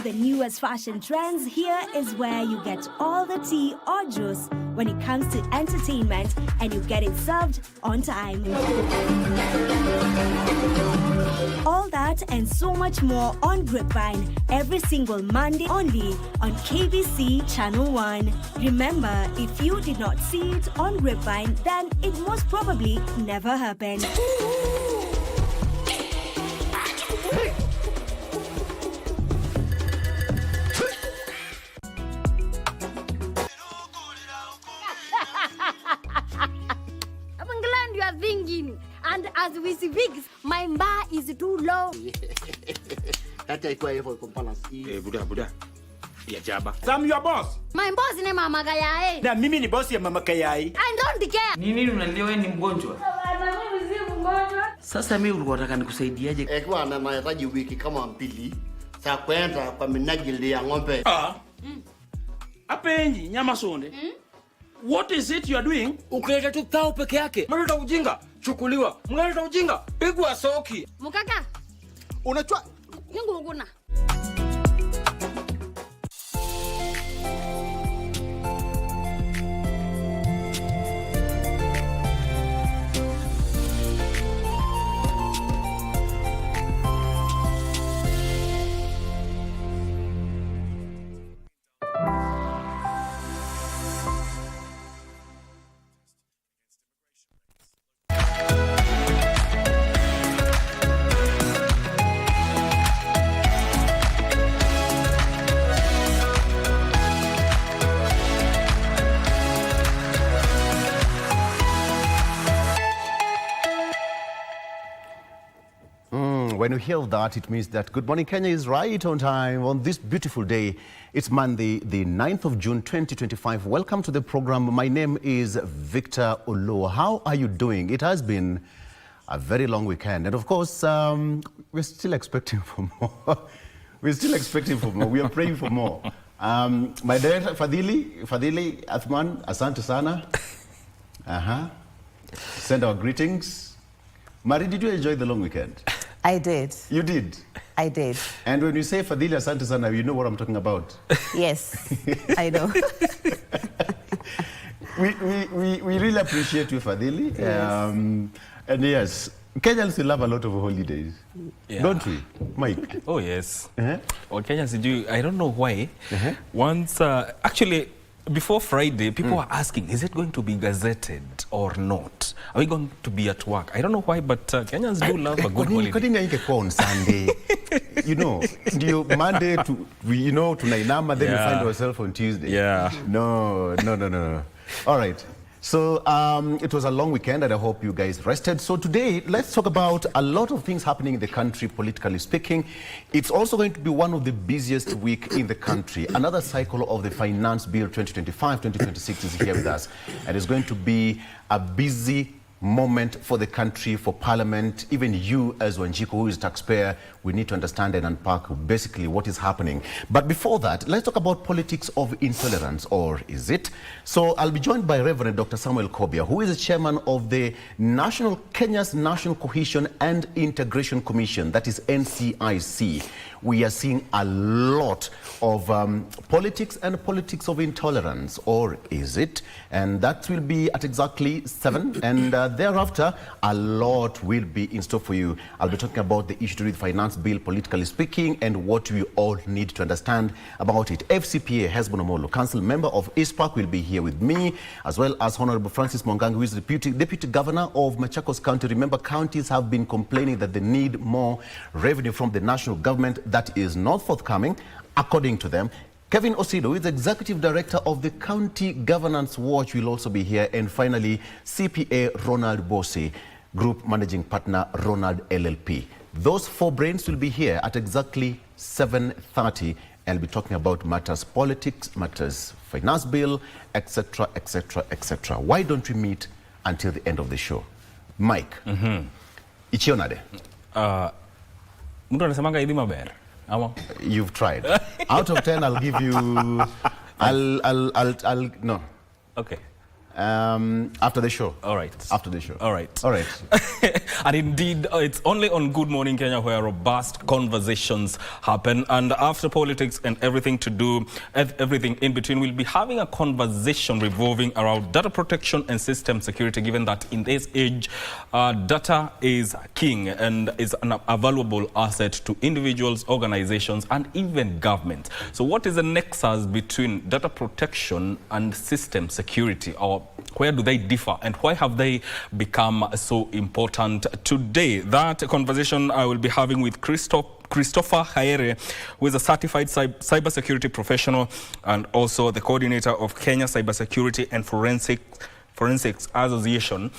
to the newest fashion trends, here is where you get all the tea or juice when it comes to entertainment, and you get it served on time. All that and so much more on Grapevine every single Monday only on KBC Channel 1. Remember, if you did not see it on Grapevine, then it most probably never happened. I'm glad you are thinking. And as we speak, my bar is too low. Buda. Ya jaba. Sam, your boss. My boss name Mama Kayai. Na mimi ni boss ya Mama Kayai. I don't care. Nini unaniambia wewe ni mgonjwa? Mimi si mgonjwa. Sasa mimi ulikuwa unataka nikusaidiaje? Kwa na mahitaji wiki kama mbili za kwenda kwa minajili ya ng'ombe. Apenji nyama sonde. What is it you are doing? Ukileta tu thao peke yake. Mnaleta ujinga. Chukuliwa. Mnaleta ujinga. Pigwa soki. Mukaka. Unachua Nyungu nguna. When you hear that, it means that Good Morning Kenya is right on time on this beautiful day. It's Monday, the 9th of June, 2025. Welcome to the program. My name is Victor Olo. How are you doing? It has been a very long weekend. And of course, we're still expecting for more. We're still expecting for more. We are praying for more. My director, Fadhili Athman, asante sana. Send our greetings. Mari, did you enjoy the long weekend? I did. You did? I did. And when you say Fadhili asante sana, you know what I'm talking about? Yes, I know. we really appreciate you, Fadhili. Yes. And yes, Kenyans will have a lot of holidays, don't we, Mike? Oh, yes. Well, Kenyans do. I don't know why. Once, actually, before Friday, people were asking, is it going to be gazetted or not? Are we going to be at work? I don't know why, but Kenyans do love a good holiday. On Sunday, you know, Monday to tunainama, then we find ourselves on Tuesday. Yeah. No. All right. So it was a long weekend, and I hope you guys rested. So today, let's talk about a lot of things happening in the country, politically speaking. It's also going to be one of the busiest weeks in the country. Another cycle of the Finance Bill 2025-2026 is here with us. And it's going to be a busy moment for the country, for Parliament. Even you as Wanjiku, who is a taxpayer, we need to understand and unpack basically what is happening. But before that, let's talk about politics of intolerance, or is it? So I'll be joined by Reverend Dr. Samuel Kobia, who is the chairman of the Kenya's National Cohesion and Integration Commission, that is NCIC. We are seeing a lot of politics and politics of intolerance, or is it? And that will be at exactly 7, and thereafter, a lot will be in store for you. I'll be talking about the issue with Finance Bill, politically speaking, and what we all need to understand about it. FCPA, Hesbon Omolo, Council Member of ISPAC, will be here with me, as well as Honorable Francis Mwangangi, who is the Deputy Governor of Machakos County. Remember, counties have been complaining that they need more revenue from the national government. That is not forthcoming, according to them. Kevin Osido, who is Executive Director of the County Governance Watch, will also be here. And finally, CPA Ronald Bossi, Group Managing Partner, Ronald LLP. Those four brains will be here at exactly 7:30 and be talking about matters politics, matters finance bill, etc., etc., etc. Why don't we meet until the end of the show? Mike, ichionade. Mtu anasemanga hivi maber. You've tried. Out of 10, I'll give you. I'll no. Okay. After the show. All right. After the show. All right. All right. And indeed, it's only on Good Morning Kenya where robust conversations happen. And after politics and everything to do, everything in between, we'll be having a conversation revolving around data protection and system security, given that in this age, data is king and is a valuable asset to individuals, organizations, and even government. So what is the nexus between data protection and system security? Or where do they differ, and why have they become so important today? That conversation I will be having with Christopher Haere, who is a certified cybersecurity professional and also the coordinator of Kenya Cybersecurity and Forensics Association.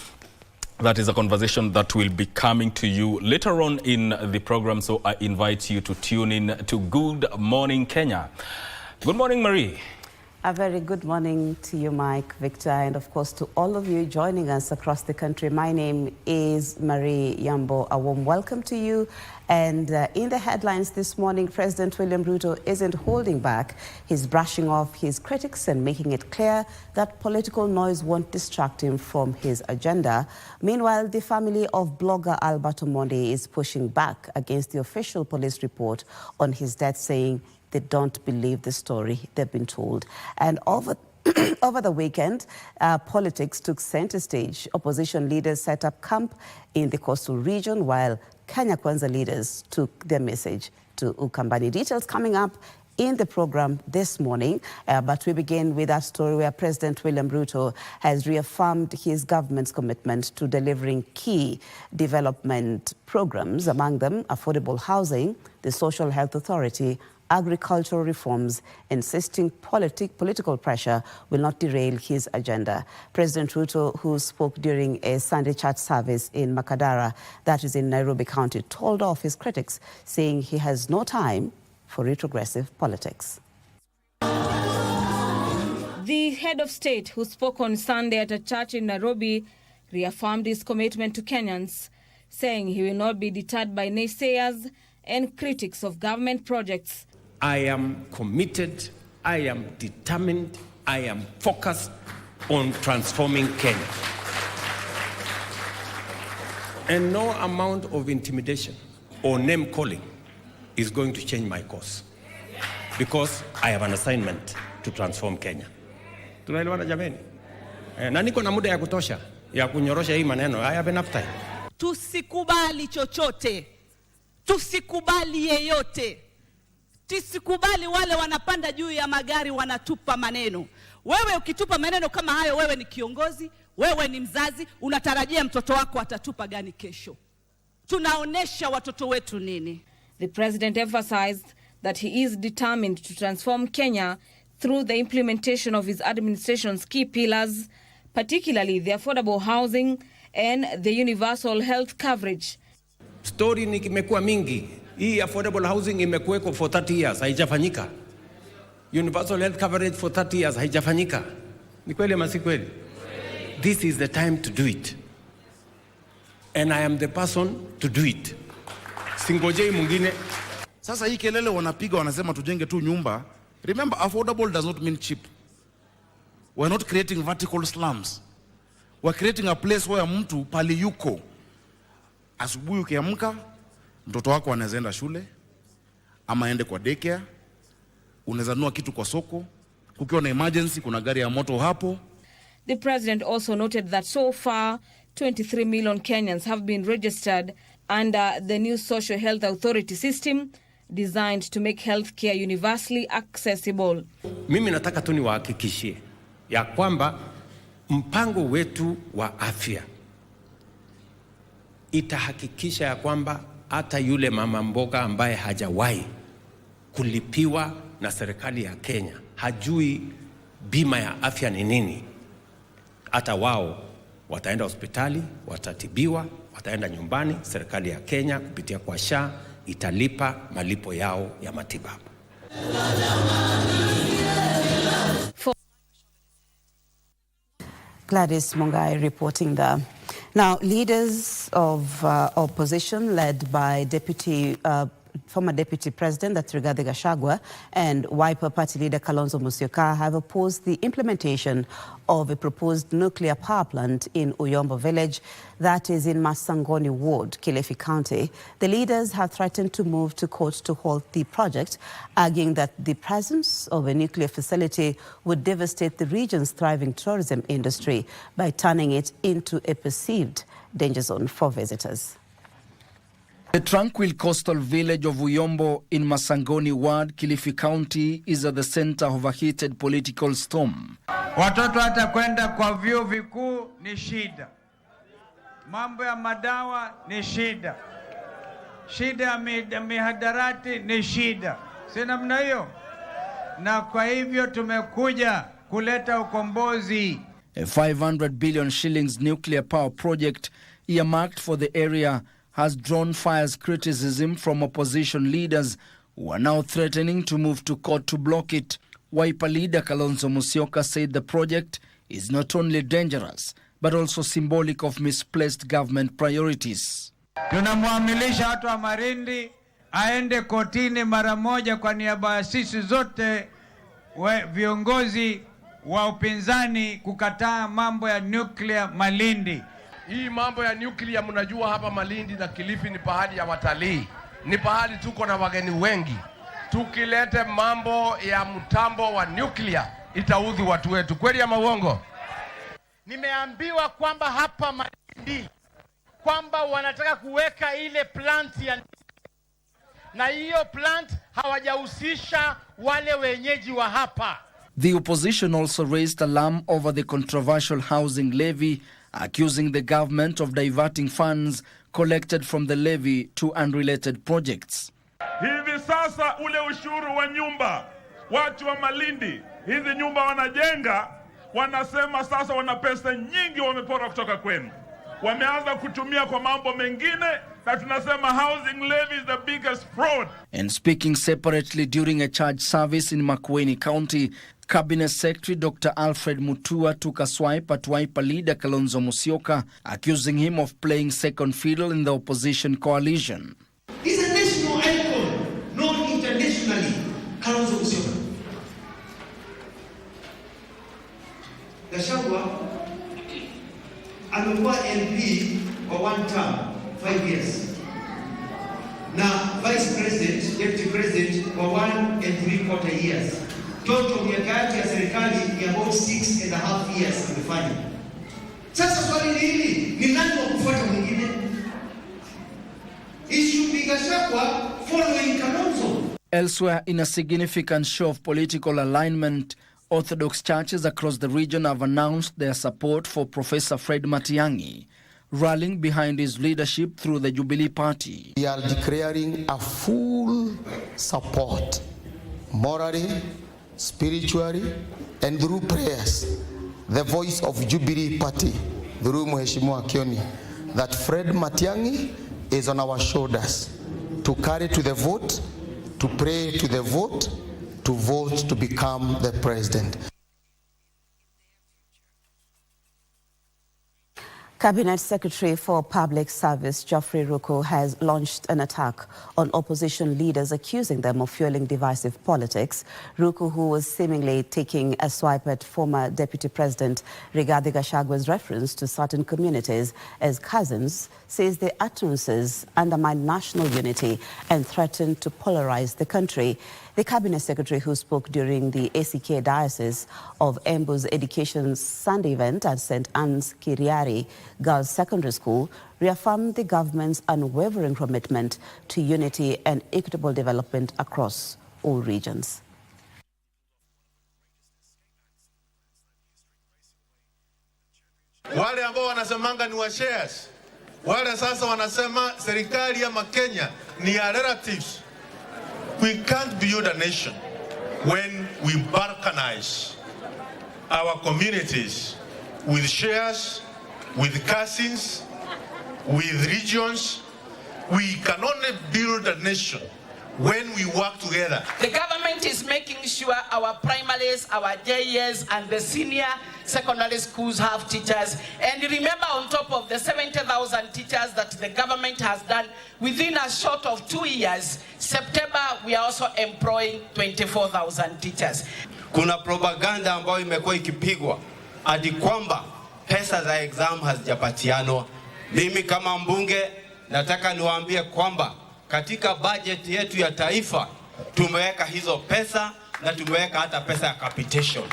That is a conversation that will be coming to you later on in the program, so I invite you to tune in to Good Morning Kenya. Good morning, Marie. A very good morning to you, Mike, Victor, and of course to all of you joining us across the country. My name is Marie Yambo. A warm welcome to you. And in the headlines this morning, President William Ruto isn't holding back. He's brushing off his critics and making it clear that political noise won't distract him from his agenda. Meanwhile, the family of blogger Alberto Monde is pushing back against the official police report on his death, saying they don't believe the story they've been told. And over the weekend, politics took center stage. Opposition leaders set up camp in the coastal region, while Kenya Kwanza leaders took their message to Ukambani. Details coming up in the program this morning, but we begin with that story where President William Ruto has reaffirmed his government's commitment to delivering key development programs, among them affordable housing, the Social Health Authority, agricultural reforms, insisting political pressure will not derail his agenda. President Ruto, who spoke during a Sunday church service in Makadara, that is in Nairobi County, told off his critics, saying he has no time for retrogressive politics. The head of state, who spoke on Sunday at a church in Nairobi, reaffirmed his commitment to Kenyans, saying he will not be deterred by naysayers and critics of government projects. I am committed, I am determined, I am focused on transforming Kenya. And no amount of intimidation or name calling is going to change my course, because I have an assignment to transform Kenya. Tunaelewana jameni? Na niko na muda ya kutosha ya kunyorosha hii maneno. I have enough time. Tusikubali chochote. Tusikubali yeyote. Tusikubali wale wanapanda juu ya magari wanatupa maneno. Wewe ukitupa maneno kama hayo, wewe ni kiongozi, wewe ni mzazi, unatarajia mtoto wako atatupa gani kesho? Tunaonesha watoto wetu nini? The president emphasized that he is determined to transform Kenya through the implementation of his administration's key pillars, particularly the affordable housing and the universal health coverage. Story ni imekuwa mingi. Hii affordable housing imekuweko for 30 years, haijafanyika. Universal health coverage for 30 years, haijafanyika. Ni kweli ama si kweli? This is the time to do it. And I am the person to do it. Singojei mwingine. Sasa hii kelele wanapiga wanasema tujenge tu nyumba. Remember, affordable does not mean cheap. We're not creating vertical slums. We're creating a place where mtu pali yuko. Asubuhi ukiamka, mtoto wako anaweza enda shule ama aende kwa daycare, unaweza nunua kitu kwa soko, kukiwa na emergency kuna gari ya moto hapo. The president also noted that so far 23 million Kenyans have been registered under the new Social Health Authority system designed to make healthcare universally accessible. Mimi nataka tu niwahakikishie ya kwamba mpango wetu wa afya itahakikisha ya kwamba hata yule mama mboga ambaye hajawahi kulipiwa na serikali ya Kenya, hajui bima ya afya ni nini, hata wao wataenda hospitali, watatibiwa, wataenda nyumbani, serikali ya Kenya kupitia kwa SHA italipa malipo yao ya matibabu. Gladys Mungai reporting there. Now, leaders of opposition led by Deputy former Deputy President, that's Rigathi Gachagua, and Wiper Party leader Kalonzo Musyoka have opposed the implementation of a proposed nuclear power plant in Uyombo village that is in Masangoni Ward, Kilifi County. The leaders have threatened to move to court to halt the project, arguing that the presence of a nuclear facility would devastate the region's thriving tourism industry by turning it into a perceived danger zone for visitors. The tranquil coastal village of Uyombo in Masangoni Ward, Kilifi County, is at the center of a heated political storm. Watoto hata kwenda kwa vyuo vikuu ni shida. Mambo ya madawa ni shida. Shida ya mihadarati ni shida. Si namna hiyo? Na kwa hivyo tumekuja kuleta ukombozi. A 500 billion shillings nuclear power project earmarked for the area has drawn fierce criticism from opposition leaders who are now threatening to move to court to block it. Wiper leader Kalonzo Musyoka said the project is not only dangerous but also symbolic of misplaced government priorities. Tunamwamilisha watu wa Marindi aende kotini mara moja kwa niaba ya sisi zote viongozi wa upinzani kukataa mambo ya nuclear Malindi. Hii mambo ya nuclear mnajua hapa Malindi na Kilifi ni pahali ya watalii. Ni pahali tuko na wageni wengi. Tukilete mambo ya mtambo wa nuclear itaudhi watu wetu. Kweli ama uongo? Nimeambiwa kwamba hapa Malindi kwamba wanataka kuweka ile plant ya na hiyo plant hawajahusisha wale wenyeji wa hapa. The opposition also raised alarm over the controversial housing levy, accusing the government of diverting funds collected from the levy to unrelated projects. Hivi sasa ule ushuru wa nyumba, watu wa Malindi, hizi nyumba wanajenga, wanasema sasa wana pesa nyingi wamepora kutoka kwenu. Wameanza kutumia kwa mambo mengine, na tunasema housing levy is the biggest fraud. And speaking separately during a church service in Makueni County, Cabinet Secretary Dr. Alfred Mutua took a swipe at Wiper leader Kalonzo Musyoka, accusing him of playing second fiddle in the opposition coalition. He's a national icon, known internationally, Kalonzo Musyoka. Gachagua amekuwa MP kwa one term, 5 years. Na Vice President, Deputy President kwa 1.75 years. Total miaka yake ya serikali ni about 6.5 years amefanya. Sasa swali ni hili, ni nani wa kufuata mwingine? It should be Gachagua following Kalonzo. Elsewhere, in a significant show of political alignment, Orthodox churches across the region have announced their support for Professor Fred Matiang'i, rallying behind his leadership through the Jubilee Party. We are declaring a full support, morally, spiritually, and through prayers, the voice of Jubilee Party, through Mheshimiwa Kioni, that Fred Matiang'i is on our shoulders to carry to the vote, to pray to the vote, to vote to become the president. Cabinet Secretary for Public Service Geoffrey Ruto has launched an attack on opposition leaders, accusing them of fueling divisive politics. Ruto, who was seemingly taking a swipe at former Deputy President Rigathi Gachagua's reference to certain communities as cousins, says the utterances undermine national unity and threaten to polarize the country. The Cabinet Secretary, who spoke during the ACK Diocese of Embu's Education Sunday event at St. Anne's Kiriari Girls Secondary School, reaffirmed the government's unwavering commitment to unity and equitable development across all regions. Wale ambao wanasemanga ni wa shares, wale sasa wanasema serikali ya Kenya ni ya relatives. We can't build a nation when we balkanize our communities with shares, with cousins, with regions. We can only build a nation when we work together. The government is making sure our primaries, our JEs, and the senior secondary schools have teachers. And remember, on top of the 70,000 teachers that the government has done, within a short of 2 years, September, we are also employing 24,000 teachers. Kuna propaganda ambayo imekuwa ikipigwa hadi kwamba pesa za exam hazijapatianwa. Mimi kama mbunge nataka niwaambie kwamba katika budget yetu ya taifa tumeweka hizo pesa na tumeweka hata pesa ya capitation.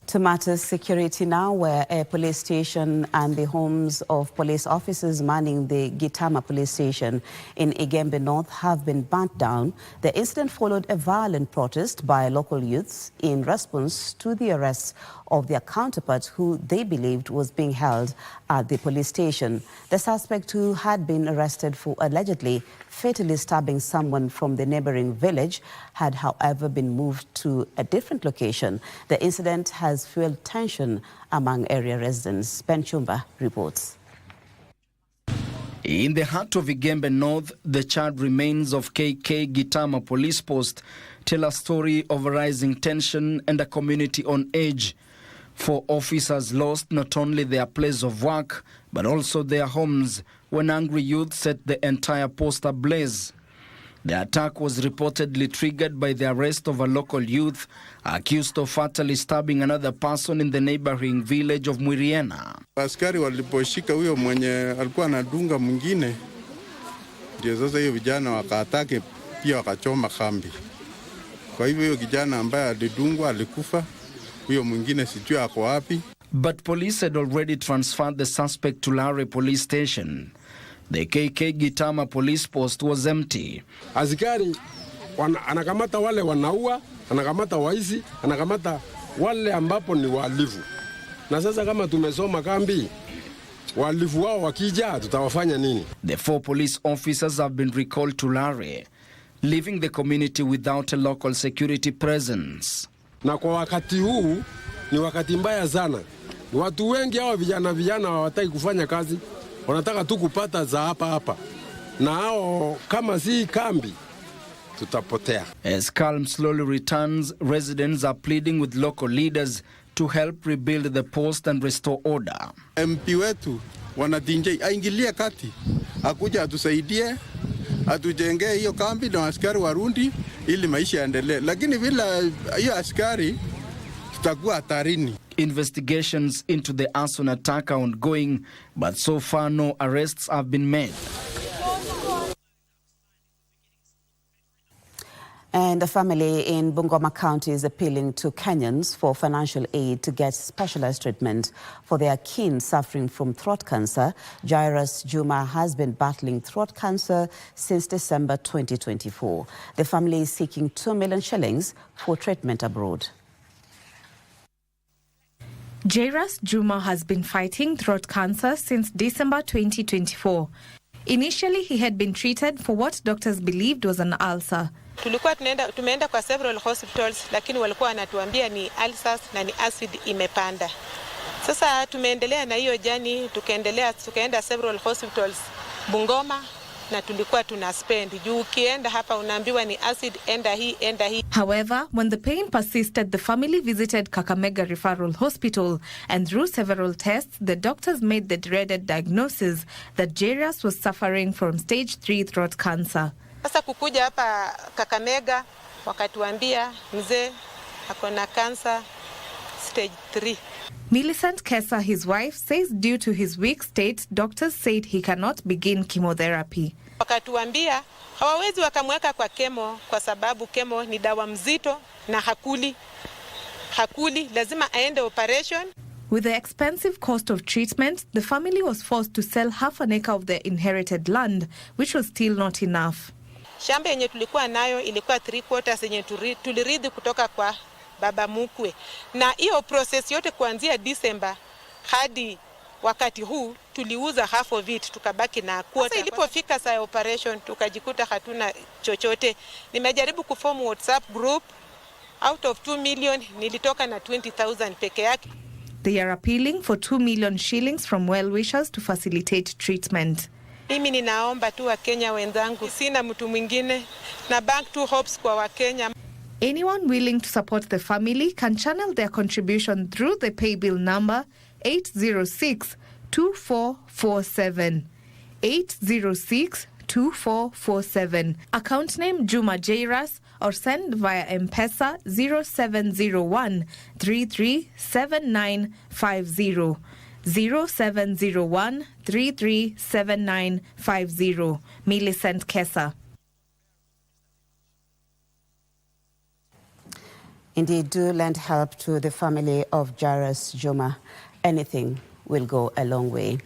To matters security now, where a police station and the homes of police officers manning the Gitama police station in Igembe North have been burnt down. The incident followed a violent protest by local youths in response to the arrest of their counterpart who they believed was being held at the police station. The suspect, who had been arrested for allegedly fatally stabbing someone from the neighboring village, had however been moved to a different location. The incident has fueled tension among area residents. Ben Chumba reports. In the heart of Igembe North, the charred remains of KK Gitama police post tell a story of rising tension and a community on edge. 4 officers lost not only their place of work, but also their homes when angry youth set the entire post ablaze. The attack was reportedly triggered by the arrest of a local youth accused of fatally stabbing another person in the neighboring village of Mwiriena. Askari waliposhika huyo mwenye alikuwa anadunga mwingine, ndio sasa hiyo vijana wakaatake pia wakachoma kambi. Kwa hivyo hiyo kijana ambaye alidungwa alikufa, huyo mwingine sijui ako wapi. But police had already transferred the suspect to Lare police station. The KK Gitama police post was empty. Askari anakamata wale wanaua, anakamata waizi, anakamata wale ambapo ni walivu. Na sasa kama tumesoma kambi, walivu wao wakija tutawafanya nini? The 4 police officers have been recalled to Lare, leaving the community without a local security presence. Na kwa wakati huu ni wakati mbaya sana. Watu wengi hao vijana hawataki kufanya kazi. Wanataka tu kupata za hapa. Na hao kama si kambi tutapotea. As calm slowly returns, residents are pleading with local leaders to help rebuild the post and restore order. MP wetu wanatinje aingilie kati. Akuja atusaidie, atujengee hiyo kambi na askari warundi ili maisha yaendelee. Lakini bila hiyo askari tutakuwa hatarini. Investigations into the arson attack are ongoing, but so far no arrests have been made. And a family in Bungoma County is appealing to Kenyans for financial aid to get specialized treatment for their kin suffering from throat cancer. Jairus Juma has been battling throat cancer since December 2024. The family is seeking 2 million shillings for treatment abroad. Jairus Juma has been fighting throat cancer since December 2024. Initially, he had been treated for what doctors believed was an ulcer. Tumeenda kwa several hospitals, lakini walikuwa wanatuambia ni ulcers na ni acid imepanda. Sasa tumeendelea na hiyo jani, tukaenda several hospitals Bungoma, na tulikuwa tuna spend. Juu ukienda hapa unaambiwa ni acid, enda hii. However, when the pain persisted, the family visited Kakamega Referral Hospital, and through several tests, the doctors made the dreaded diagnosis that Jairus was suffering from stage 3 throat cancer. Sasa kukuja hapa Kakamega wakatuambia mzee akona cancer stage 3. Millicent Kesa, his wife, says due to his weak state, doctors said he cannot begin chemotherapy. Wakatuambia hawawezi wakamweka kwa kemo kwa sababu kemo ni dawa mzito na hakuli, lazima aende operation. With the expensive cost of treatment, the family was forced to sell half an acre of their inherited land, which was still not enough. Shamba yenye tulikuwa nayo ilikuwa 3/4 yenye tulirithi kutoka kwa baba mkwe. Na hiyo process yote kuanzia December hadi wakati huu tuliuza half of it, tukabaki na quarter. Sasa ilipofika saa operation tukajikuta hatuna chochote. Nimejaribu kuform WhatsApp group, out of 2 million nilitoka na 20,000 peke yake. They are appealing for 2 million shillings from well-wishers to facilitate treatment. Mimi ninaomba tu Wakenya wenzangu, sina mtu mwingine, na back to hopes kwa Wakenya. Anyone willing to support the family can channel their contribution through the paybill number 806-2447. 806-2447. Account name Juma Jairas, or send via M-Pesa 0701-337950. 0701-337950. Millicent Kesa. Indeed, do lend help to the family of Jairus Juma. Anything will go a long way.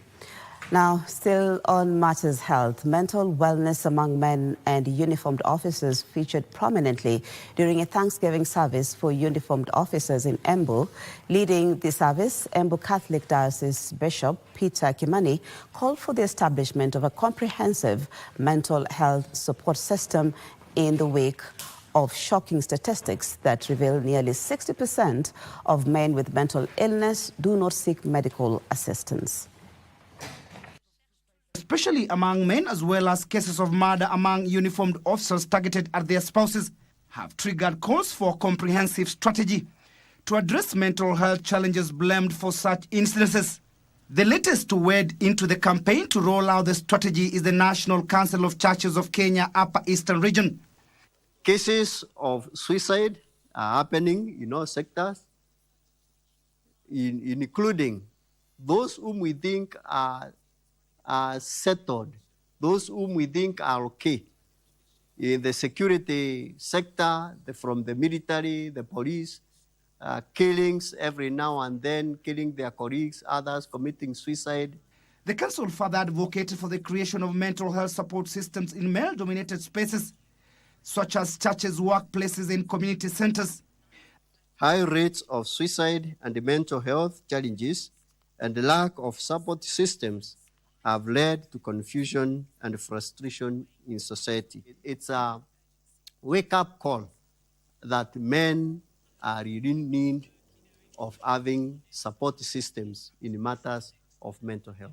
Now, still on matters health, mental wellness among men and uniformed officers featured prominently during a Thanksgiving service for uniformed officers in Embu. Leading the service, Embu Catholic Diocese Bishop Peter Kimani called for the establishment of a comprehensive mental health support system in the wake of shocking statistics that reveal nearly 60% of men with mental illness do not seek medical assistance. Especially among men, as well as cases of murder among uniformed officers targeted at their spouses, have triggered calls for a comprehensive strategy to address mental health challenges blamed for such incidences. The latest to wade into the campaign to roll out the strategy is the National Council of Churches of Kenya Upper Eastern Region. Cases of suicide are happening in all sectors, including those whom we think are settled, those whom we think are okay. In the security sector, from the military, the police, killings every now and then, killing their colleagues, others committing suicide. The council further advocated for the creation of mental health support systems in male-dominated spaces, such as churches, workplaces, and community centers. High rates of suicide and mental health challenges and the lack of support systems have led to confusion and frustration in society. It's a wake-up call that men are in need of having support systems in matters of mental health.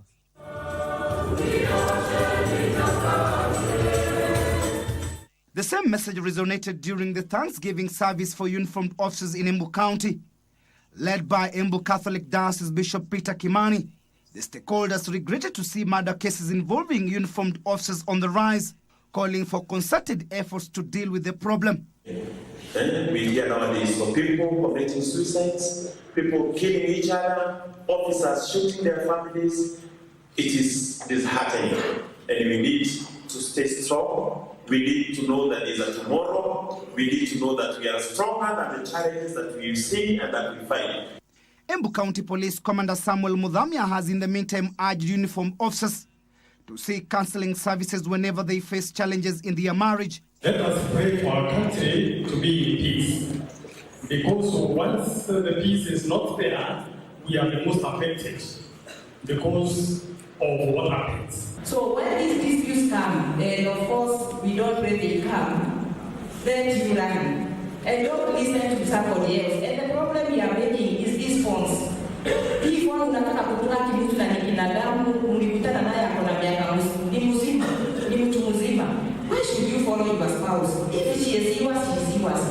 The same message resonated during the Thanksgiving service for uniformed officers in Embu County. Led by Embu Catholic Diocese Bishop Peter Kimani, the stakeholders regretted to see murder cases involving uniformed officers on the rise, calling for concerted efforts to deal with the problem. And we hear nowadays of people committing suicides, people killing each other, officers shooting their families. It is disheartening, and we need to stay strong. We need to know that there is a tomorrow. We need to know that we are stronger than the challenges that we see and that we fight. Embu County Police Commander Samuel Mudhamia has in the meantime urged uniformed officers to seek counseling services whenever they face challenges in their marriage. Let us pray for our country to be in peace. Because once the peace is not there, we are the most affected because of what happens. So when these disputes come, and of course we don't pray they come, then you run. And don't listen to somebody else. And the problem you are making is this phones. Hii phone unataka kutaki mtu na ni binadamu, mlikutana naye akona miaka ni mzima, ni mtu mzima. Why should you follow your spouse? If she is yours, she is yours.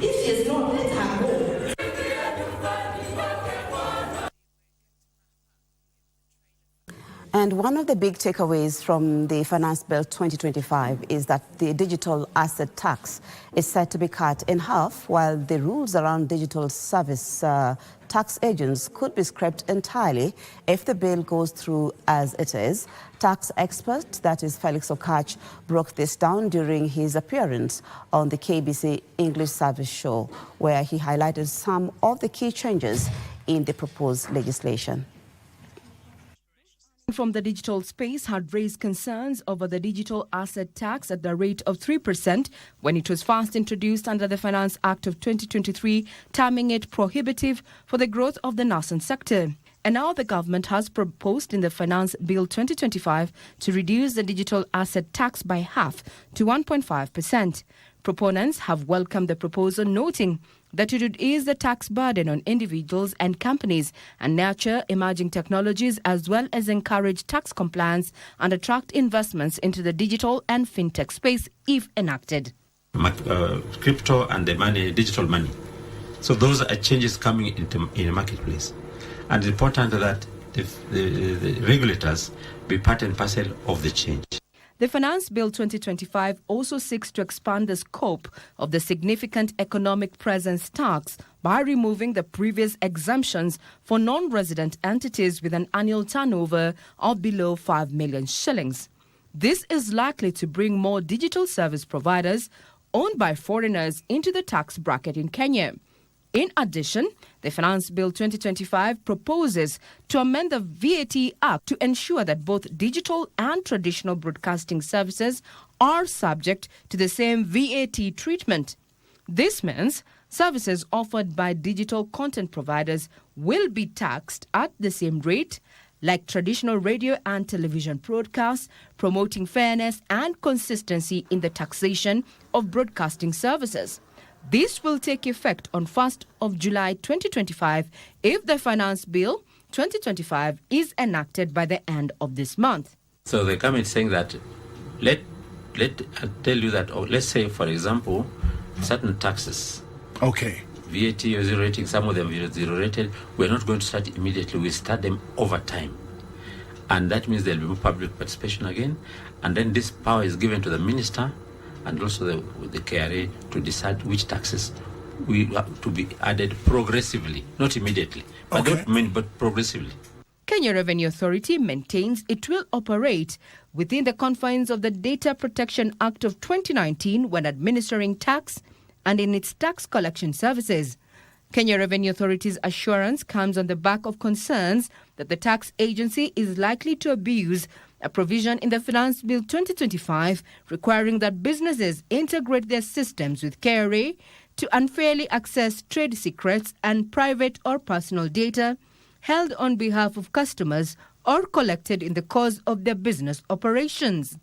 If she is not, let her go. And one of the big takeaways from the Finance Bill 2025 is that the digital asset tax is set to be cut in half, while the rules around digital service tax agents could be scrapped entirely if the bill goes through as it is. Tax expert, that is Felix Okach, broke this down during his appearance on the KBC English Service Show, where he highlighted some of the key changes in the proposed legislation. From the digital space had raised concerns over the digital asset tax at the rate of 3% when it was first introduced under the Finance Act of 2023, terming it prohibitive for the growth of the nascent sector. And now the government has proposed in the Finance Bill 2025 to reduce the digital asset tax by half to 1.5%. Proponents have welcomed the proposal, noting that it would ease the tax burden on individuals and companies and nurture emerging technologies, as well as encourage tax compliance and attract investments into the digital and fintech space if enacted. Crypto and the money, digital money. So those are changes coming in the marketplace. And it's important that the regulators be part and parcel of the change. The Finance Bill 2025 also seeks to expand the scope of the significant economic presence tax by removing the previous exemptions for non-resident entities with an annual turnover of below 5 million shillings. This is likely to bring more digital service providers owned by foreigners into the tax bracket in Kenya. In addition, the Finance Bill 2025 proposes to amend the VAT Act to ensure that both digital and traditional broadcasting services are subject to the same VAT treatment. This means services offered by digital content providers will be taxed at the same rate like traditional radio and television broadcasts, promoting fairness and consistency in the taxation of broadcasting services. This will take effect on 1st of July 2025 if the Finance Bill 2025 is enacted by the end of this month. So they come in saying that, let tell you that, let's say, for example, certain taxes. Okay. VAT is zero rating, some of them are zero rated. We're not going to start immediately. We start them over time. And that means there'll be more public participation again. And then this power is given to the minister and also the KRA to decide which taxes we have to be added progressively, not immediately, but progressively. Kenya Revenue Authority maintains it will operate within the confines of the Data Protection Act of 2019 when administering tax and in its tax collection services. Kenya Revenue Authority's assurance comes on the back of concerns that the tax agency is likely to abuse a provision in the Finance Bill 2025 requiring that businesses integrate their systems with KRA to unfairly access trade secrets and private or personal data held on behalf of customers or collected in the course of their business operations.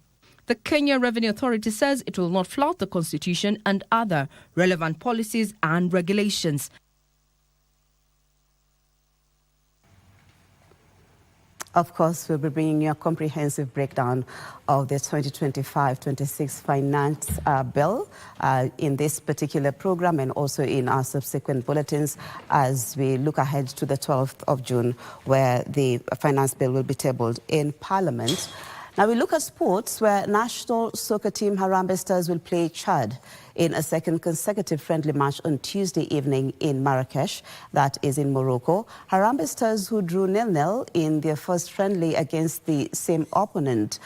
The Kenya Revenue Authority says it will not flout the Constitution and other relevant policies and regulations. Of course, we'll be bringing you a comprehensive breakdown of the 2025-26 finance bill in this particular program and also in our subsequent bulletins as we look ahead to the 12th of June, where the finance bill will be tabled in Parliament. Now we look at sports, where national soccer team Harambee Stars will play Chad in a second consecutive friendly match on Tuesday evening in Marrakesh, that is in Morocco. Harambee Stars, who drew 0-0 in their first friendly against the same opponent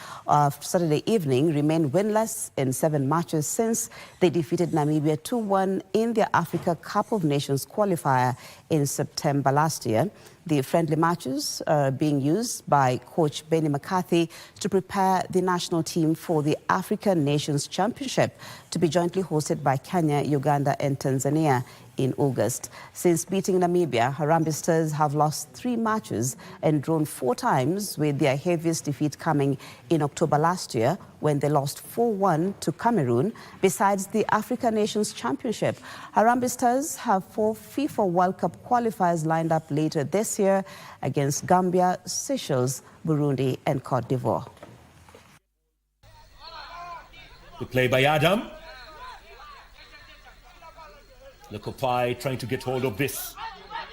Saturday evening, remain winless in 7 matches since they defeated Namibia 2-1 in their Africa Cup of Nations qualifier in September last year. The friendly matches are being used by coach Benny McCarthy to prepare the national team for the African Nations Championship to be jointly hosted by Kenya, Uganda and Tanzania in August. Since beating Namibia, Harambee Stars have lost 3 matches and drawn 4 times, with their heaviest defeat coming in October last year when they lost 4-1 to Cameroon. Besides the African Nations Championship, Harambee Stars have 4 FIFA World Cup qualifiers lined up later this year against Gambia, Seychelles, Burundi and Cote d'Ivoire. The play by Adam. Lekopai trying to get hold of this.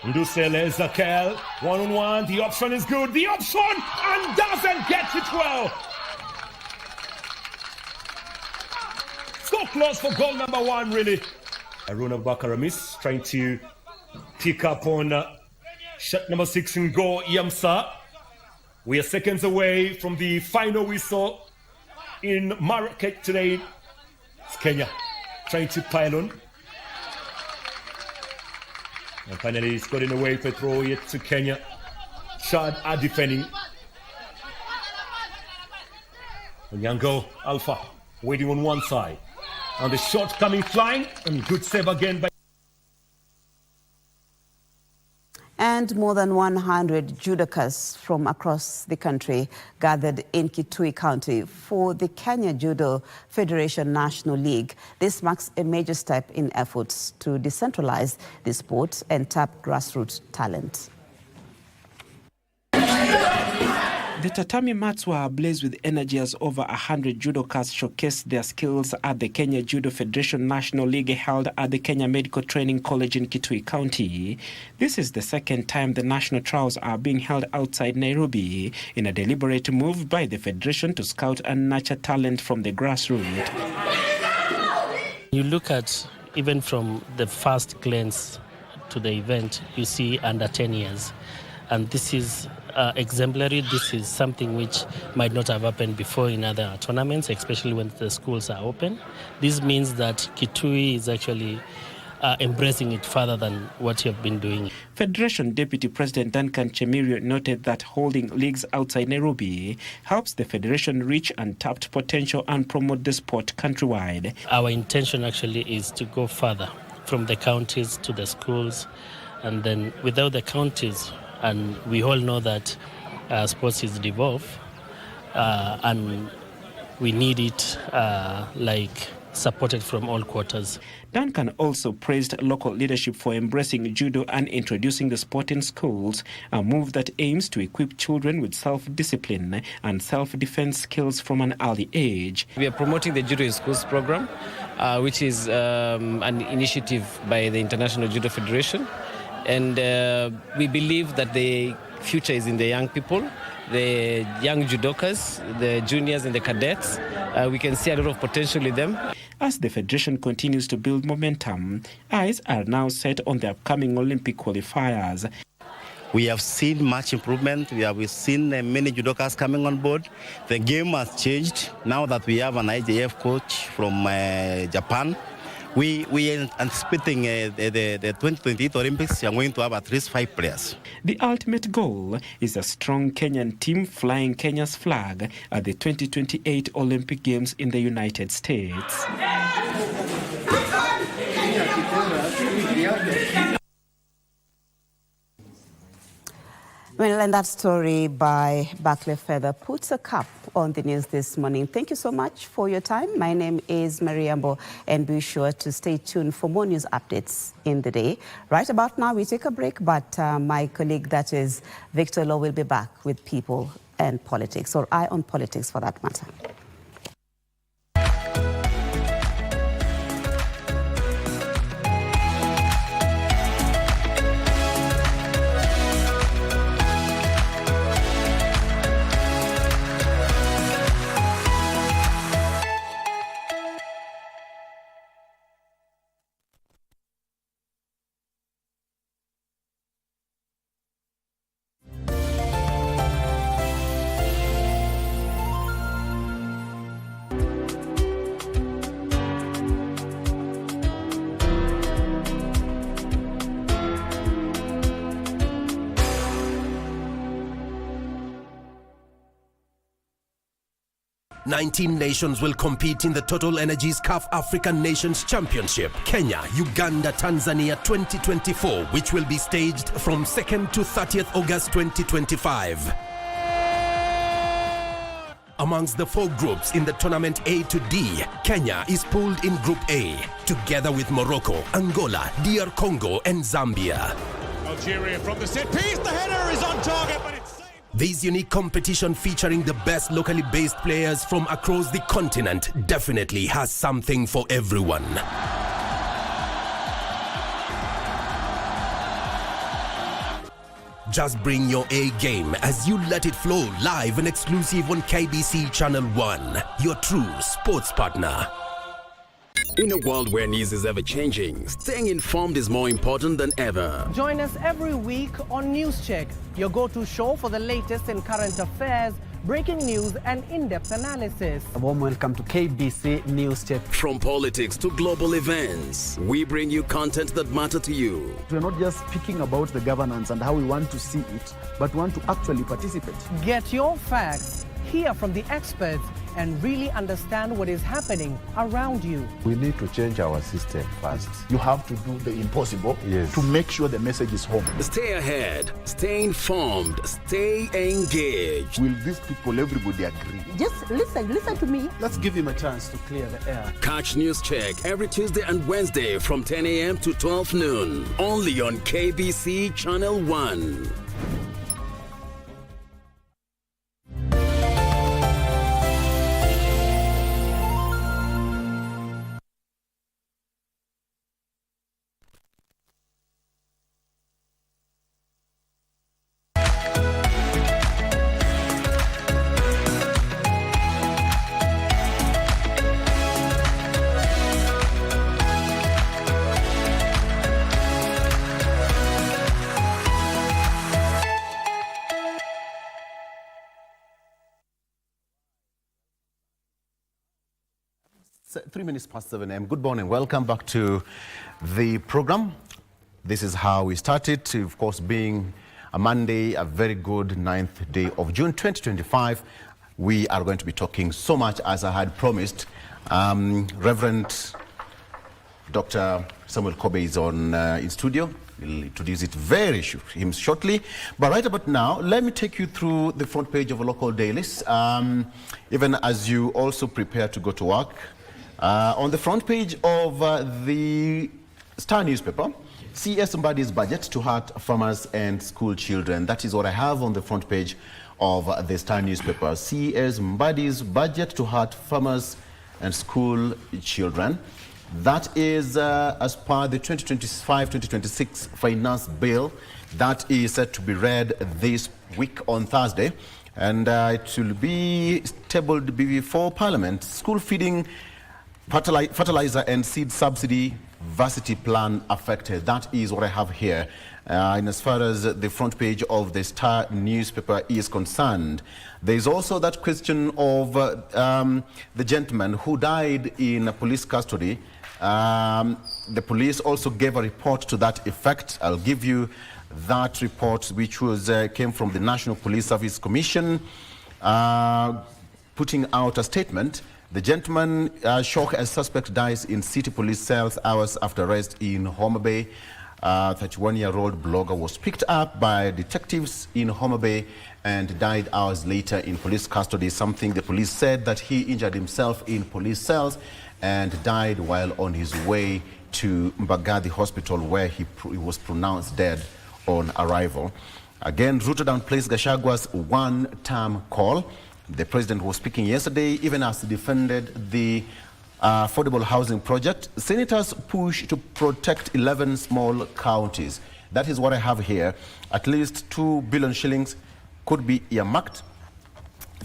Ndusele, Zakel, one-on-one. The option is good. The option, and doesn't get it well. So close for goal number 1, really. Aruna Bakaramis trying to pick up on shot number 6 and go, Yamsa. We are seconds away from the final whistle in Marrakech today. It's Kenya trying to pile on. And finally, it's got in away for throw yet to Kenya. Chad are defending. Onyango Alpha waiting on one side. And the shot coming flying, and good save again by... And more than 100 judokas from across the country gathered in Kitui County for the Kenya Judo Federation National League. This marks a major step in efforts to decentralize the sport and tap grassroots talent. The tatami mats were ablaze with energy as over 100 judokas showcased their skills at the Kenya Judo Federation National League held at the Kenya Medical Training College in Kitui County. This is the second time the national trials are being held outside Nairobi in a deliberate move by the federation to scout and nurture talent from the grassroots. You look at, even from the first glance to the event, you see under 10 years. And this is exemplary. This is something which might not have happened before in other tournaments, especially when the schools are open. This means that Kitui is actually embracing it further than what you have been doing. Federation Deputy President Duncan Chemirio noted that holding leagues outside Nairobi helps the federation reach untapped potential and promote the sport countrywide. Our intention actually is to go further from the counties to the schools, and then without the counties, and we all know that sports is devolved, and we need it supported from all quarters. Duncan also praised local leadership for embracing judo and introducing the sport in schools, a move that aims to equip children with self-discipline and self-defense skills from an early age. We are promoting the Judo in Schools program, which is an initiative by the International Judo Federation. And we believe that the future is in the young people, the young judokas, the juniors and the cadets. We can see a lot of potential in them. As the federation continues to build momentum, eyes are now set on the upcoming Olympic qualifiers. We have seen much improvement. We've seen many judokas coming on board. The game has changed now that we have an IJF coach from Japan. We are anticipating the 2028 Olympics. We are going to have at least 5 players. The ultimate goal is a strong Kenyan team flying Kenya's flag at the 2028 Olympic Games in the United States. Well, and that story by Barclay Feather puts a cap on the news this morning. Thank you so much for your time. My name is Maria Yambo, and be sure to stay tuned for more news updates in the day. Right about now, we take a break, but my colleague, that is Victor Law, will be back with People and Politics, or Eye on Politics for that matter. Nineteen nations will compete in the Total Energies CAF African Nations Championship, Kenya, Uganda, Tanzania 2024, which will be staged from 2nd to 30th August 2025. Amongst the 4 groups in the tournament A to D, Kenya is pooled in Group A, together with Morocco, Angola, DR Congo and Zambia. Algeria from the set piece, the header is on target, but it's... This unique competition featuring the best locally based players from across the continent definitely has something for everyone. Just bring your A game as you let it flow live and exclusive on KBC Channel 1, your true sports partner. In a world where news is ever changing, staying informed is more important than ever. Join us every week on News Check, your go-to show for the latest in current affairs, breaking news and in-depth analysis. A warm welcome to KBC News Check. From politics to global events, we bring you content that matter to you. We're not just speaking about the governance and how we want to see it, but want to actually participate. Get your facts, hear from the experts, and really understand what is happening around you. We need to change our system first. You have to do the impossible to make sure the message is home. Stay ahead, stay informed, stay engaged. Will these people, everybody agree? Just listen to me. Let's give him a chance to clear the air. Catch News Check every Tuesday and Wednesday from 10 a.m. to 12 noon. Only on KBC Channel 1. It's 3 minutes past 7 a.m. Good morning. Welcome back to the program. This is how we started, of course, being a Monday, a very good 9th day of June 2025. We are going to be talking so much, as I had promised. Reverend Dr. Samuel Kobia is in studio. We'll introduce him shortly. But right about now, let me take you through the front page of local dailies, even as you also prepare to go to work. On the front page of the Star newspaper, CS Mbadi's budget to hurt farmers and school children. That is what I have on the front page of the Star newspaper. CS Mbadi's budget to hurt farmers and school children. That is as per the 2025-2026 finance bill that is set to be read this week on Thursday. And it will be tabled before Parliament. School feeding, fertilizer and seed subsidy, varsity plan affected. That is what I have here. And as far as the front page of the Star newspaper is concerned, there is also that question of the gentleman who died in police custody. The police also gave a report to that effect. I'll give you that report, which came from the National Police Service Commission, putting out a statement. The gentleman, shock as suspect, dies in city police cells hours after arrest in Homa Bay. 31-year-old blogger was picked up by detectives in Homa Bay and died hours later in police custody, something the police said that he injured himself in police cells and died while on his way to Mbagathi Hospital, where he was pronounced dead on arrival. Again, Ruto downplays Gachagwa's one-term call. The president was speaking yesterday, even as he defended the affordable housing project. Senators push to protect 11 small counties. That is what I have here. At least 2 billion shillings could be earmarked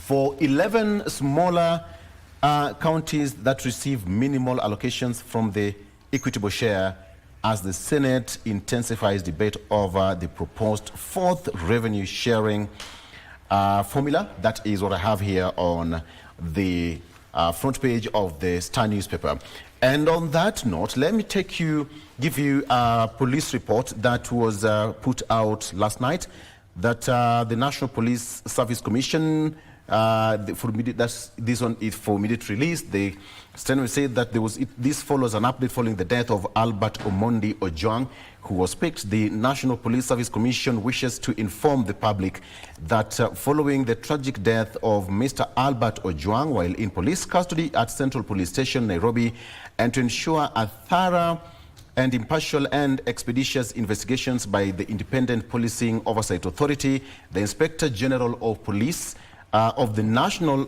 for 11 smaller counties that receive minimal allocations from the equitable share, as the Senate intensifies debate over the proposed fourth revenue sharing formula. That is what I have here on the front page of the Star newspaper. And on that note, let me give you a police report that was put out last night, that the National Police Service Commission, this one is for immediate release. The statement said that this follows an update following the death of Albert Omondi Ojwang, who was picked. The National Police Service Commission wishes to inform the public that following the tragic death of Mr. Albert Ojwang while in police custody at Central Police Station, Nairobi, and to ensure a thorough and impartial and expeditious investigations by the Independent Policing Oversight Authority, the Inspector General of Police of the National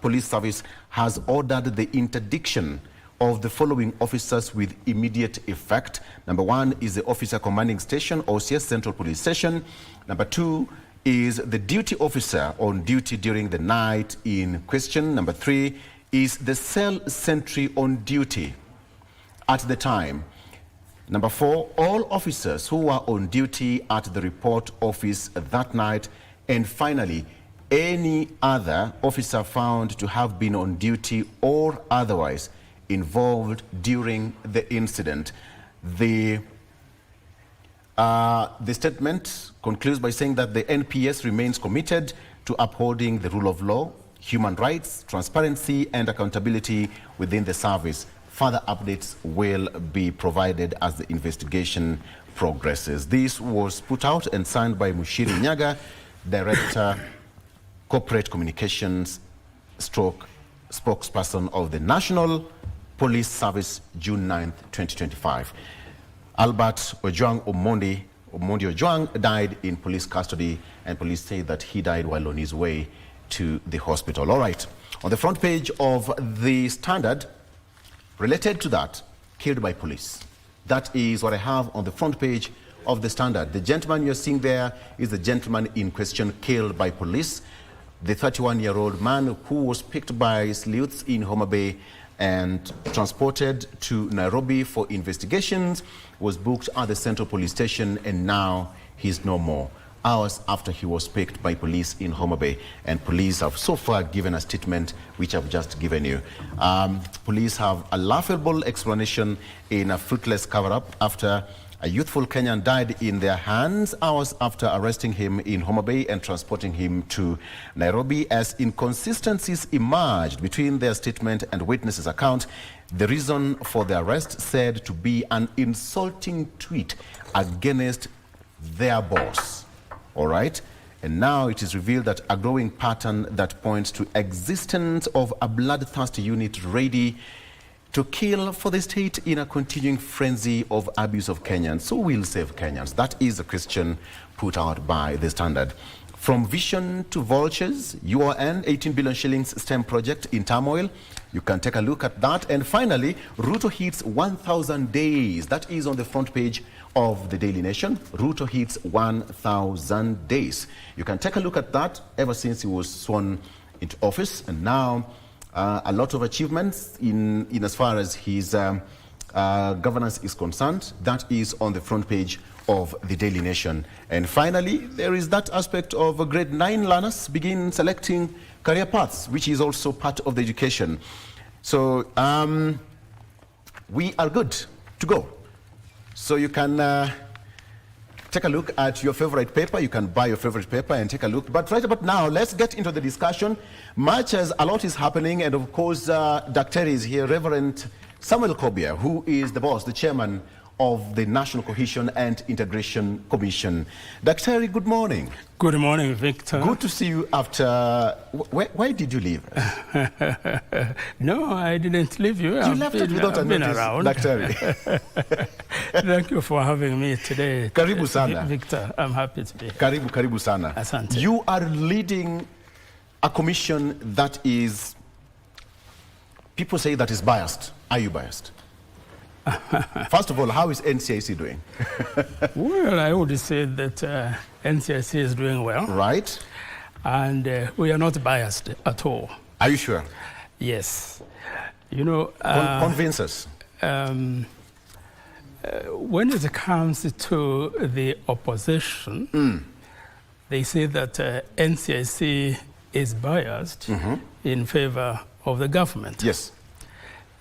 Police Service has ordered the interdiction of the following officers with immediate effect. Number 1 is the Officer Commanding Station, OCS Central Police Station. Number 2 is the duty officer on duty during the night in question. Number 3 is the cell sentry on duty at the time. Number 4, all officers who were on duty at the report office that night. And finally, any other officer found to have been on duty or otherwise involved during the incident. The statement concludes by saying that the NPS remains committed to upholding the rule of law human rights, transparency, and accountability within the service. Further updates will be provided as the investigation progresses. This was put out and signed by Mushiri Nyaga, Director, Corporate Communications, spokesperson of the National Police Service, June 9th, 2025. Albert Ojwang Omondi Ojwang died in police custody, and police say that he died while on his way to the hospital. All right. On the front page of the Standard, related to that, killed by police. That is what I have on the front page of the Standard. The gentleman you're seeing there is the gentleman in question killed by police. The 31-year-old man who was picked by sleuths in Homa Bay and transported to Nairobi for investigations was booked at the Central Police Station, and now he's no more. Hours after he was picked by police in Homa Bay, and police have so far given a statement which I've just given you. Police have a laughable explanation in a fruitless cover-up after a youthful Kenyan died in their hands hours after arresting him in Homa Bay and transporting him to Nairobi. As inconsistencies emerged between their statement and witnesses' account, the reason for the arrest said to be an insulting tweet against their boss. All right? And now it is revealed that a growing pattern that points to existence of a bloodthirsty unit ready to kill for the state in a continuing frenzy of abuse of Kenyans. So we'll save Kenyans. That is the question put out by the Standard. From vision to vultures, UON 18 billion shillings STEM project in turmoil. You can take a look at that. And finally, Ruto hits 1,000 days. That is on the front page of the Daily Nation. Ruto hits 1,000 days. You can take a look at that ever since he was sworn into office. And now a lot of achievements in as far as his governance is concerned. That is on the front page of the Daily Nation. And finally, there is that aspect of grade 9 learners begin selecting career paths, which is also part of the education. So we are good to go. So you can take a look at your favorite paper. You can buy your favorite paper and take a look. But right about now, let's get into the discussion. Much as a lot is happening, and of course, Dr. is here, Reverend Samuel Kobia, who is the boss, the chairman of the National Cohesion and Integration Commission. Dr. good morning. Good morning, Victor. Good to see you after... Why did you leave? No, I didn't leave you. You left it without a notice, around. Dr. Thank you for having me today. Karibu sana. Victor, I'm happy to be here. Karibu sana. Asante. You are leading a commission that is... People say that is biased. Are you biased? First of all, how is NCIC doing? Well, I would say that NCIC is doing well. Right. And we are not biased at all. Are you sure? Yes. You know... convince us. When it comes to the opposition, they say that NCIC is biased in favor of the government. Yes.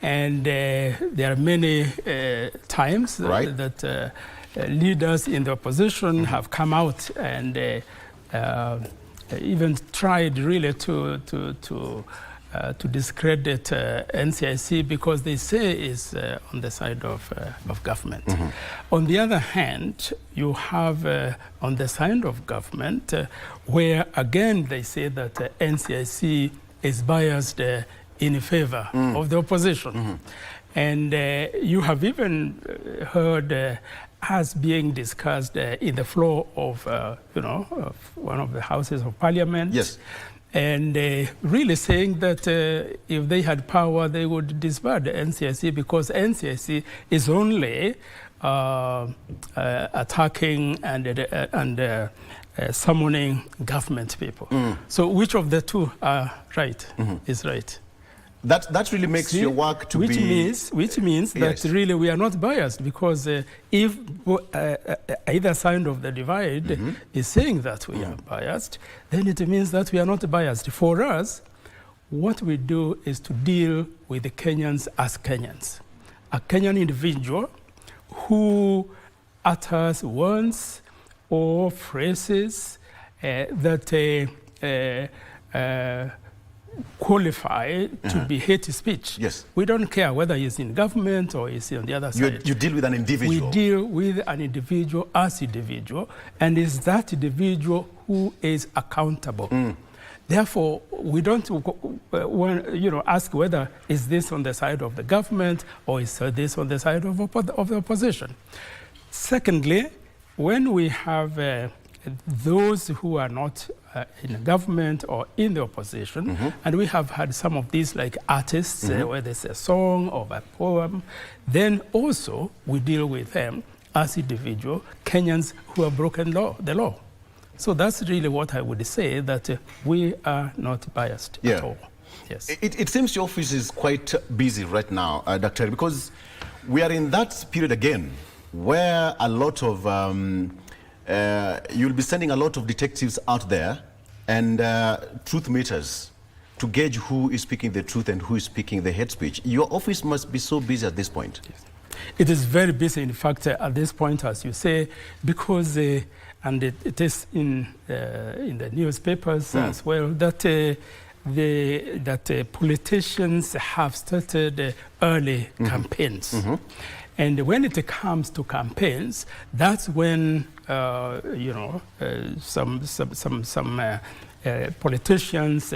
And there are many times that leaders in the opposition have come out and even tried really to discredit NCIC because they say it's on the side of government. On the other hand, you have on the side of government where again they say that NCIC is biased in favor of the opposition. And you have even heard as being discussed in the floor of, of one of the houses of parliament. Yes. And really saying that if they had power, they would disband the NCIC because NCIC is only attacking and summoning government people. So which of the two are right, is right? That really makes your work to which be... Which means that really we are not biased because if either side of the divide is saying that we are biased, then it means that we are not biased. For us, what we do is to deal with the Kenyans as Kenyans. A Kenyan individual who utters words or phrases that qualify to be hate speech. Yes. We don't care whether he's in government or he's on the other side. You deal with an individual. We deal with an individual as individual, and it's that individual who is accountable. Therefore, we don't ask whether is this on the side of the government or is this on the side of the opposition. Secondly, when we have those who are not in the government or in the opposition, and we have had some of these like artists, whether it's a song or a poem, then also we deal with them as individual Kenyans who have broken the law. So that's really what I would say, that we are not biased at all. Yes. It seems your office is quite busy right now, Dr. because we are in that period again where a lot of, you'll be sending a lot of detectives out there and truth meters to gauge who is speaking the truth and who is speaking the hate speech. Your office must be so busy at this point. Yes. It is very busy, in fact, at this point, as you say, because, and it is in the newspapers as well, that politicians have started early campaigns. And when it comes to campaigns, that's when some politicians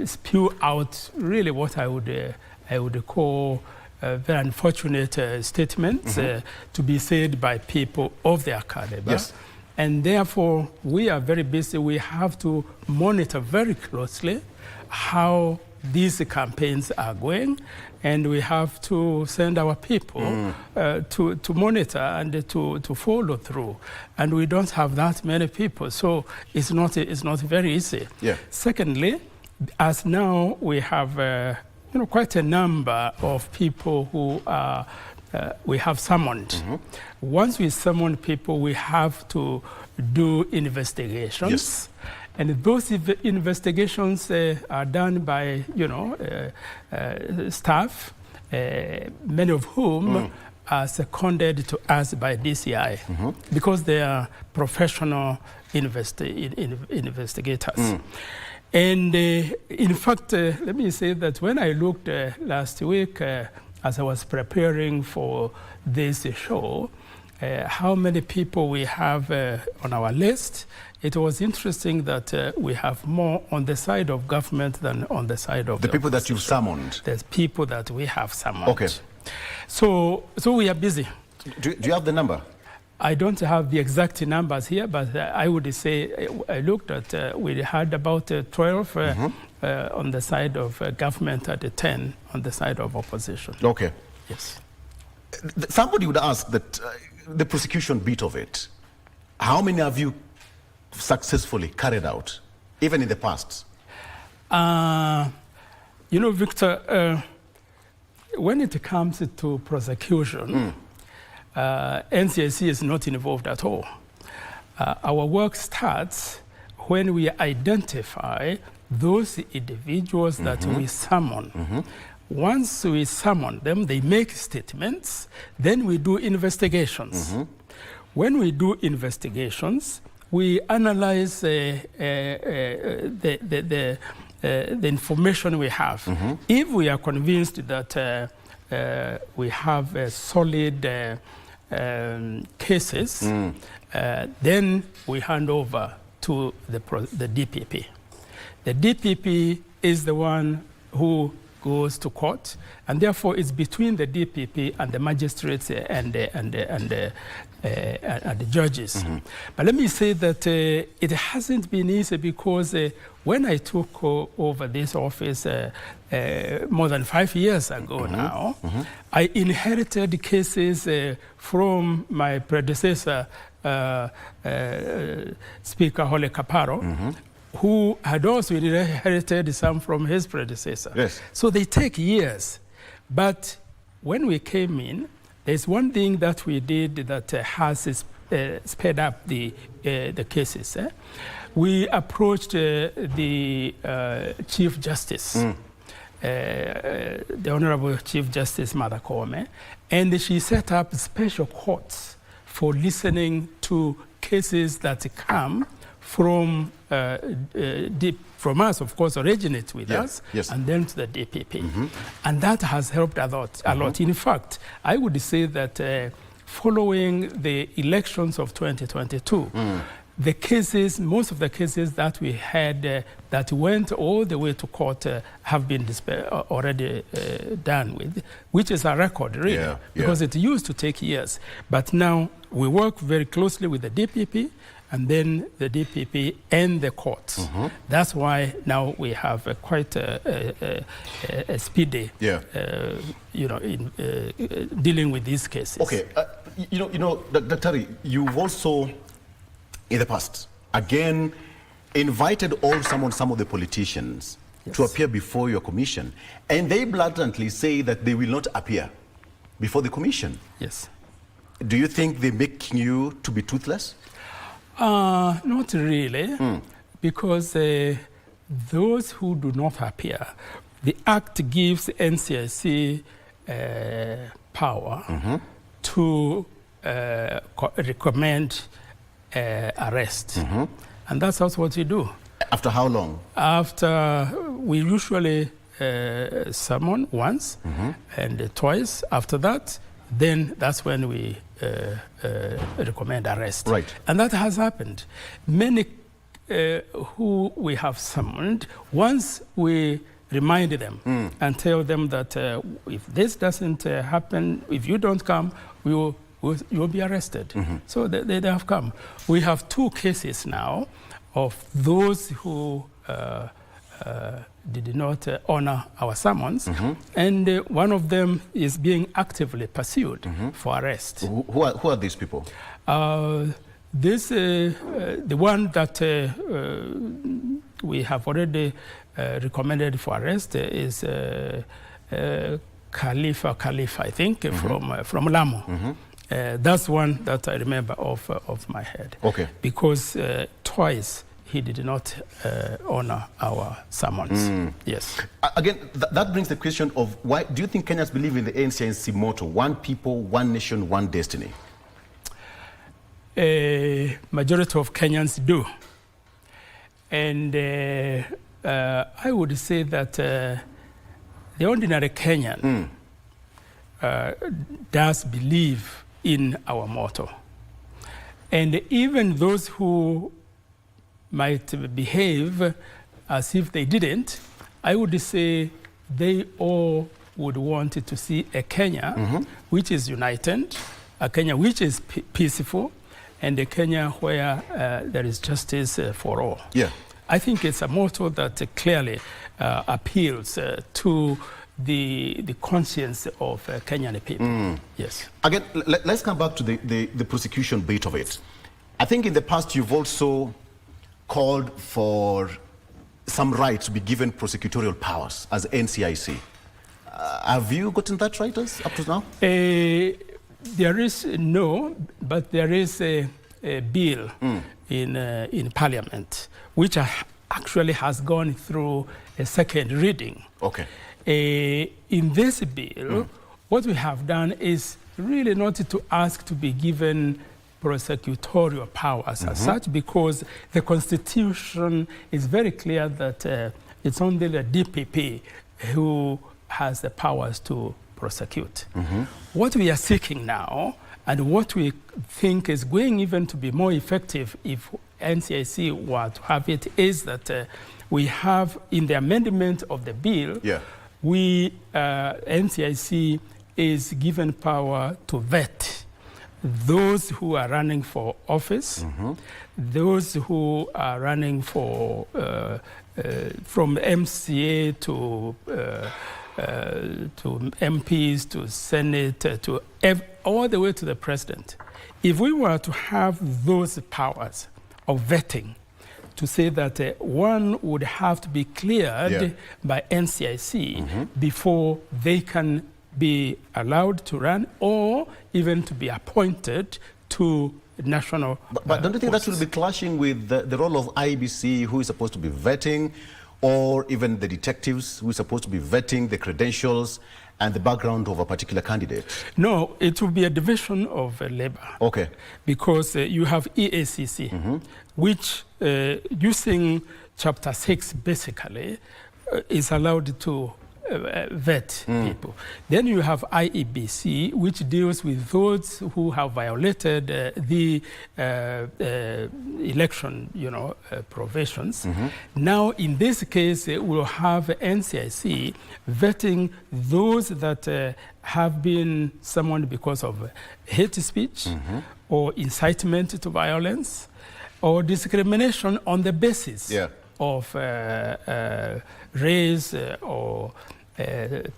spew out really what I would call very unfortunate statements to be said by people of their caliber. Yes. And therefore, we are very busy. We have to monitor very closely how these campaigns are going, and we have to send our people to monitor and to follow through. And we don't have that many people, so it's not very easy. Yeah. Secondly, as now we have quite a number of people who we have summoned. Once we summon people, we have to do investigations. Yes. And those investigations are done by, staff, many of whom are seconded to us by DCI because they are professional investigators. And in fact, let me say that when I looked last week, as I was preparing for this show, how many people we have on our list, it was interesting that we have more on the side of government than on the side of the people that you've summoned. There's people that we have summoned. Okay. So we are busy. Do you have the number? I don't have the exact numbers here, but I would say I looked at, we had about 12 on the side of government and 10 on the side of opposition. Okay. Yes. Somebody would ask that the prosecution bit of it, how many have you successfully carried out, even in the past? Victor, when it comes to prosecution, NCIC is not involved at all. Our work starts when we identify those individuals that we summon. Once we summon them, they make statements, then we do investigations. When we do investigations, we analyze the information we have. If we are convinced that we have solid cases, then we hand over to the DPP. The DPP is the one who goes to court, and therefore it's between the DPP and the magistrates and the judges. But let me say that it hasn't been easy because when I took over this office more than 5 years ago now, I inherited cases from my predecessor, Speaker Hole Kaparo, who had also inherited some from his predecessor. Yes. So they take years. But when we came in, there's one thing that we did that has sped up the cases. We approached the Chief Justice, the Honorable Chief Justice Martha Koome, and she set up special courts for listening to cases that come from from us, of course, originate with us, yes. and then to the DPP. And that has helped a lot. In fact, I would say that following the elections of 2022, the cases, most of the cases that we had that went all the way to court have been already done with, which is a record, really, because it used to take years. But now we work very closely with the DPP, and then the DPP and the courts. That's why now we have quite a speedy, in dealing with these cases. Okay, Dr. Tari, you've also, in the past, again, invited some of the politicians to appear before your commission, and they blatantly say that they will not appear before the commission. Yes. Do you think they make you to be toothless? Not really, because those who do not appear, the Act gives NCIC power to recommend arrest. And that's also what we do. After how long? After we usually summon once and twice. After that, then that's when we recommend arrest. Right. And that has happened. Many who we have summoned, once we remind them and tell them that if this doesn't happen, if you don't come, you'll be arrested. So they have come. We have 2 cases now of those who did not honor our summons, and one of them is being actively pursued for arrest. Who are these people? The one that we have already recommended for arrest is Khalifa, I think, from Lamu. That's one that I remember off my head. Okay. Because twice he did not honor our summons. Yes. Again, that brings the question of why do you think Kenyans believe in the NCNC motto, one people, one nation, one destiny? A majority of Kenyans do. And I would say that the ordinary Kenyan does believe in our motto. And even those who might behave as if they didn't, I would say they all would want to see a Kenya which is united, a Kenya which is peaceful, and a Kenya where there is justice for all. Yeah. I think it's a motto that clearly appeals to the conscience of Kenyan people. Yes. Again, let's come back to the prosecution bit of it. I think in the past you've also called for some rights to be given prosecutorial powers as NCIC. Have you gotten that right up to now? There is no, but there is a bill in Parliament which actually has gone through a second reading. Okay. In this bill, what we have done is really not to ask to be given prosecutorial powers as such, because the Constitution is very clear that it's only the DPP who has the powers to prosecute. What we are seeking now, and what we think is going even to be more effective if NCIC were to have it, is that we have in the amendment of the bill, NCIC is given power to vet those who are running for office, those who are running for from MCA to MPs, to Senate, to all the way to the president. If we were to have those powers of vetting, to say that one would have to be cleared by NCIC before they can be allowed to run, or even to be appointed to national But don't you think that should be clashing with the role of IBC, who is supposed to be vetting, or even the detectives who are supposed to be vetting the credentials, and the background of a particular candidate? No, it will be a division of labor. Okay. Because you have EACC, which using Chapter 6 basically is allowed to vet people. Then you have IEBC, which deals with those who have violated the election, provisions. Now, in this case, we'll have NCIC vetting those that have been summoned because of hate speech or incitement to violence or discrimination on the basis of race or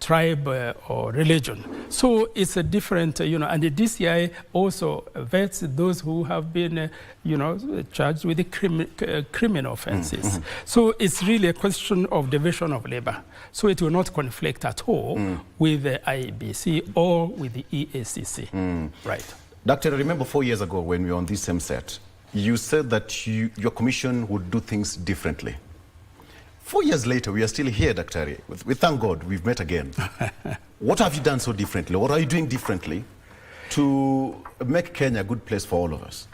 tribe or religion. So it's a different, and the DCI also vets those who have been, charged with the criminal offenses. So it's really a question of division of labor. So it will not conflict at all with the IEBC or with the EACC. Right. Doctor, I remember 4 years ago when we were on this same set, you said that your commission would do things differently. 4 years later, we are still here, Dr. We thank God we've met again. What have you done so differently? What are you doing differently to make Kenya a good place for all of us?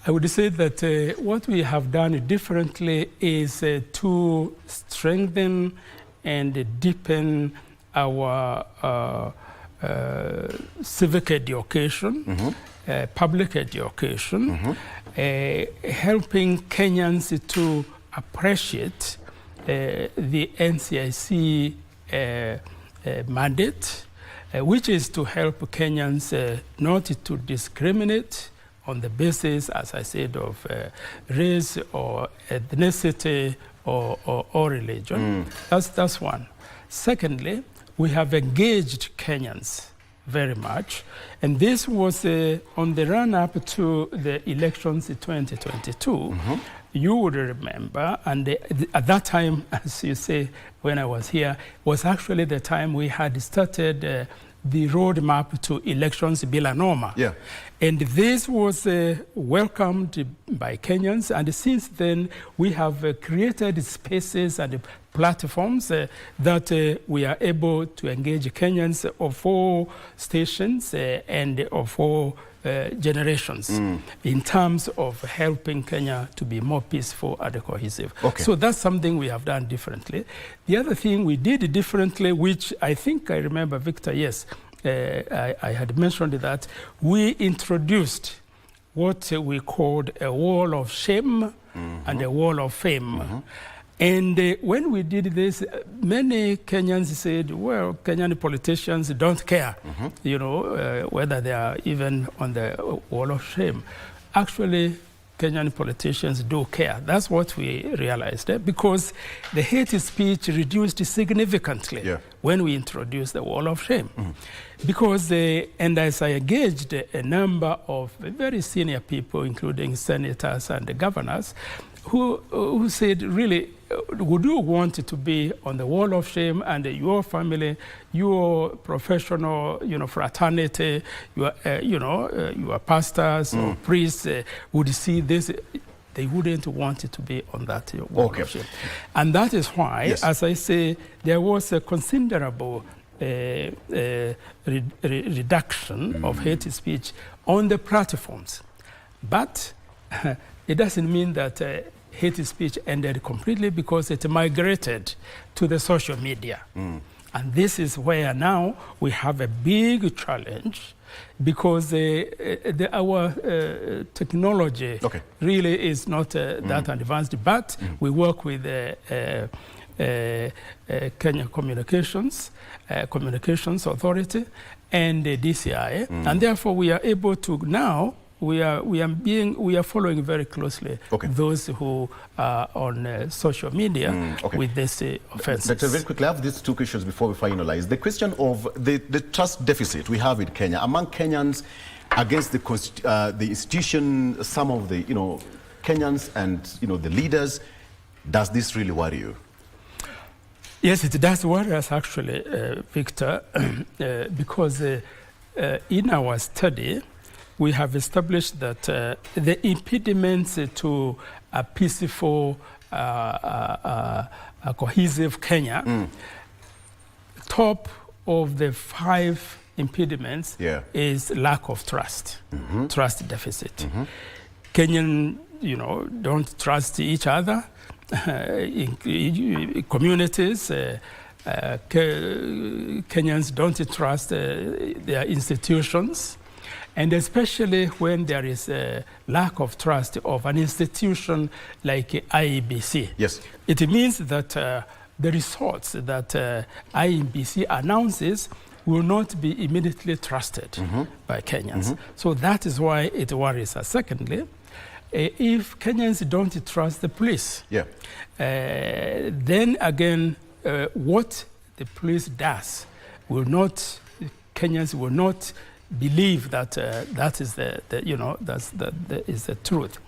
I would say that what we have done differently is to strengthen and deepen our civic education, public education, helping Kenyans to appreciate the NCIC mandate, which is to help Kenyans not to discriminate on the basis, as I said, of race or ethnicity or religion. That's one. Secondly, we have engaged Kenyans very much, and this was on the run-up to the elections in 2022. You would remember, and at that time, as you say, when I was here, was actually the time we had started the roadmap to elections bila norma. And this was welcomed by Kenyans, and since then we have created spaces and platforms that we are able to engage Kenyans of all stations and of all generations in terms of helping Kenya to be more peaceful and cohesive. So that's something we have done differently. The other thing we did differently, which I think I remember, Victor, yes, I had mentioned that we introduced what we called a wall of shame and a wall of fame. And when we did this, many Kenyans said, well, Kenyan politicians don't care, whether they are even on the wall of shame. Actually, Kenyan politicians do care. That's what we realized, because the hate speech reduced significantly when we introduced the wall of shame. Because, and as I engaged a number of very senior people, including senators and the governors, who said, really, would you want to be on the wall of shame, and your family, your professional, fraternity, your pastors or priests would see this? They wouldn't want it to be on that wall of shame. And that is why, as I say, there was a considerable reduction of hate speech on the platforms. But it doesn't mean that hate speech ended completely, because it migrated to the social media. And this is where now we have a big challenge, because our technology really is not that advanced, but we work with Kenya Communications Authority and the DCI, and therefore we are able to now, we are following very closely those who are on social media with this offenses. Doctor, very quickly, I have these two questions before we finalize. The question of the trust deficit we have in Kenya among Kenyans against the institution, some of the Kenyans and the leaders. Does this really worry you? Yes, it does worry us actually, Victor, because in our study, we have established that the impediments to a peaceful, a cohesive Kenya, top of the 5 impediments is lack of trust, trust deficit. Kenyan, don't trust each other, communities. Kenyans don't trust their institutions, and especially when there is a lack of trust of an institution like IEBC. Yes. It means that the results that IEBC announces will not be immediately trusted by Kenyans. So that is why it worries us. Secondly, if Kenyans don't trust the police, then again, what the police does Kenyans will not believe that that is the truth.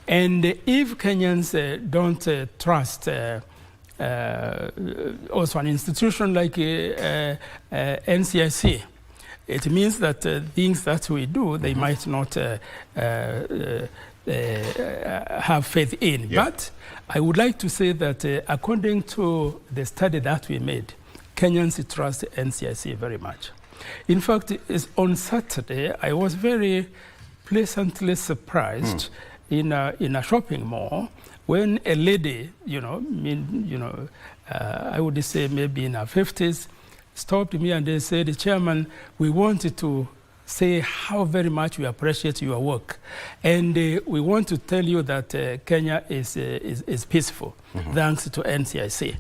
And if Kenyans don't trust also an institution like NCIC, it means that things that we do, they might not have faith in. But I would like to say that according to the study that we made, Kenyans trust NCIC very much. In fact, on Saturday, I was very pleasantly surprised in a shopping mall when a lady, I would say maybe in her 50s, stopped me and they said, "Chairman, we wanted to say how very much we appreciate your work. And we want to tell you that Kenya is peaceful, thanks to NCIC.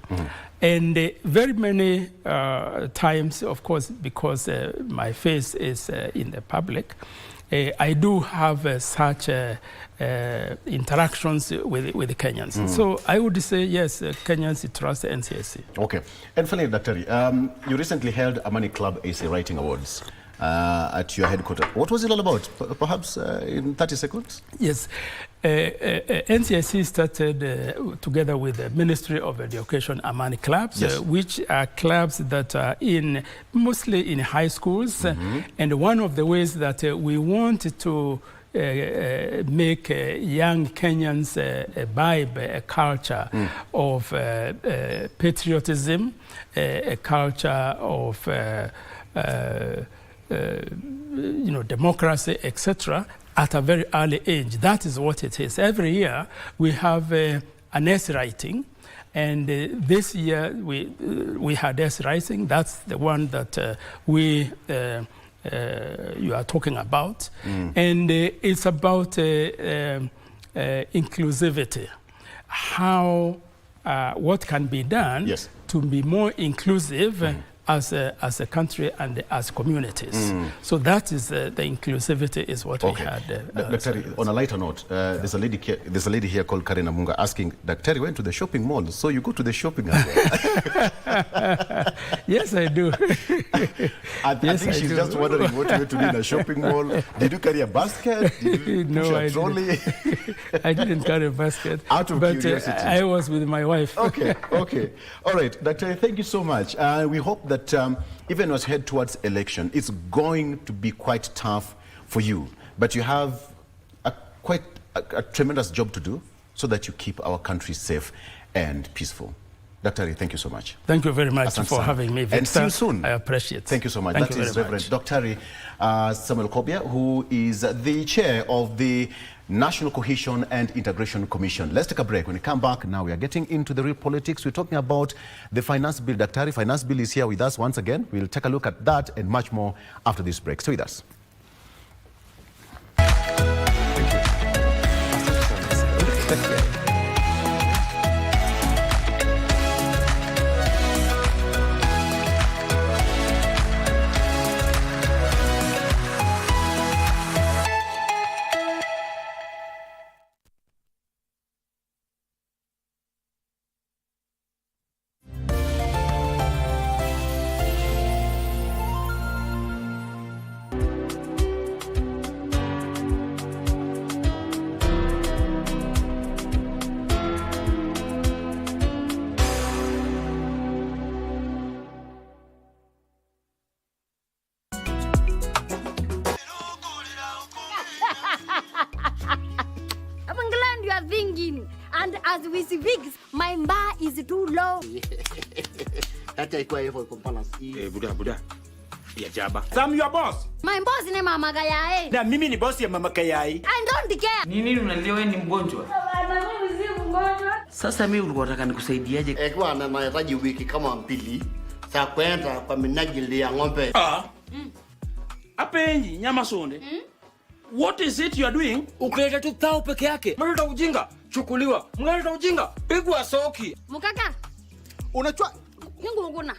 And very many times, of course, because my face is in the public, I do have such interactions with the Kenyans. So I would say, yes, Kenyans trust NCIC. Okay. And finally, Dr. You recently held Amani Club AC Writing Awards at your headquarters. What was it all about? Perhaps in 30 seconds? Yes. NCIC started together with the Ministry of Education Amani Clubs, which are clubs that are mostly in high schools. And one of the ways that we want to make young Kenyans imbibe a culture of patriotism, a culture of democracy, etc., at a very early age. That is what it is. Every year we have an essay writing, and this year we had essay writing. That's the one that you are talking about, and it's about inclusivity. What can be done to be more inclusive as a country and as communities. So that is the inclusivity is what we had. Dr. On a lighter note, there's a lady here called Karina Munga asking, Dr. went to the shopping mall, so you go to the shopping as well. Yes, I do. I think she's just wondering what you went to do in a shopping mall. Did you carry a basket? Did you push a trolley? I didn't carry a basket. Out of curiosity. I was with my wife. Okay. All right, Dr. Thank you so much. We hope that even as we head towards election, it's going to be quite tough for you. But you have quite a tremendous job to do so that you keep our country safe and peaceful. Dr. thank you so much. Thank you very much for having me, Victor. And see you soon. I appreciate it. Thank you so much. That is Reverend Dr. Samuel Kobia, who is the chair of the National Cohesion and Integration Commission. Let's take a break. When we come back, now we are getting into the real politics. We're talking about the finance bill. Dr. Finance bill is here with us once again. We'll take a look at that and much more after this break. Stay with us. Thank you. And as we speak, my bar is too low. Buda. Ya jaba. I'm your boss. My boss ni Mama Kayai. Na mimi ni boss ya Mama Kayai. I don't care. Nini unaniambia wewe ni mgonjwa? Mimi si mgonjwa. Sasa mimi ulikuwa unataka nikusaidiaje? Kwa nahitaji wiki kama mbili za kwenda kwa minajili ya ng'ombe. Apenyi nyama sonde. What is it you are doing? Ukuleta tu tao peke yake. Mnaleta ujinga. Chukuliwa. Mnaleta ujinga. Pigwa soki. Mukaka. Unachua. Yangu nguna.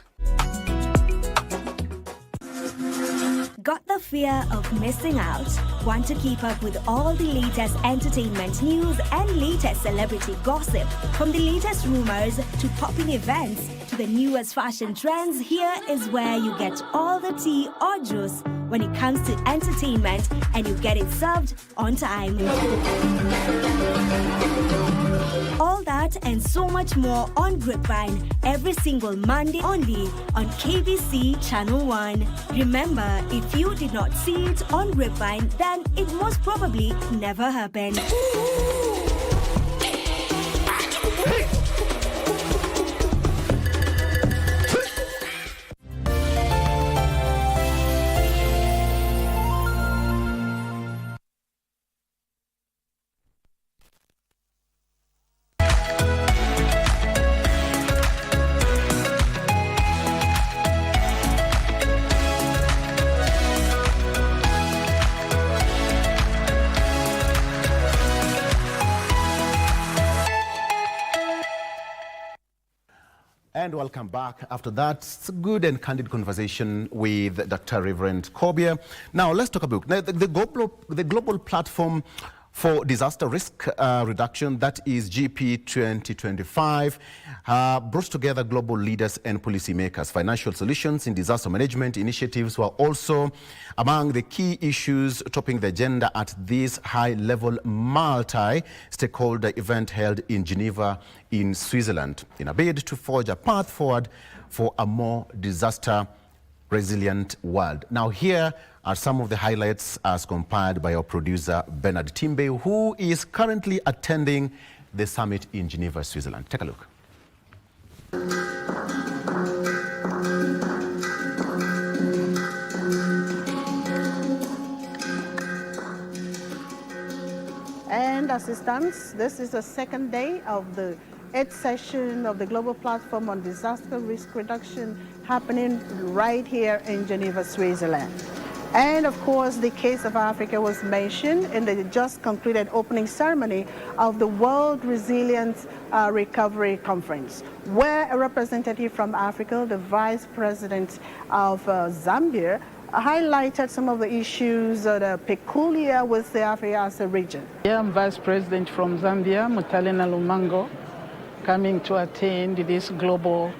Got the fear of missing out? Want to keep up with all the latest entertainment news and latest celebrity gossip? From the latest rumors to popping events to the newest fashion trends, here is where you get all the tea or juice when it comes to entertainment, and you get it served on time. All that and so much more on Grapevine every single Monday only on KBC Channel 1. Remember, if you did not see it on Grapevine, then it most probably never happened. And welcome back. After that, it's a good and candid conversation with Dr. Reverend Kobia. Now, let's talk about the global platform for disaster risk reduction, that is GP 2025, brought together global leaders and policymakers. Financial solutions in disaster management initiatives were also among the key issues topping the agenda at this high-level multi-stakeholder event held in Geneva in Switzerland, in a bid to forge a path forward for a more disaster-resilient world. Now, here are some of the highlights as compiled by our producer Bernard Timbe, who is currently attending the summit in Geneva, Switzerland. Take a look. And assistants, this is the second day of the 8th session of the Global Platform on Disaster Risk Reduction happening right here in Geneva, Switzerland. And of course, the case of Africa was mentioned in the just concluded opening ceremony of the World Resilience Recovery Conference, where a representative from Africa, the Vice President of Zambia, highlighted some of the issues that are peculiar with the Africa as a region. I'm Vice President from Zambia, Mutalena Lumango, coming to attend this global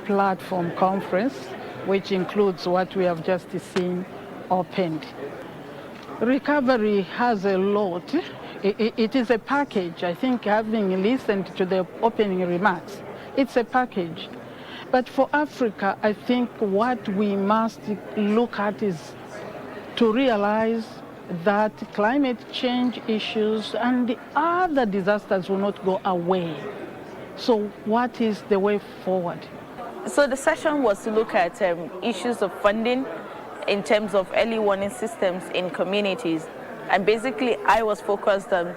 platform conference, which includes what we have just seen opened. Recovery has a lot. It is a package. I think, having listened to the opening remarks, it's a package. But for Africa, I think what we must look at is to realize that climate change issues and the other disasters will not go away. So what is the way forward? So the session was to look at issues of funding in terms of early warning systems in communities. And basically, I was focused on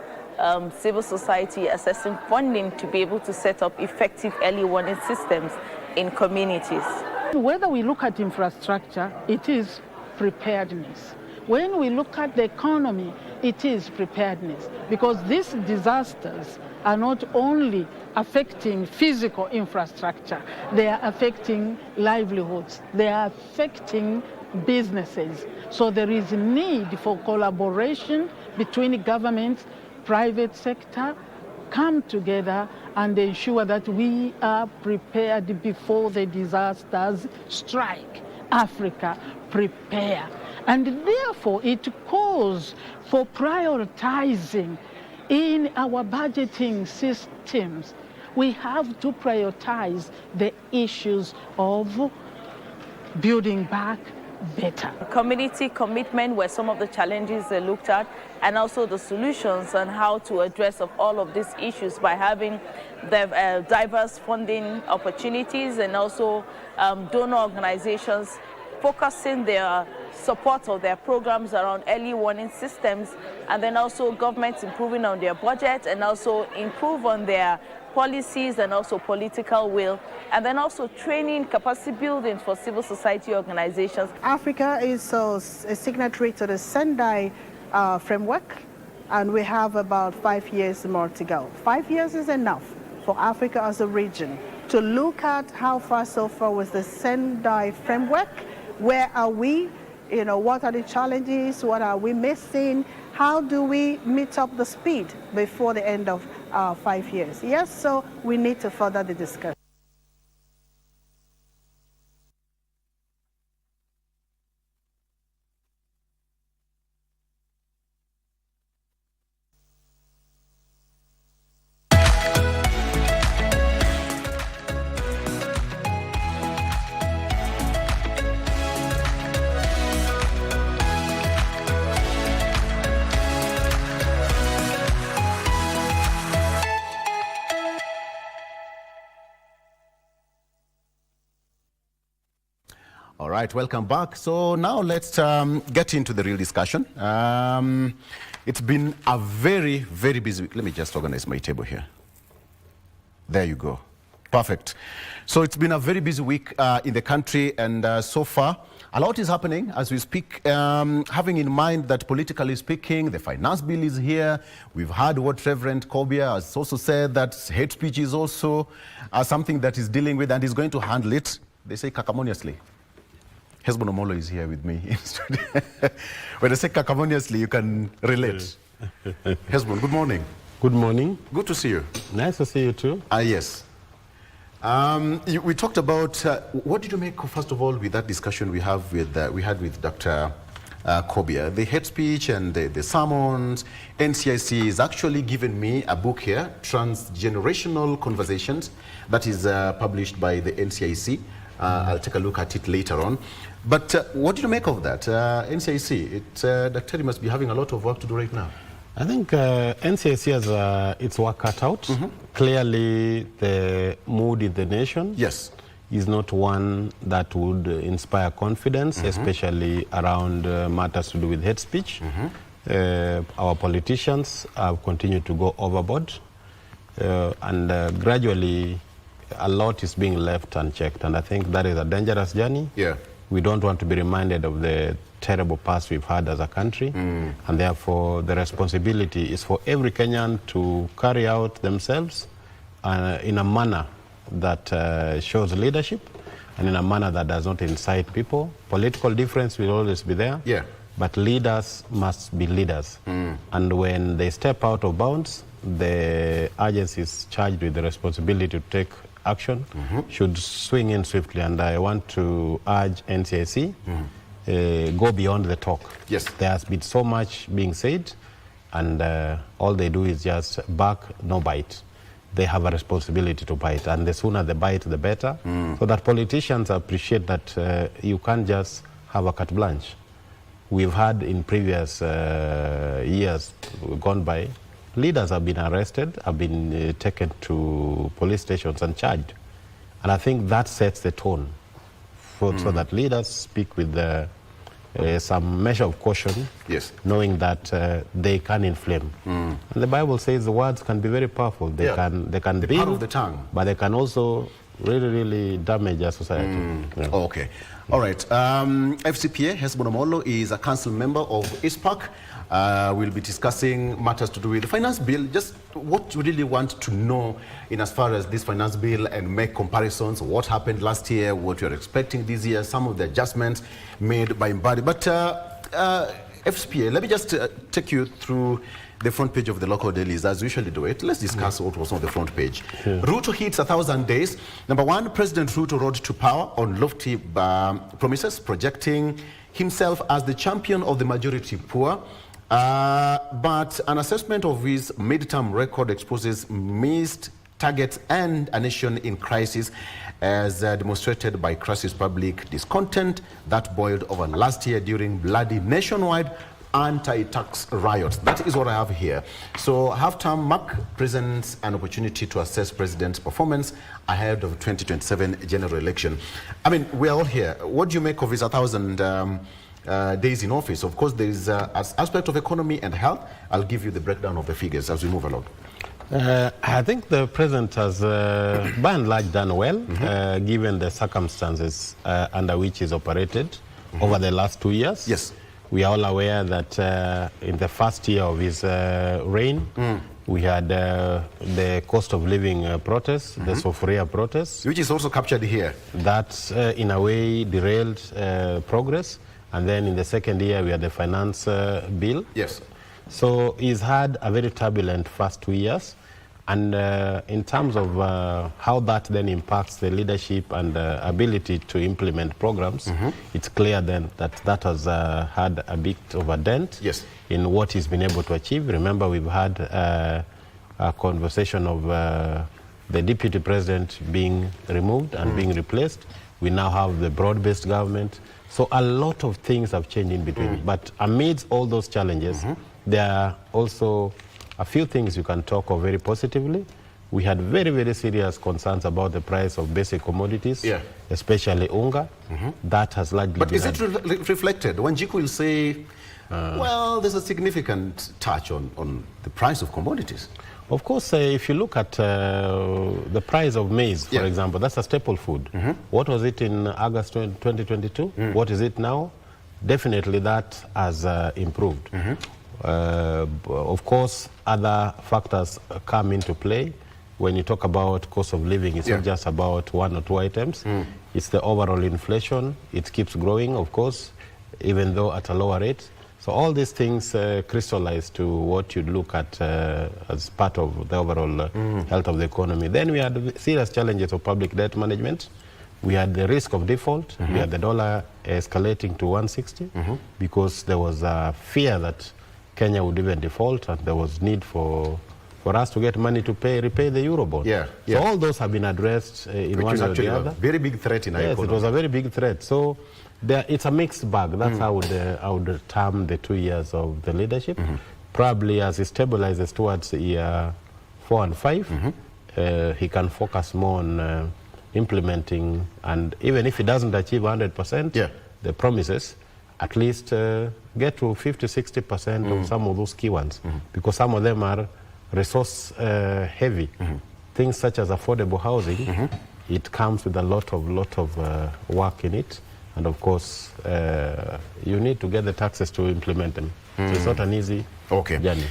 civil society assessing funding to be able to set up effective early warning systems in communities. Whether we look at infrastructure, it is preparedness. When we look at the economy, it is preparedness, because these disasters are not only affecting physical infrastructure, they are affecting livelihoods, they are affecting businesses. So there is a need for collaboration between governments, private sector, come together and ensure that we are prepared before the disasters strike. Africa, prepare. And therefore, it calls for prioritizing in our budgeting systems. We have to prioritize the issues of building back better. Community commitment were some of the challenges they looked at, and also the solutions on how to address of all of these issues by having the diverse funding opportunities, and also donor organizations focusing their support of their programs around early warning systems, and then also governments improving on their budget and also improve on their policies and also political will, and then also training, capacity building for civil society organizations. Africa is a signatory to the Sendai framework, and we have about 5 years more to go. 5 years is enough for Africa as a region to look at how far so far with the Sendai framework. Where are we? You know, what are the challenges? What are we missing? How do we meet up the speed before the end of 5 years? Yes, so we need to further the discussion. All right, welcome back. So now let's get into the real discussion. It's been a very, very busy week. Let me just organize my table here. There you go. Perfect. So it's been a very busy week in the country, and so far, a lot is happening as we speak, having in mind that politically speaking, the finance bill is here. We've heard what Reverend Kobia has also said, that hate speech is also something that he's dealing with and is going to handle it, they say, cacamoniously. Hezbon Omolo is here with me in studio. When I say cacamoniously, you can relate. Hezbon, good morning. Good morning. Good to see you. Nice to see you too. Yes. We talked about, what did you make, first of all, with that discussion we had with Dr. Kobia, the hate speech and the sermons. NCIC has actually given me a book here, Transgenerational Conversations, that is published by the NCIC. I'll take a look at it later on. But what did you make of that? NCIC, Dr. must be having a lot of work to do right now. I think NCIC has its work cut out. Clearly, the mood in the nation is not one that would inspire confidence, especially around matters to do with hate speech. Our politicians have continued to go overboard, and gradually a lot is being left unchecked, and I think that is a dangerous journey. We don't want to be reminded of the terrible past we've had as a country, and therefore the responsibility is for every Kenyan to carry out themselves in a manner that shows leadership and in a manner that does not incite people. Political difference will always be there, but leaders must be leaders. And when they step out of bounds, the agencies charged with the responsibility to take action should swing in swiftly, and I want to urge NCIC go beyond the talk. There has been so much being said, and all they do is just bark, no bite. They have a responsibility to bite, and the sooner they bite, the better, so that politicians appreciate that you can't just have a carte blanche. We've had in previous years gone by, leaders have been arrested, have been taken to police stations and charged. And I think that sets the tone so that leaders speak with some measure of caution, knowing that they can inflame. And the Bible says the words can be very powerful. They can the power of the tongue. But they can also really damage our society. Okay. All right. FCPA, Hezbon Omolo, is a council member of ISPAC. We'll be discussing matters to do with the finance bill. Just what you really want to know in as far as this finance bill, and make comparisons, what happened last year, what you're expecting this year, some of the adjustments made by Mbadi. But FCPA, let me just take you through the front page of the local dailies, as we usually do it. Let's discuss what was on the front page. Ruto hits 1,000 days. Number one, President Ruto rode to power on lofty promises, projecting himself as the champion of the majority poor. But an assessment of his midterm record exposes missed targets and a nation in crisis, as demonstrated by crisis public discontent that boiled over last year during bloody nationwide anti-tax riots. That is what I have here. So half-term mark presents an opportunity to assess president's performance ahead of 2027 general election. I mean, we're all here. What do you make of his 1,000 days in office? Of course, there is an aspect of economy and health. I'll give you the breakdown of the figures as we move along. I think the president has, by and large, done well, given the circumstances under which he's operated over the last 2 years. Yes. We are all aware that in the first year of his reign, we had the cost of living protests, the Sofuria protests. Which is also captured here. That, in a way, derailed progress. And then in the second year, we had the finance bill. Yes. So he's had a very turbulent first 2 years. And in terms of how that then impacts the leadership and ability to implement programs, it's clear then that that has had a bit of a dent in what he's been able to achieve. Remember, we've had a conversation of the deputy president being removed and being replaced. We now have the broad-based government. So a lot of things have changed in between. But amidst all those challenges, there are also a few things you can talk of very positively. We had very, very serious concerns about the price of basic commodities, especially unga. That has largely But is it reflected? When Jiku will say, well, there's a significant touch on the price of commodities. Of course, if you look at the price of maize, for example, that's a staple food. What was it in August 2022? What is it now? Definitely that has improved. Of course, other factors come into play. When you talk about cost of living, it's not just about one or two items. It's the overall inflation. It keeps growing, of course, even though at a lower rate. So all these things crystallize to what you'd look at as part of the overall health of the economy. Then we had serious challenges of public debt management. We had the risk of default. We had the dollar escalating to 160 because there was a fear that Kenya would even default, and there was need for us to get money to repay the Eurobond. So all those have been addressed in one way or the other. Very big threat in our economy. Yes, it was a very big threat. So it's a mixed bag. That's how I would term the 2 years of the leadership. Probably as he stabilizes towards year 4 and 5, he can focus more on implementing, and even if he doesn't achieve 100%, the promises, at least get to 50-60% of some of those key ones, because some of them are resource heavy. Things such as affordable housing, it comes with a lot of work in it, and of course you need to get the taxes to implement them. So it's not an easy journey.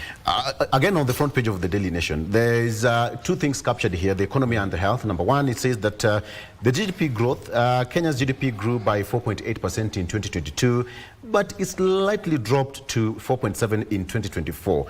Again, on the front page of the Daily Nation, there is two things captured here, the economy and the health. Number one, it says that the GDP growth, Kenya's GDP grew by 4.8% in 2022, but it slightly dropped to 4.7 in 2024.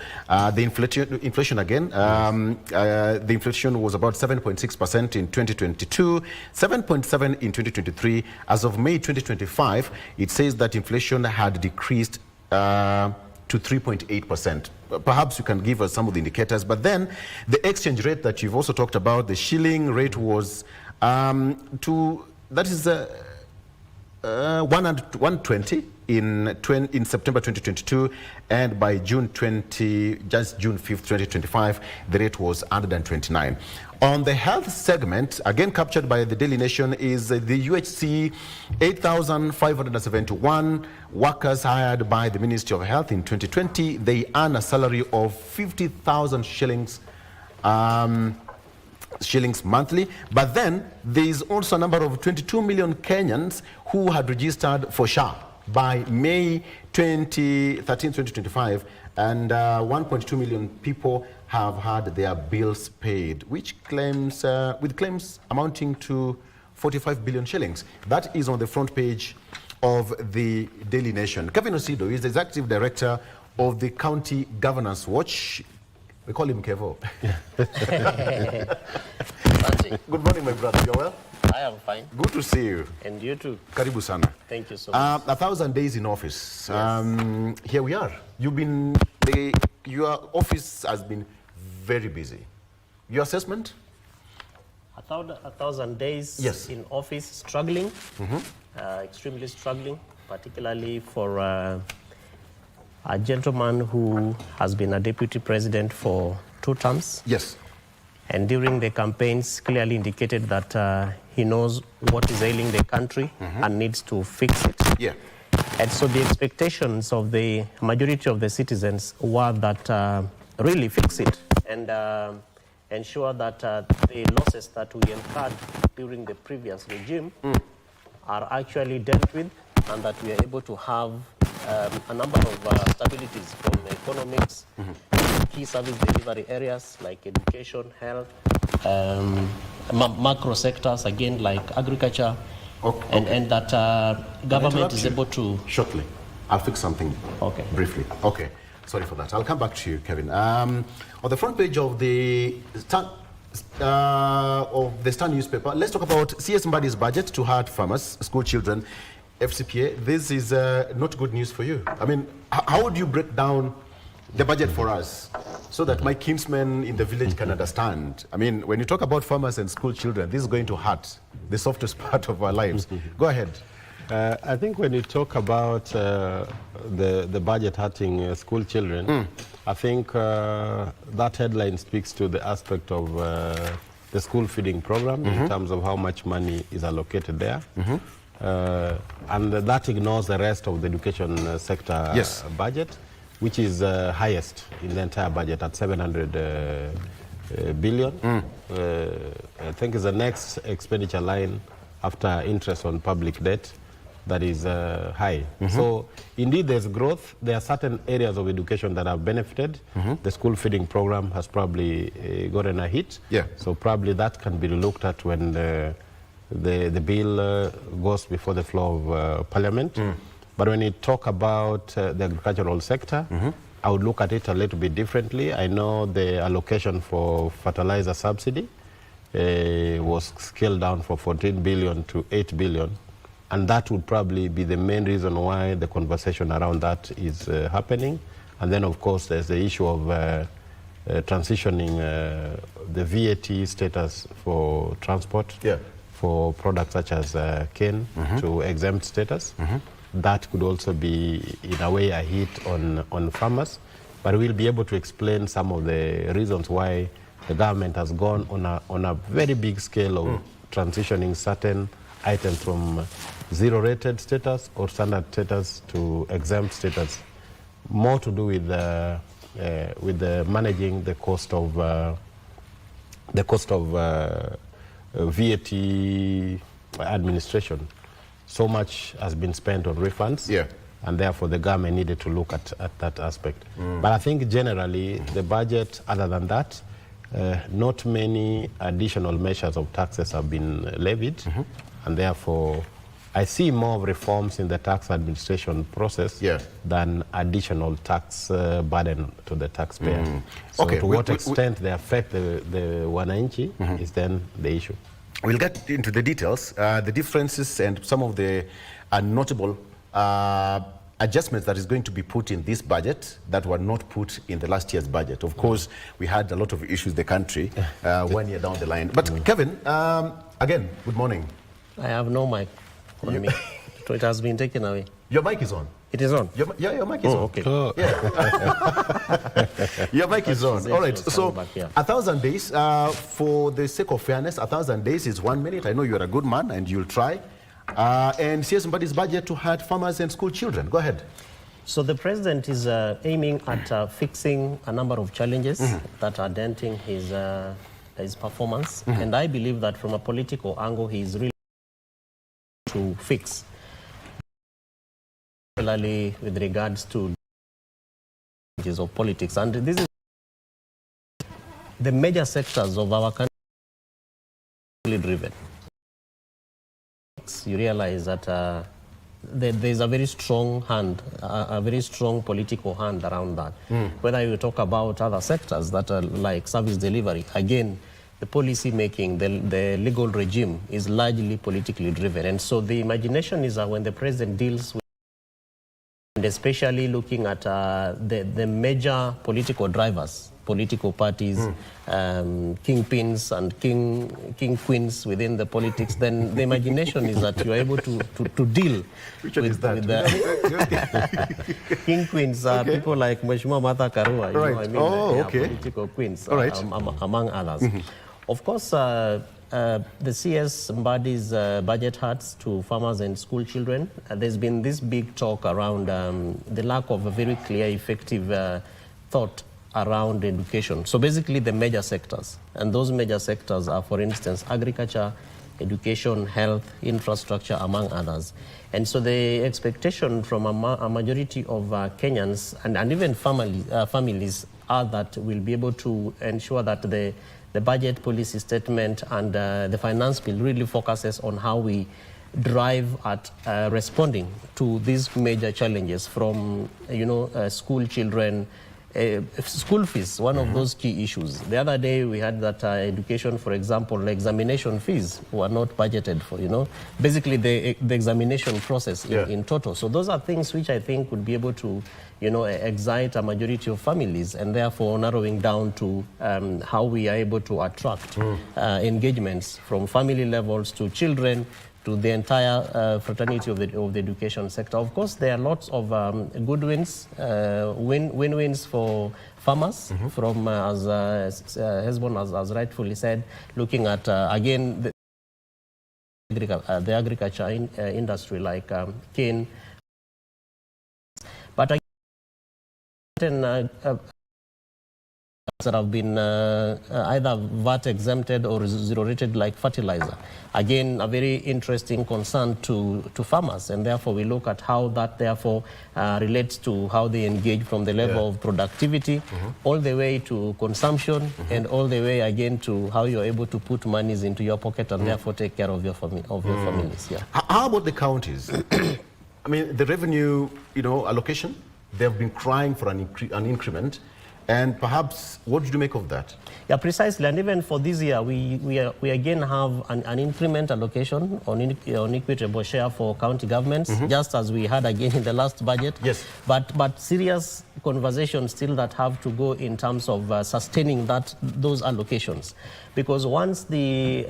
The inflation again, the inflation was about 7.6% in 2022, 7.7 in 2023. As of May 2025, it says that inflation had decreased to 3.8%. Perhaps you can give us some of the indicators, but then the exchange rate that you've also talked about, the shilling rate was 120 in September 2022, and by June 5th, 2025, the rate was 129. On the health segment, again captured by the Daily Nation, is the UHC 8,571 workers hired by the Ministry of Health in 2020. They earn a salary of 50,000 shillings monthly. But then there is also a number of 22 million Kenyans who had registered for SHA by May 13, 2025, and 1.2 million people have had their bills paid, which claims, with claims amounting to 45 billion shillings. That is on the front page of the Daily Nation. Kevin Osido is the Executive Director of the County Governance Watch. We call him Kevo. Good morning, my brother. You're well? I am fine. Good to see you. And you too. Karibu sana. Thank you so much. 1,000 days in office. Yes. Here we are. Your office has been very busy. Your assessment? 1,000 days in office, struggling, extremely struggling, particularly for a gentleman who has been a deputy president for 2 terms. Yes. And during the campaigns clearly indicated that he knows what is ailing the country and needs to fix it. Yeah. And so the expectations of the majority of the citizens were that really fix it and ensure that the losses that we incurred during the previous regime are actually dealt with, and that we are able to have a number of stabilities from economics, key service delivery areas like education, health, macro sectors, again, like agriculture, and that government is able to... Shortly. I'll fix something briefly. Okay. Sorry for that. I'll come back to you, Kevin. On the front page of the Star newspaper, let's talk about CS Mbadi's budget to hurt farmers, school children, FCPA. This is not good news for you. I mean, how would you break down the budget for us so that my kinsmen in the village can understand? I mean, when you talk about farmers and school children, this is going to hurt the softest part of our lives. Go ahead. I think when you talk about the budget hurting school children, I think that headline speaks to the aspect of the school feeding program in terms of how much money is allocated there. And that ignores the rest of the education sector budget, which is highest in the entire budget at 700 billion. I think is the next expenditure line after interest on public debt that is high. So indeed there's growth. There are certain areas of education that have benefited. The school feeding program has probably gotten a hit. So probably that can be looked at when the bill goes before the floor of Parliament. But when you talk about the agricultural sector, I would look at it a little bit differently. I know the allocation for fertilizer subsidy was scaled down from 14 billion to 8 billion. And that would probably be the main reason why the conversation around that is happening. And then, of course, there's the issue of transitioning the VAT status for transport for products such as cane to exempt status. That could also be, in a way, a hit on farmers. But we'll be able to explain some of the reasons why the government has gone on a very big scale of transitioning certain items from zero-rated status or standard status to exempt status, more to do with managing the cost of VAT administration. So much has been spent on refunds, and therefore the government needed to look at that aspect. But I think generally the budget, other than that, not many additional measures of taxes have been levied, and therefore I see more reforms in the tax administration process than additional tax burden to the taxpayer. So to what extent they affect the wananchi is then the issue. We'll get into the details, the differences and some of the notable adjustments that is going to be put in this budget that were not put in the last year's budget. Of course, we had a lot of issues in the country 1 year down the line. But Kevin, again, good morning. I have no mic on me. So it has been taken away. Your mic is on. It is on? Your mic is on. Okay. Your mic is on. All right. So 1,000 days, for the sake of fairness, 1,000 days is 1 minute. I know you're a good man and you'll try. And CS Mbadi's budget to hurt farmers and school children. Go ahead. So the president is aiming at fixing a number of challenges that are denting his performance. And I believe that from a political angle, he is really to fix, particularly with regards to issues of politics. And this is the major sectors of our country driven. You realize that there's a very strong hand, a very strong political hand around that. Whether you talk about other sectors that are like service delivery, again, the policy making, the legal regime is largely politically driven. And so the imagination is that when the president deals with, and especially looking at the major political drivers political parties, kingpins and king queens within the politics, then the imagination is that you are able to deal with the king queens are people like Mheshimiwa Martha Karua, political queens, among others. Of course, the CS embodies budget cuts to farmers and school children. There's been this big talk around the lack of a very clear, effective thought around education. So basically the major sectors, and those major sectors are, for instance, agriculture, education, health, infrastructure, among others. And so the expectation from a majority of Kenyans and even families are that we'll be able to ensure that the budget policy statement and the finance bill really focuses on how we drive at responding to these major challenges from, school children, school fees, one of those key issues. The other day we had that education, for example, examination fees were not budgeted for, basically the examination process in total. So those are things which I think would be able to, excite a majority of families, and therefore narrowing down to how we are able to attract engagements from family levels to children, to the entire fraternity of the education sector. Of course, there are lots of good wins, win-wins for farmers, from, as Hezbon has rightfully said, looking at, again, the agriculture industry like cane. But again, that have been either VAT exempted or zero rated like fertilizer. Again, a very interesting concern to farmers, and therefore we look at how that therefore relates to how they engage from the level of productivity all the way to consumption and all the way again to how you're able to put monies into your pocket and therefore take care of your families. Yeah. How about the counties? I mean, the revenue, allocation, they've been crying for an increment. And perhaps, what did you make of that? Yeah, precisely. And even for this year, we again have an increment allocation on equitable share for county governments, just as we had again in the last budget. Yes. But serious conversations still that have to go in terms of sustaining those allocations. Because once the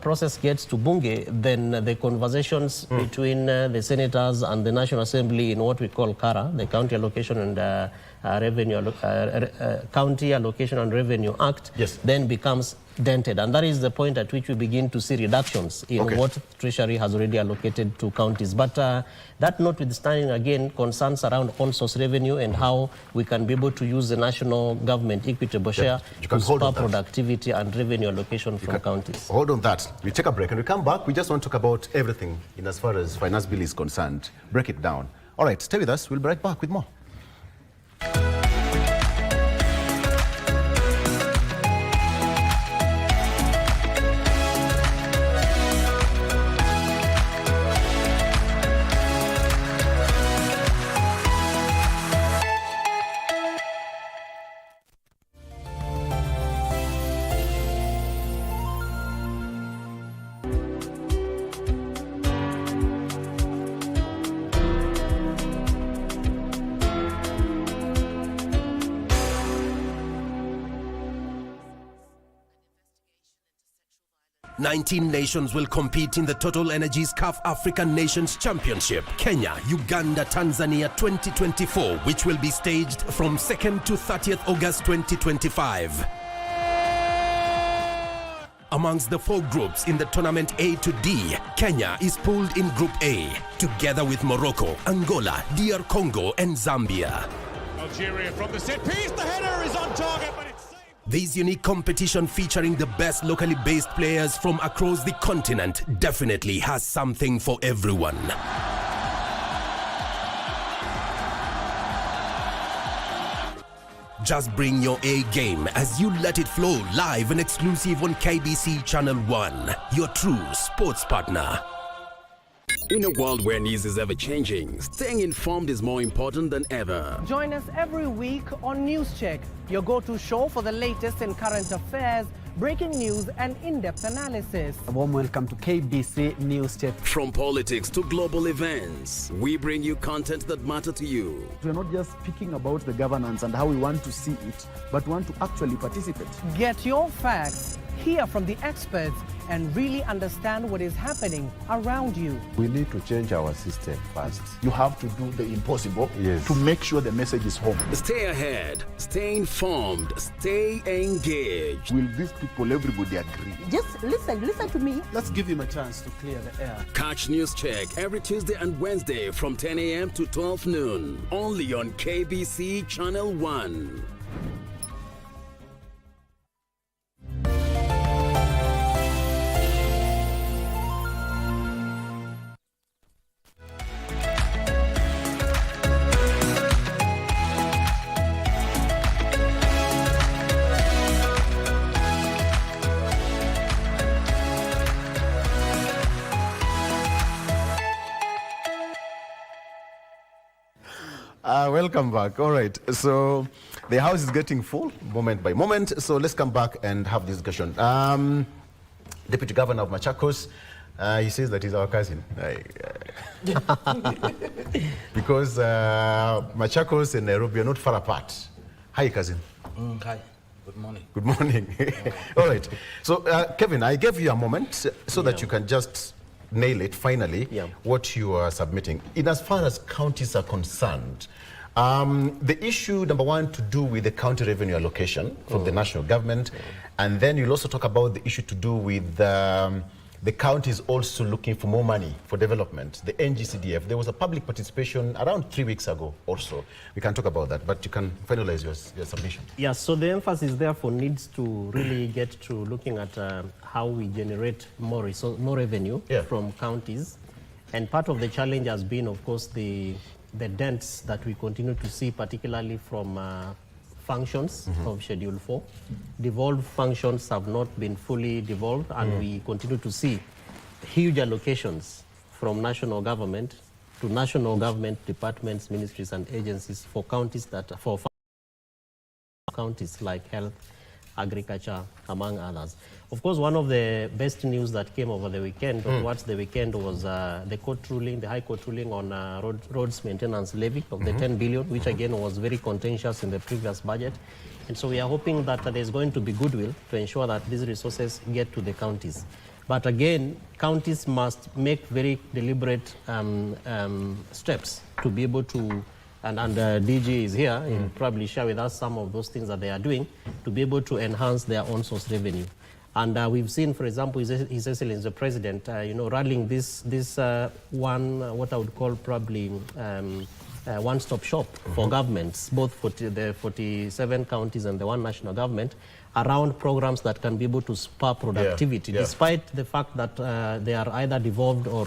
process gets to Bunge, then the conversations between the senators and the National Assembly in what we call KARA, the County Allocation and County Allocation and Revenue Act, then becomes dented. And that is the point at which we begin to see reductions in what Treasury has already allocated to counties. But that notwithstanding, again, concerns around on-source revenue and how we can be able to use the national government equitable share to spur productivity and revenue allocation from counties. Hold on that. We take a break and we come back. We just want to talk about everything in as far as finance bill is concerned. Break it down. All right, stay with us. We'll be right back with more. 19 nations will compete in the Total Energies CAF African Nations Championship, Kenya, Uganda, Tanzania 2024, which will be staged from 2nd to 30th August 2025. Amongst the 4 groups in the tournament A to D, Kenya is pooled in Group A, together with Morocco, Angola, DR Congo and Zambia. Algeria from the set piece, the header is on target, but it's... This unique competition featuring the best locally based players from across the continent definitely has something for everyone. Just bring your A game as you let it flow live and exclusive on KBC Channel 1, your true sports partner. In a world where news is ever changing, staying informed is more important than ever. Join us every week on News Check, your go-to show for the latest in current affairs, breaking news and in-depth analysis. A warm welcome to KBC News Check. From politics to global events, we bring you content that matter to you. We're not just speaking about the governance and how we want to see it, but want to actually participate. Get your facts, hear from the experts, and really understand what is happening around you. We need to change our system first. You have to do the impossible to make sure the message is home. Stay ahead, stay informed, stay engaged. Will these people, everybody agree? Just listen to me. Let's give him a chance to clear the air. Catch News Check every Tuesday and Wednesday from 10 a.m. to 12 noon. Only on KBC Channel 1. Welcome back. All right. So the house is getting full moment by moment. So let's come back and have this discussion. Deputy Governor of Machakos, he says that he's our cousin. Because Machakos and Nairobi are not far apart. Hi, cousin. Hi. Good morning. Good morning. All right. So, Kevin, I gave you a moment so that you can just nail it finally, what you are submitting. In as far as counties are concerned, the issue number one to do with the county revenue allocation from the national government, and then you'll also talk about the issue to do with the counties also looking for more money for development, the NGCDF. There was a public participation around 3 weeks ago also. We can talk about that, but you can finalize your submission. Yeah, so the emphasis therefore needs to really get to looking at how we generate more revenue from counties. And part of the challenge has been, of course, the dents that we continue to see, particularly from functions of Schedule 4. Devolved functions have not been fully devolved, and we continue to see huge allocations from national government to national government departments, ministries, and agencies for counties for counties like health, agriculture, among others. Of course, one of the best news that came over the weekend, towards the weekend, was the court ruling, the High Court ruling on roads maintenance levy of the 10 billion, which again was very contentious in the previous budget. And so we are hoping that there's going to be goodwill to ensure that these resources get to the counties. But again, counties must make very deliberate steps to be able to, and DG is here, he'll probably share with us some of those things that they are doing to be able to enhance their own source revenue. And we've seen, for example, His Excellency the President, rallying this one, what I would call probably one-stop shop for governments, both for the 47 counties and the one national government, around programs that can be able to spur productivity, despite the fact that they are either devolved or,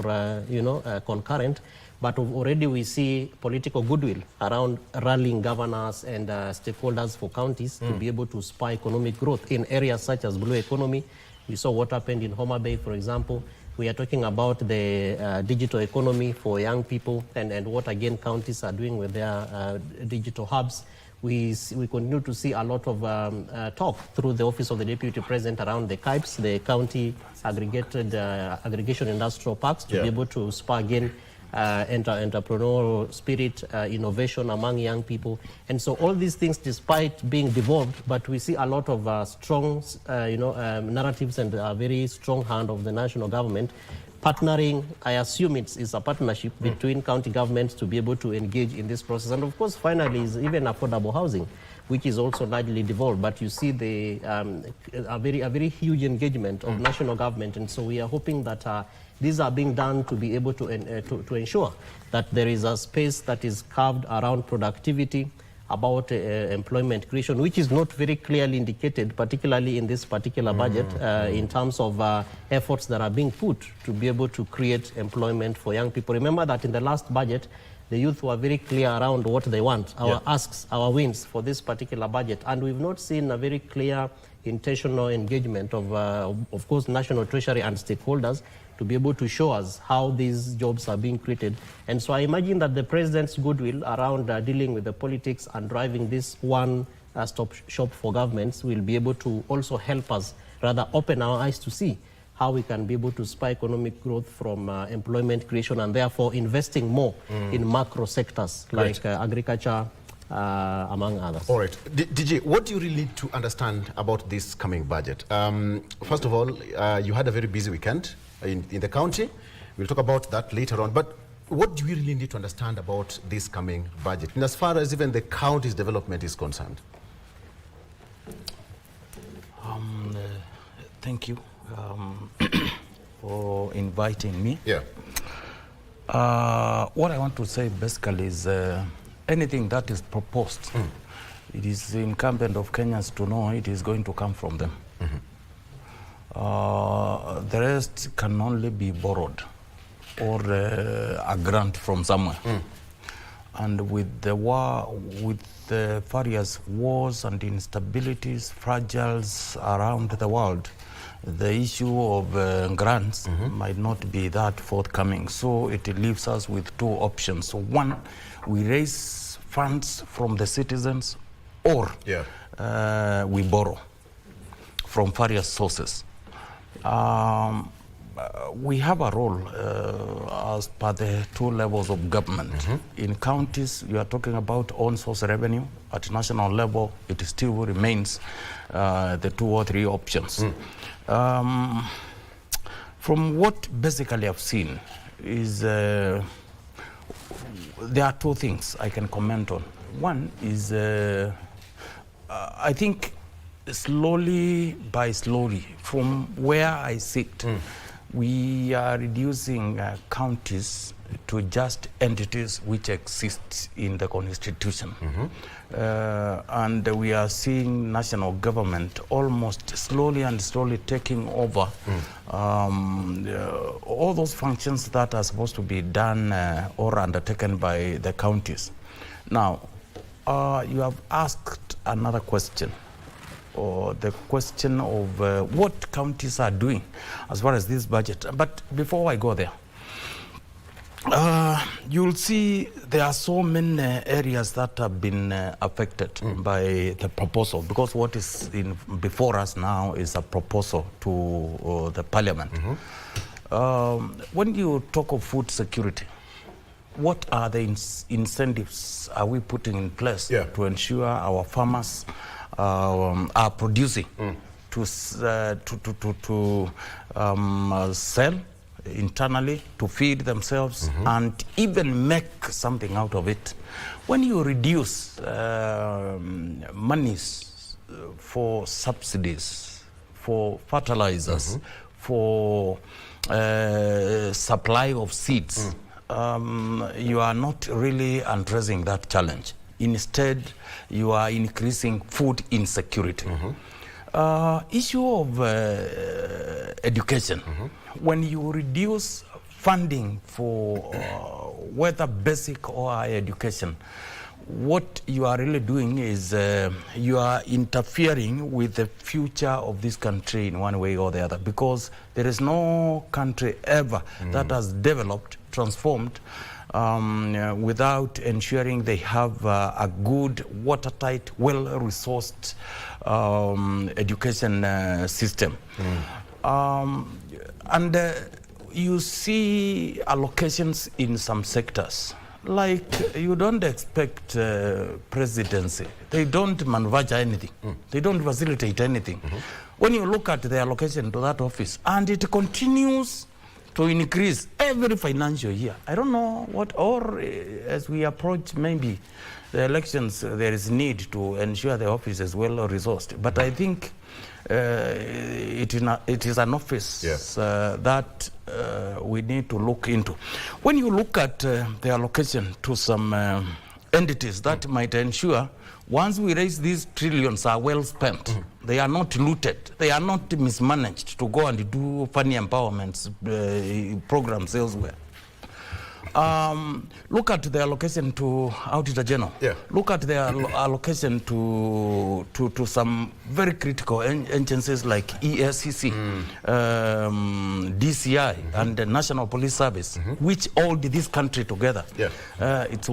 concurrent. But already we see political goodwill around rallying governors and stakeholders for counties to be able to spur economic growth in areas such as blue economy. We saw what happened in Homa Bay, for example. We are talking about the digital economy for young people and what, again, counties are doing with their digital hubs. We continue to see a lot of talk through the Office of the Deputy President around the KIPES, the County Aggregated Aggregation Industrial Parks, to be able to spur, again, entrepreneurial spirit, innovation among young people. And so all these things, despite being devolved, but we see a lot of strong narratives and a very strong hand of the national government partnering. I assume it's a partnership between county governments to be able to engage in this process. And of course, finally, is even affordable housing, which is also largely devolved. But you see a very huge engagement of national government. And so we are hoping that these are being done to be able to ensure that there is a space that is carved around productivity, about employment creation, which is not very clearly indicated, particularly in this particular budget, in terms of efforts that are being put to be able to create employment for young people. Remember that in the last budget, the youth were very clear around what they want, our asks, our wins for this particular budget. And we've not seen a very clear intentional engagement of course, National Treasury and stakeholders to be able to show us how these jobs are being created. And so I imagine that the President's goodwill around dealing with the politics and driving this one-stop shop for governments will be able to also help us rather open our eyes to see how we can be able to spur economic growth from employment creation and therefore investing more in macro sectors like agriculture, among others. All right. DG, what do you really need to understand about this coming budget? First of all, you had a very busy weekend in the county. We'll talk about that later on. But what do you really need to understand about this coming budget, and as far as even the county's development is concerned? Thank you for inviting me. Yeah. What I want to say basically is anything that is proposed, it is incumbent of Kenyans to know it is going to come from them. The rest can only be borrowed or a grant from somewhere. And with the war, with the various wars and instabilities, fragiles around the world, the issue of grants might not be that forthcoming. So it leaves us with two options. So one, we raise funds from the citizens, or we borrow from various sources. We have a role as per the two levels of government. In counties, you are talking about own source revenue. At national level, it still remains the two or three options. From what basically I've seen is there are two things I can comment on. One is I think slowly from where I sit, we are reducing counties to just entities which exist in the constitution. And we are seeing national government almost slowly taking over all those functions that are supposed to be done or undertaken by the counties. Now, you have asked another question, or the question of what counties are doing as far as this budget. But before I go there, you'll see there are so many areas that have been affected by the proposal, because what is before us now is a proposal to the parliament. When you talk of food security, what are the incentives are we putting in place to ensure our farmers are producing to sell internally, to feed themselves, and even make something out of it? When you reduce monies for subsidies, for fertilizers, for supply of seeds, you are not really addressing that challenge. Instead, you are increasing food insecurity. Issue of education. When you reduce funding for whether basic or higher education, what you are really doing is you are interfering with the future of this country in one way or the other, because there is no country ever that has developed, transformed, without ensuring they have a good, watertight, well-resourced education system. And you see allocations in some sectors. Like, you don't expect presidency. They don't manufacture anything. They don't facilitate anything. When you look at the allocation to that office, and it continues to increase every financial year. I don't know what, or as we approach maybe the elections, there is need to ensure the office is well resourced. But I think it is an office that we need to look into. When you look at the allocation to some entities that might ensure, once we raise these trillions are well spent, they are not looted, they are not mismanaged to go and do funny empowerment programs elsewhere. Look at the allocation to Auditor General. Yeah. Look at the allocation to some very critical agencies like ESCC, DCI, and the National Police Service, which all did this country together. Yeah. It's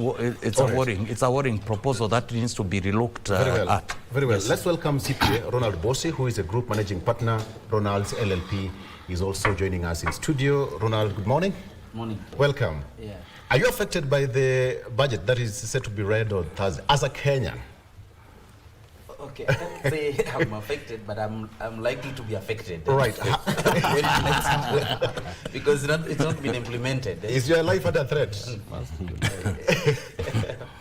a worrying proposal that needs to be relooked at. Very well. Yes. Let's welcome CPA Ronald Bossi, who is a group managing partner. Ronald's LLP is also joining us in studio. Ronald, good morning. Morning. Welcome. Yeah. Are you affected by the budget that is set to be read on Thursday as a Kenyan? Okay, I can't say I'm affected, but I'm likely to be affected. Right. Because it's not been implemented. Is your life under threat?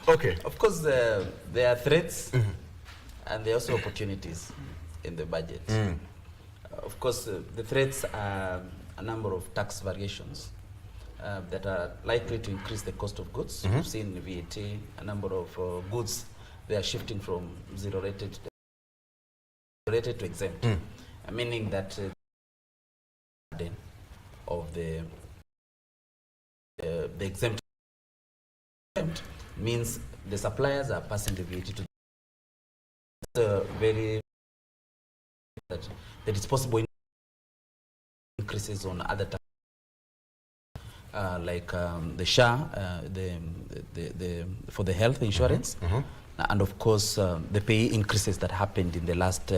Okay. Of course, there are threats and there are also opportunities in the budget. Of course, the threats are a number of tax variations that are likely to increase the cost of goods. We've seen VAT, a number of goods, they are shifting from zero rated to exempt, meaning that of the exempt means the suppliers are passing the VAT to the very that it's possible increases on other taxes. Like the SHA, for the health insurance, and of course the pay increases that happened in the last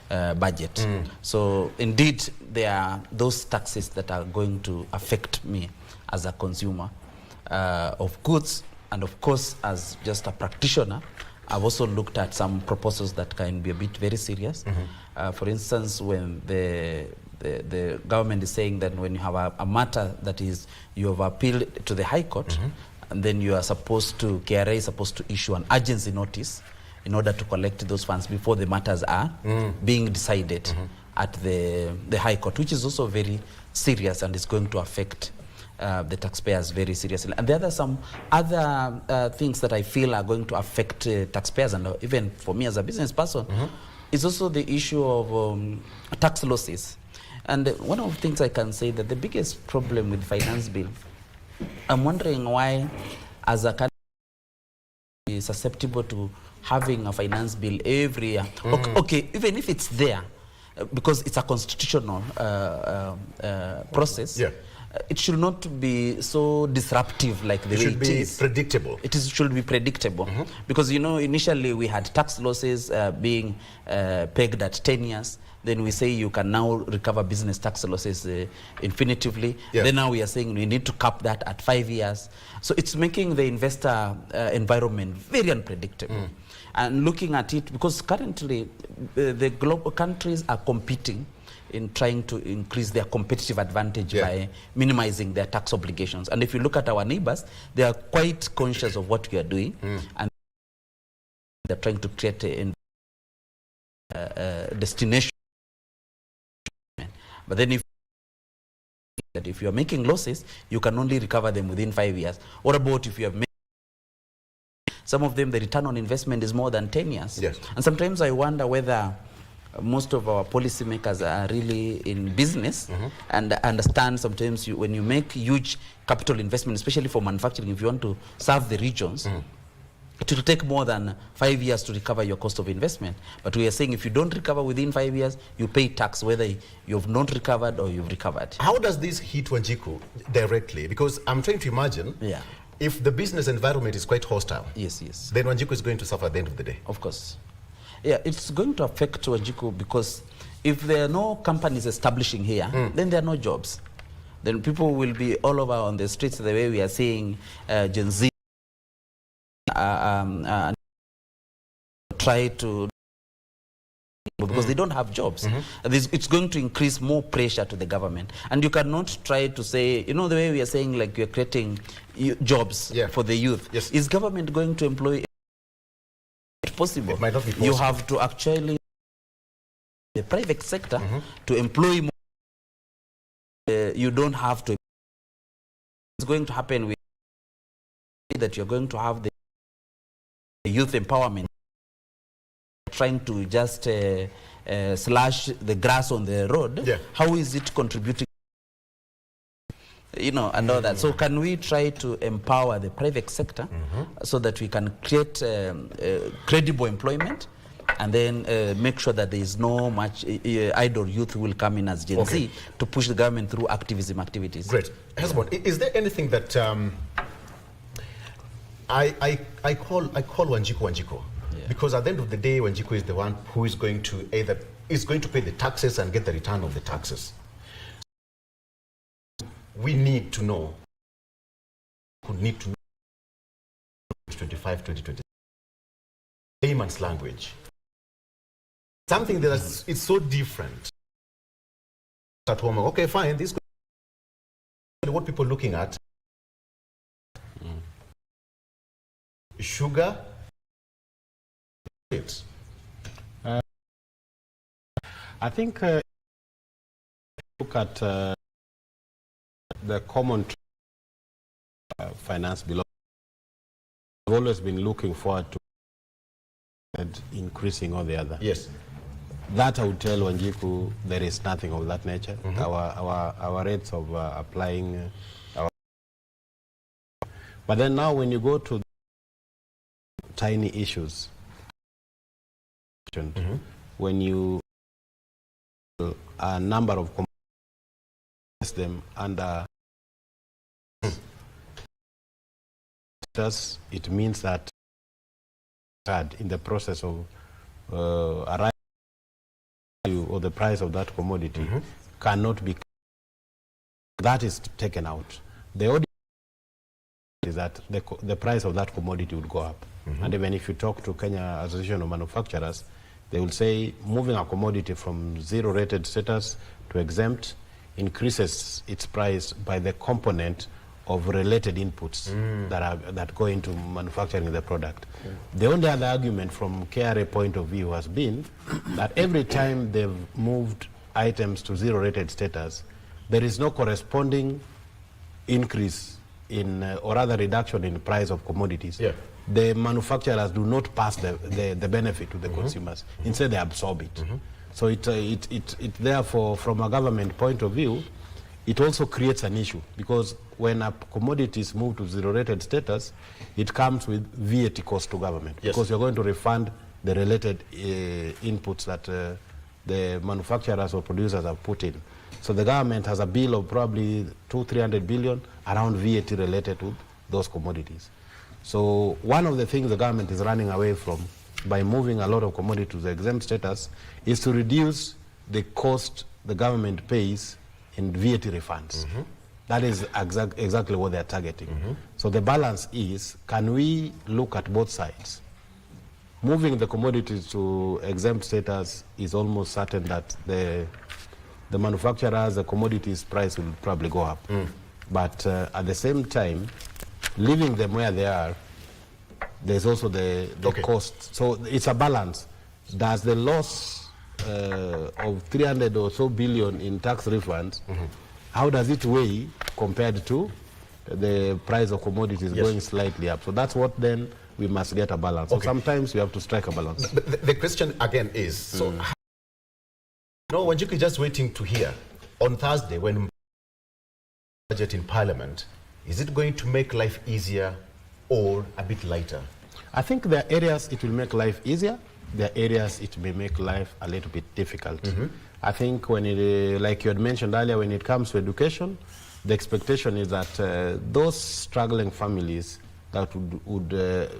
budget. So indeed, there are those taxes that are going to affect me as a consumer of goods, and of course, as just a practitioner, I've also looked at some proposals that can be a bit very serious. For instance, when the government is saying that when you have a matter that is, you have appealed to the High Court, and then you are supposed to, KRA is supposed to issue an urgency notice in order to collect those funds before the matters are being decided at the High Court, which is also very serious and is going to affect the taxpayers very seriously. And there are some other things that I feel are going to affect taxpayers, and even for me as a business person, is also the issue of tax losses. And one of the things I can say that the biggest problem with finance bill, I'm wondering why as a country is susceptible to having a finance bill every year. Okay, even if it's there, because it's a constitutional process, it should not be so disruptive like the way it is. It should be predictable. Should be predictable. Because, you know, initially we had tax losses being pegged at 10 years. Then we say you can now recover business tax losses infinitively. Then now we are saying we need to cap that at 5 years. So it's making the investor environment very unpredictable. And looking at it, because currently the global countries are competing in trying to increase their competitive advantage by minimizing their tax obligations. And if you look at our neighbors, they are quite conscious of what we are doing, and they're trying to create a destination. But then if you are making losses, you can only recover them within 5 years. What about if you have made some of them, the return on investment is more than 10 years? And sometimes I wonder whether most of our policymakers are really in business and understand sometimes when you make huge capital investment, especially for manufacturing, if you want to serve the regions, it will take more than 5 years to recover your cost of investment. But we are saying if you don't recover within 5 years, you pay tax whether you've not recovered or you've recovered. How does this hit Wanjiku directly? Because I'm trying to imagine, if the business environment is quite hostile, then Wanjiku is going to suffer at the end of the day. Of course. Yeah, it's going to affect Wanjiku because if there are no companies establishing here, then there are no jobs. Then people will be all over on the streets the way we are seeing Gen Z try to, because they don't have jobs. It's going to increase more pressure to the government. And you cannot try to say, you know, the way we are saying, like you're creating jobs for the youth. Is government going to employ? Possible. It might not be possible. You have to actually the private sector to employ more. You don't have to. It's going to happen with that you're going to have the youth empowerment trying to just slash the grass on the road. How is it contributing? you know, and all that. So can we try to empower the private sector so that we can create credible employment, and then make sure that there is no much idle youth who will come in as Gen Z to push the government through activism activities. Great. Husband, is there anything that I call Wanjiku, because at the end of the day, Wanjiku is the one who is going to pay the taxes and get the return of the taxes. We need to know. We need to know 2025-2026 layman's language. Something that is so different. At home, okay, fine. This is what people are looking at. Sugar. I think look at the common finance below. I've always been looking forward to increasing all the other. Yes. That I would tell Wanjiku there is nothing of that nature. Our rates of applying but then now when you go to tiny issues, when you a number of them under it means that in the process of arriving or the price of that commodity cannot be, that is taken out. The order is that the price of that commodity would go up. And even if you talk to Kenya Association of Manufacturers, they will say moving a commodity from zero rated status to exempt increases its price by the component of related inputs that go into manufacturing the product. The only other argument from KRA point of view has been that every time they've moved items to zero rated status, there is no corresponding increase in or rather reduction in the price of commodities. The manufacturers do not pass the benefit to the consumers. Instead, they absorb it. So it therefore, from a government point of view, it also creates an issue, because when a commodity is moved to zero-rated status, it comes with VAT cost to government, because you're going to refund the related inputs that the manufacturers or producers have put in. So the government has a bill of probably 200-300 billion around VAT related to those commodities. So one of the things the government is running away from by moving a lot of commodities to the exempt status is to reduce the cost the government pays in VAT refunds. That is exactly what they're targeting. So the balance is, can we look at both sides? Moving the commodities to exempt status is almost certain that the manufacturers, the commodities price will probably go up. But at the same time, leaving them where they are, there's also the cost. So it's a balance. Does the loss of 300 or so billion in tax refunds, how does it weigh compared to the price of commodities going slightly up? So that's what then we must get a balance. So sometimes we have to strike a balance. The question again is, so no, Wanjiku is just waiting to hear on Thursday when budget in Parliament, is it going to make life easier or a bit lighter? I think there are areas it will make life easier. There are areas it may make life a little bit difficult. I think when it, like you had mentioned earlier, when it comes to education, the expectation is that those struggling families that would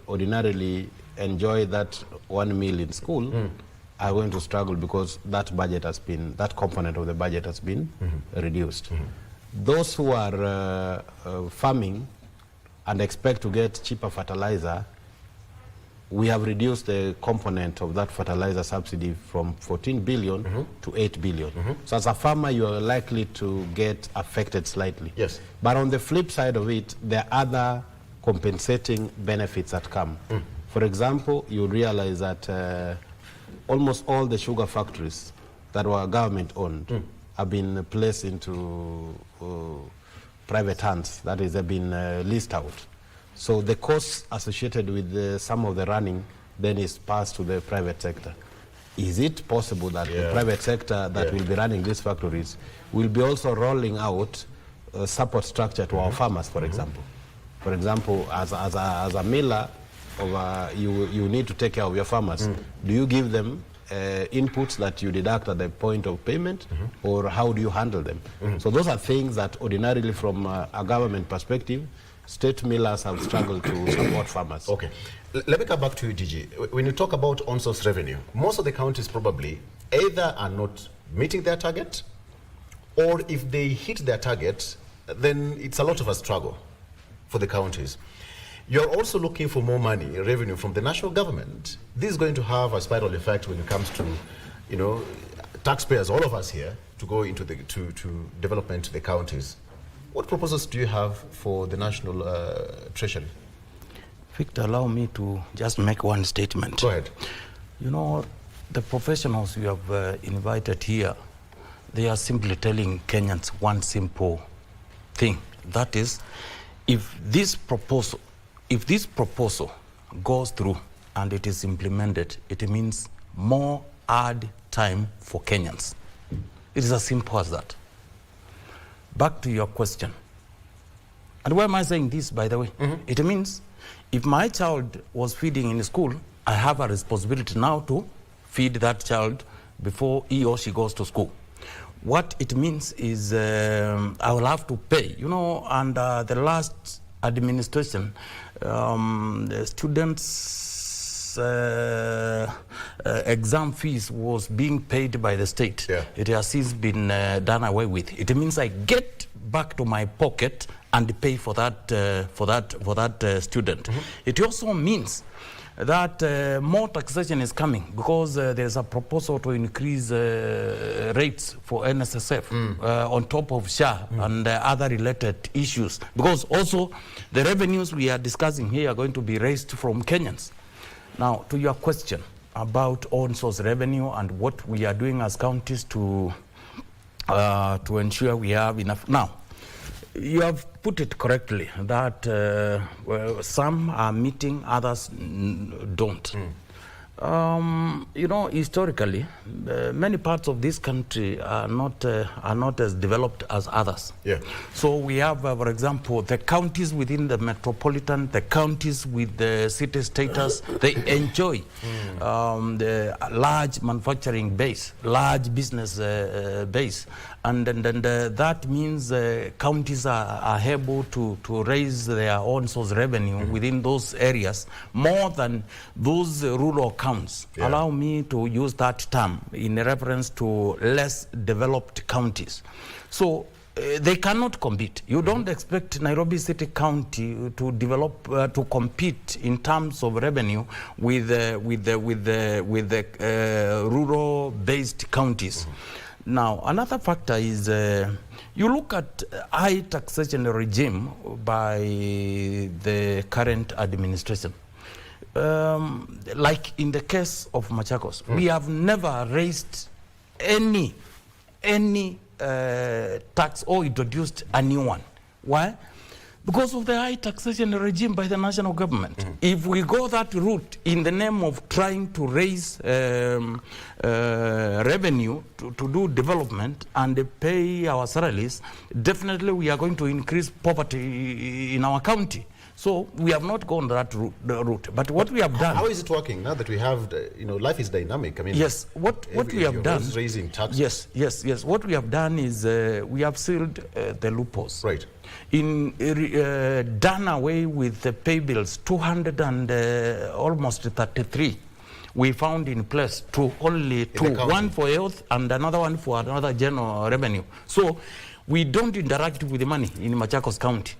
ordinarily enjoy that one meal in school are going to struggle because that budget has been, that component of the budget has been reduced. Those who are farming and expect to get cheaper fertilizer, we have reduced the component of that fertilizer subsidy from 14 billion to 8 billion. So as a farmer, you are likely to get affected slightly. But on the flip side of it, there are other compensating benefits that come. For example, you realize that almost all the sugar factories that were government-owned have been placed into private hands. That is, they've been leased out. So the costs associated with some of the running then is passed to the private sector. Is it possible that the private sector that will be running these factories will be also rolling out support structure to our farmers, for example. For example, as a miller, you need to take care of your farmers. Do you give them inputs that you deduct at the point of payment, or how do you handle them? So those are things that ordinarily from a government perspective, state millers have struggled to support farmers. Okay. Let me come back to you, DG. When you talk about on-source revenue, most of the counties probably either are not meeting their target, or if they hit their target, then it's a lot of a struggle for the counties. You're also looking for more money, revenue from the national government. This is going to have a spiral effect when it comes to, you know, taxpayers, all of us here, to go into the to development to the counties. What proposals do you have for the national treasury? Victor, allow me to just make one statement. Go ahead. You know, the professionals you have invited here, they are simply telling Kenyans one simple thing. That is, if this proposal goes through and it is implemented, it means more hard time for Kenyans. It is as simple as that. Back to your question. And why am I saying this, by the way? It means if my child was feeding in school, I have a responsibility now to feed that child before he or she goes to school. What it means is I will have to pay. You know, under the last administration, the students' exam fees was being paid by the state. Yeah. It has since been done away with. It means I get back to my pocket and pay for that student. It also means that more taxation is coming because there's a proposal to increase rates for NSSF on top of SHA and other related issues, because also the revenues we are discussing here are going to be raised from Kenyans. Now, to your question about on-source revenue and what we are doing as counties to ensure we have enough. Now, you have put it correctly that some are meeting, others don't. You know, historically, many parts of this country are not as developed as others. Yeah. So we have, for example, the counties within the metropolitan, the counties with the city status, they enjoy the large manufacturing base, large business base. And that means counties are able to raise their own source revenue within those areas more than those rural counties. Yeah. Allow me to use that term in reference to less developed counties. So they cannot compete. You don't expect Nairobi City County to develop to compete in terms of revenue with the rural-based counties. Now, another factor is you look at high taxation regime by the current administration. Like in the case of Machakos, we have never raised any tax or introduced a new one. Why? Because of the high taxation regime by the national government. If we go that route in the name of trying to raise revenue to do development and pay our salaries, definitely we are going to increase poverty in our county. So we have not gone that route. But what we have done... How is it working now that we have, you know, life is dynamic? I mean, yes, what we have done... raising taxes. Yes. What we have done is we have sealed the loopholes. Right. Done away with the pay bills, 200 and almost 33. We found in place only two, one for health and another one for another general revenue. So we don't interact with the money in Machakos County.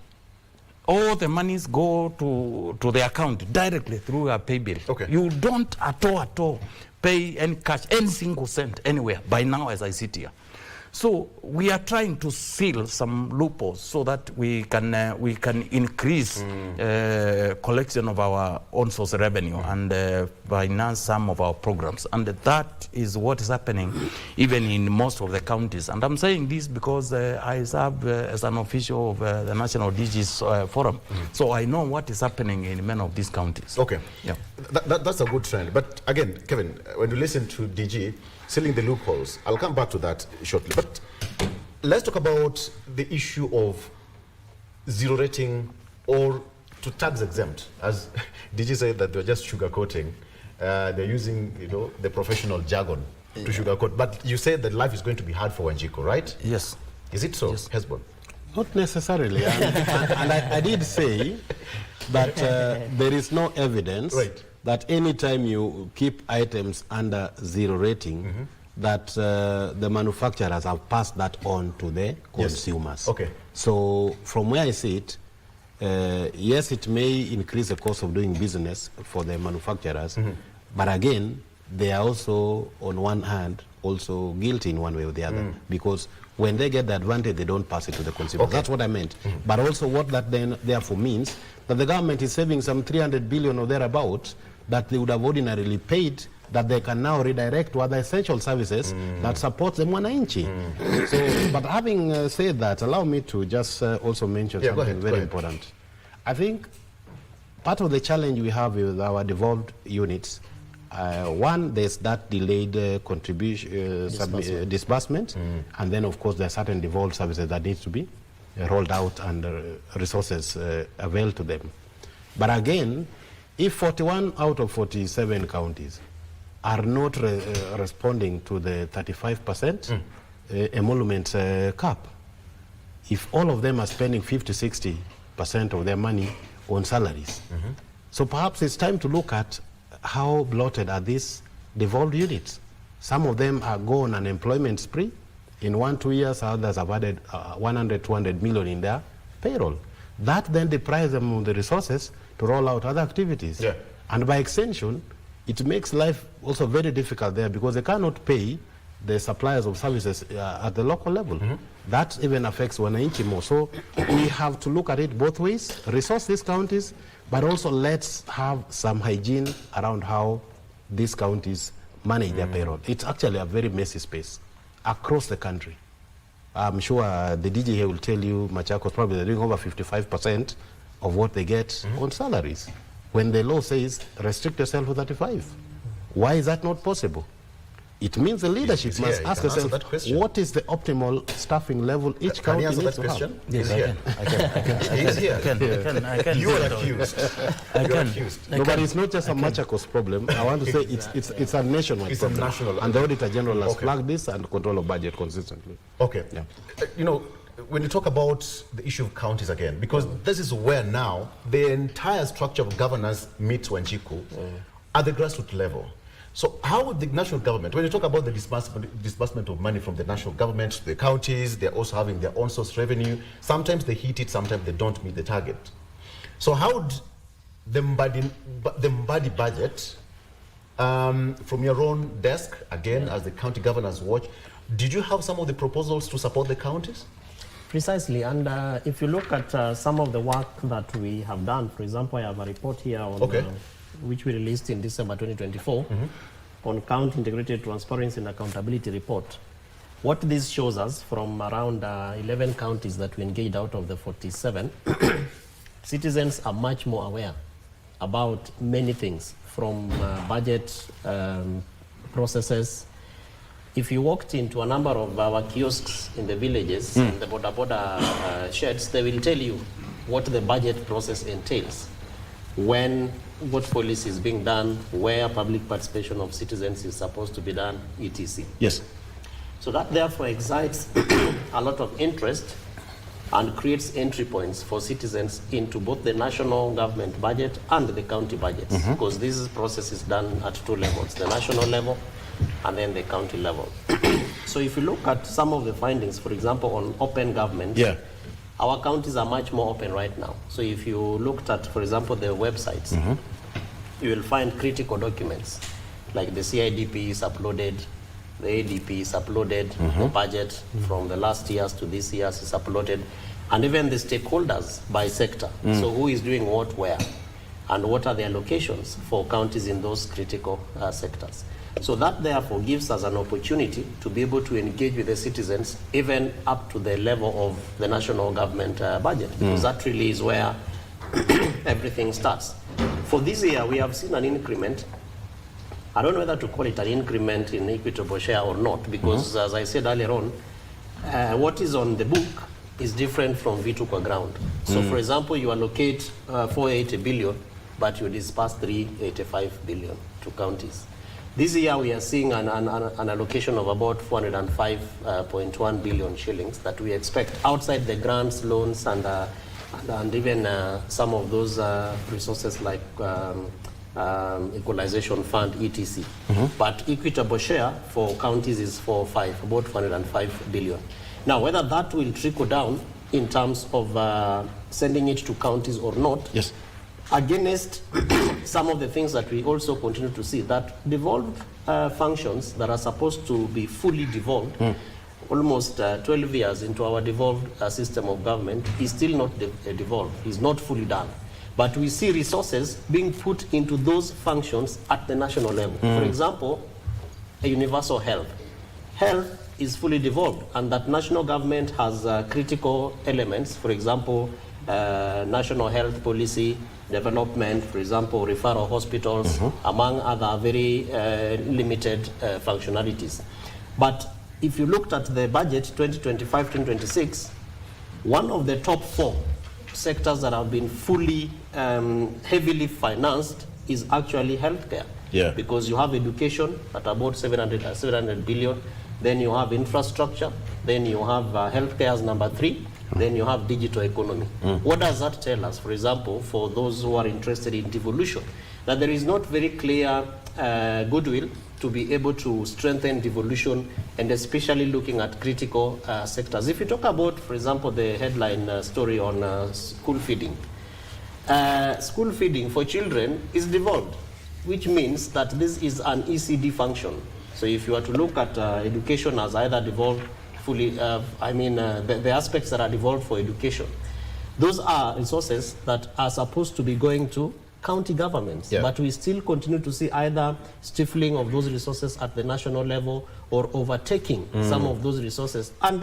All the monies go to the account directly through a pay bill. Okay. You don't at all pay any cash, any single cent anywhere by now as I sit here. So we are trying to seal some loopholes so that we can increase collection of our own source revenue and finance some of our programs. And that is what is happening even in most of the counties. And I'm saying this because I serve as an official of the National DG's Forum. So I know what is happening in many of these counties. Okay. Yeah. That's a good trend. But again, Kevin, when you listen to DG, sealing the loopholes, I'll come back to that shortly. But let's talk about the issue of zero rating or to tax exempt. As DG said that they're just sugarcoating. They're using, you know, the professional jargon to sugarcoat. But you said that life is going to be hard for Wanjiku, right? Yes. Is it so, yes. Hezbollah? Not necessarily. And I did say that there is no evidence that any time you keep items under zero rating, that the manufacturers have passed that on to the consumers. Okay. So from where I see it, yes, it may increase the cost of doing business for the manufacturers, but again, they are also, on one hand, also guilty in one way or the other, because when they get the advantage, they don't pass it to the consumer. That's what I meant. But also what that then therefore means, that the government is saving some 300 billion or thereabouts that they would have ordinarily paid, that they can now redirect to other essential services that support the mwananchi. So, but having said that, allow me to just also mention something very important. I think part of the challenge we have with our devolved units, one, there's that delayed contribution disbursement, and then of course there are certain devolved services that need to be rolled out and resources avail to them. But again, if 41 out of 47 counties are not responding to the 35% emolument cap, if all of them are spending 50-60% of their money on salaries, so perhaps it's time to look at how bloated are these devolved units. Some of them are gone on employment spree. In 1-2 years, others have added 100-200 million in their payroll. That then deprives them of the resources to roll out other activities. And by extension, it makes life also very difficult there because they cannot pay the suppliers of services at the local level. That even affects wananchi more. So we have to look at it both ways, resource these counties, but also let's have some hygiene around how these counties manage their payroll. It's actually a very messy space across the country. I'm sure the DJ here will tell you, Machakos, probably they're doing over 55% of what they get on salaries, when the law says restrict yourself to 35. Why is that not possible? It means the leadership must ask themselves, what is the optimal staffing level each county needs to have? Yes, I can. He's here. I can. You are accused. You are accused. No, but it's not just a Machakos problem. I want to say it's a nationwide problem. A national. And the Auditor General has flagged this and control of budget consistently. Okay. Yeah. You know, when you talk about the issue of counties again, because this is where now the entire structure of governance meets Wanjiku at the grassroots level. So how would the national government, when you talk about the disbursement of money from the national government to the counties, they're also having their own source revenue. Sometimes they hit it, sometimes they don't meet the target. So how would the embody budget, from your own desk, again, as the county governors watch, did you have some of the proposals to support the counties? Precisely, and if you look at some of the work that we have done, for example, I have a report here on which we released in December 2024 on County Integrated Transparency and Accountability Report. What this shows us from around 11 counties that we engaged out of the 47, citizens are much more aware about many things, from budget processes. If you walked into a number of our kiosks in the villages, and the border sheds, they will tell you what the budget process entails, what policy is being done, where public participation of citizens is supposed to be done, etc. Yes. So that therefore excites a lot of interest and creates entry points for citizens into both the national government budget and the county budgets, because this process is done at two levels, the national level and then the county level. So if you look at some of the findings, for example, on open government, our counties are much more open right now. So if you looked at, for example, the websites, you will find critical documents, like the CIDP is uploaded, the ADP is uploaded, the budget from the last years to this year's is uploaded, and even the stakeholders by sector. So who is doing what where, and what are the allocations for counties in those critical sectors. So that therefore gives us an opportunity to be able to engage with the citizens even up to the level of the national government budget, because that really is where everything starts. For this year, we have seen an increment. I don't know whether to call it an increment in equitable share or not, because as I said earlier on, what is on the book is different from vitu kwa ground. So for example, you allocate 480 billion, but you disperse 385 billion to counties. This year we are seeing an allocation of about 405.1 billion shillings that we expect outside the grants, loans, and even some of those resources like equalization fund, etc. But equitable share for counties is about 405 billion. Now, whether that will trickle down in terms of sending it to counties or not, yes, against some of the things that we also continue to see, that devolved functions that are supposed to be fully devolved, almost 12 years into our devolved system of government, is still not devolved, is not fully done. But we see resources being put into those functions at the national level. For example, a universal health. Health is fully devolved, and that national government has critical elements, for example, national health policy, development, for example, referral hospitals, among other very limited functionalities. But if you looked at the budget 2025-2026, one of the top 4 sectors that have been fully, heavily financed is actually healthcare. Yeah. Because you have education at about 700 billion, then you have infrastructure, then you have healthcare as number 3, then you have digital economy. What does that tell us? For example, for those who are interested in devolution, that there is not very clear goodwill to be able to strengthen devolution, and especially looking at critical sectors. If you talk about, for example, the headline story on school feeding for children is devolved, which means that this is an ECD function. So if you are to look at education as either devolved fully, the aspects that are devolved for education, those are resources that are supposed to be going to county governments. Yeah. But we still continue to see either stifling of those resources at the national level or overtaking some of those resources. And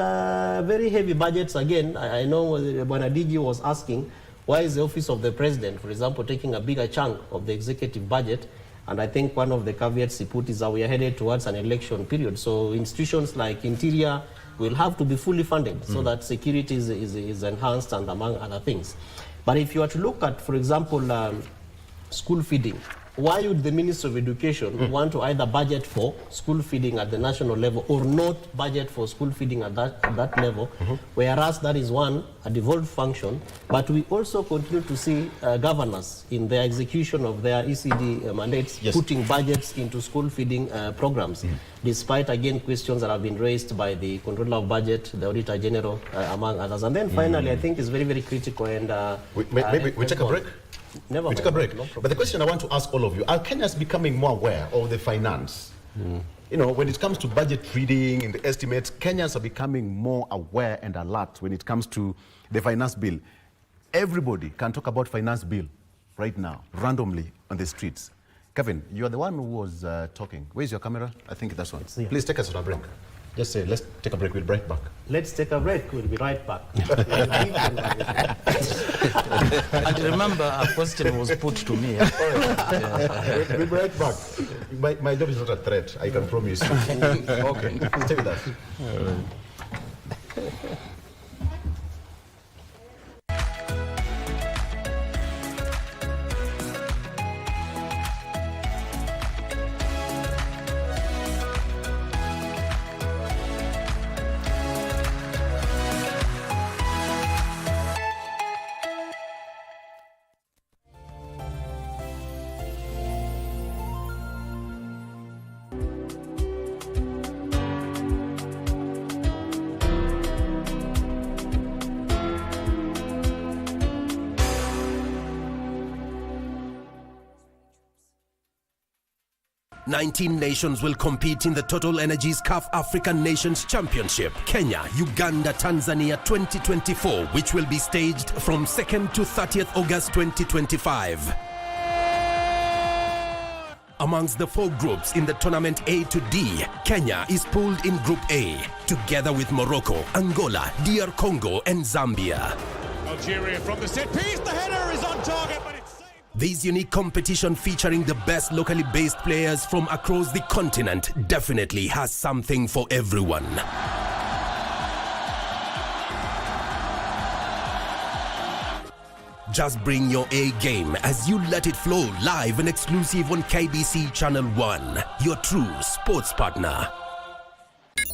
very heavy budgets again. I know Bwanadigi was asking, why is the office of the president, for example, taking a bigger chunk of the executive budget? And I think one of the caveats he put is that we are headed towards an election period. So institutions like Interior will have to be fully funded so that security is enhanced, and among other things. But if you are to look at, for example, school feeding, why would the Minister of Education want to either budget for school feeding at the national level or not budget for school feeding at that level, whereas that is a devolved function, but we also continue to see governors in their execution of their ECD mandates putting budgets into school feeding programs, despite, again, questions that have been raised by the Controller of Budget, the Auditor General, among others. And then finally, I think it's very, very critical. And maybe we take a break? Never. We take a break. No, but the question I want to ask all of you, are Kenyans becoming more aware of the finance? You know, when it comes to budget reading and the estimates, Kenyans are becoming more aware and alert when it comes to the finance bill. Everybody can talk about finance bill right now, randomly on the streets. Kevin, you are the one who was talking. Where's your camera? I think that's one. Please take us on a break. Just say, let's take a break, we'll be right back. Let's take a break, we'll be right back. And remember, a question was put to me. We'll be right back. My job is not a threat, I can promise you. Okay, stay with us. "19 nations will compete in the Total Energies CAF African Nations Championship, Kenya, Uganda, Tanzania 2024, which will be staged from 2nd to 30th August 2025. Amongst the 4 groups in the tournament A to D, Kenya is pooled in Group A, together with Morocco, Angola, DR Congo, and Zambia. Algeria from the set piece, the header is on target, but it's... This unique competition, featuring the best locally based players from across the continent, definitely has something for everyone. Just bring your A game as you let it flow live and exclusive on KBC Channel 1, your true sports partner.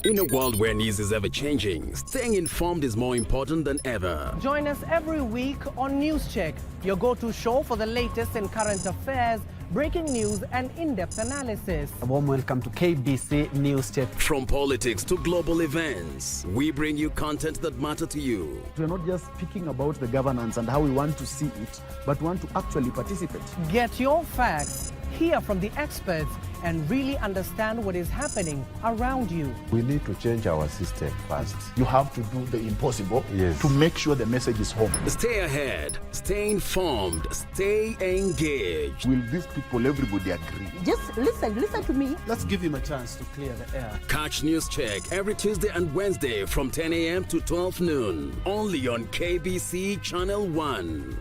In a world where news is ever changing, staying informed is more important than ever. Join us every week on News Check, your go-to show for the latest in current affairs, breaking news and in-depth analysis. A warm welcome to KBC News Check. From politics to global events, we bring you content that matter to you. We're not just speaking about the governance and how we want to see it, but want to actually participate. Get your facts, hear from the experts, and really understand what is happening around you. We need to change our system first. You have to do the impossible to make sure the message is home. Stay ahead, stay informed, stay engaged. Will these people, everybody agree? Just listen to me. Let's give him a chance to clear the air. Catch News Check every Tuesday and Wednesday from 10 a.m. to 12 noon. Only on KBC Channel 1.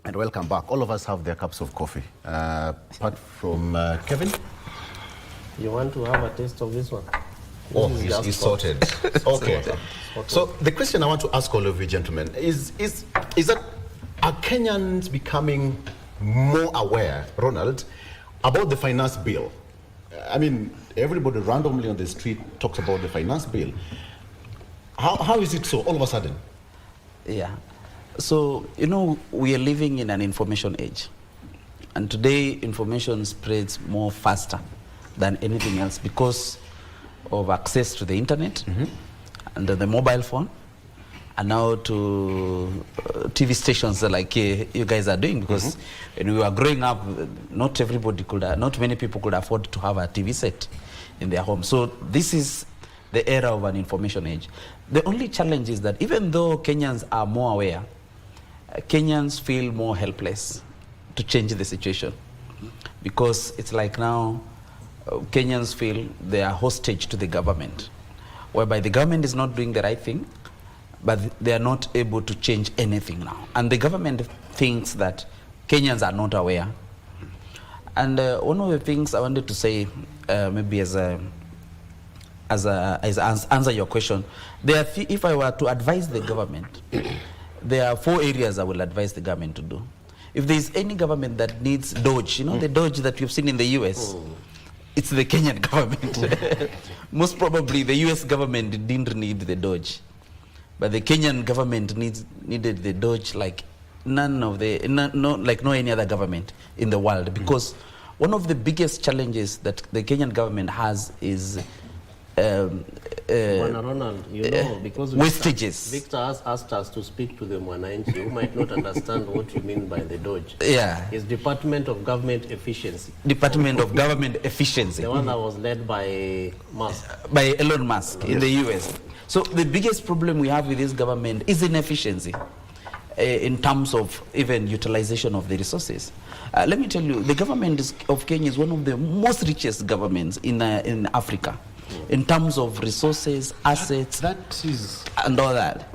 And welcome back. All of us have their cups of coffee. Apart from Kevin. You want to have a taste of this one? Oh, he's sorted. Okay. So the question I want to ask all of you gentlemen is that are Kenyans becoming more aware, Ronald, about the finance bill? I mean, everybody randomly on the street talks about the finance bill. How is it so all of a sudden? Yeah. So, you know, we are living in an information age. And today, information spreads more faster than anything else because of access to the internet and the mobile phone, and now to TV stations like you guys are doing, because when we were growing up, not many people could afford to have a TV set in their home. So this is the era of an information age. The only challenge is that even though Kenyans are more aware, Kenyans feel more helpless to change the situation, because it's like now Kenyans feel they are hostage to the government, whereby the government is not doing the right thing, but they are not able to change anything now. And the government thinks that Kenyans are not aware. And one of the things I wanted to say, maybe as answer your question, if I were to advise the government, there are 4 areas I will advise the government to do. If there is any government that needs Doge, you know, the Doge that you've seen in the US, it's the Kenyan government. Most probably the US government didn't need the Doge, but the Kenyan government needed the Doge like no any other government in the world, because one of the biggest challenges that the Kenyan government has is Ronald, you know, because wastages. Victor has asked us to speak to the Mwananchi who might not understand what you mean by the Doge. Yeah. It's Department of Government Efficiency. Department of Government Efficiency. The one that was led by Musk. By Elon Musk in the US. So the biggest problem we have with this government is inefficiency in terms of even utilization of the resources. Let me tell you, the government of Kenya is one of the most richest governments in Africa, in terms of resources, assets, and all that.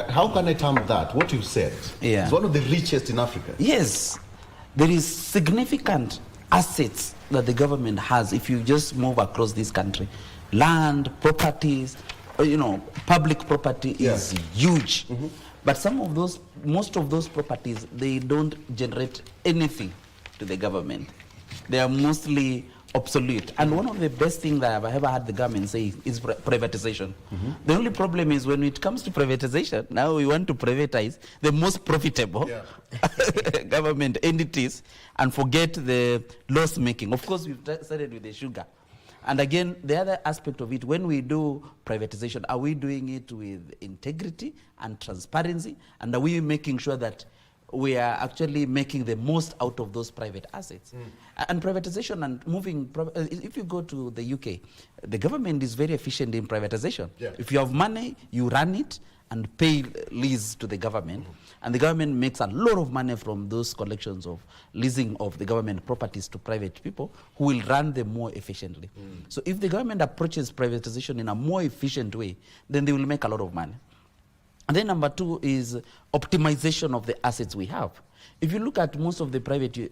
How can I term that? What you said? Yeah. It's one of the richest in Africa. Yes. There is significant assets that the government has if you just move across this country. Land, properties, you know, public property is huge. But most of those properties, they don't generate anything to the government. They are mostly obsolete. And one of the best things that I've ever had the government say is privatization. The only problem is when it comes to privatization, now we want to privatize the most profitable government entities and forget the loss making. Of course, we've started with the sugar. And again, the other aspect of it, when we do privatization, are we doing it with integrity and transparency? And are we making sure that we are actually making the most out of those private assets? And privatization and moving, if you go to the UK, the government is very efficient in privatization. If you have money, you run it, and pay lease to the government, and the government makes a lot of money from those collections of leasing of the government properties to private people who will run them more efficiently. So if the government approaches privatization in a more efficient way, then they will make a lot of money. And then number two is optimization of the assets we have. If you look at most of the private,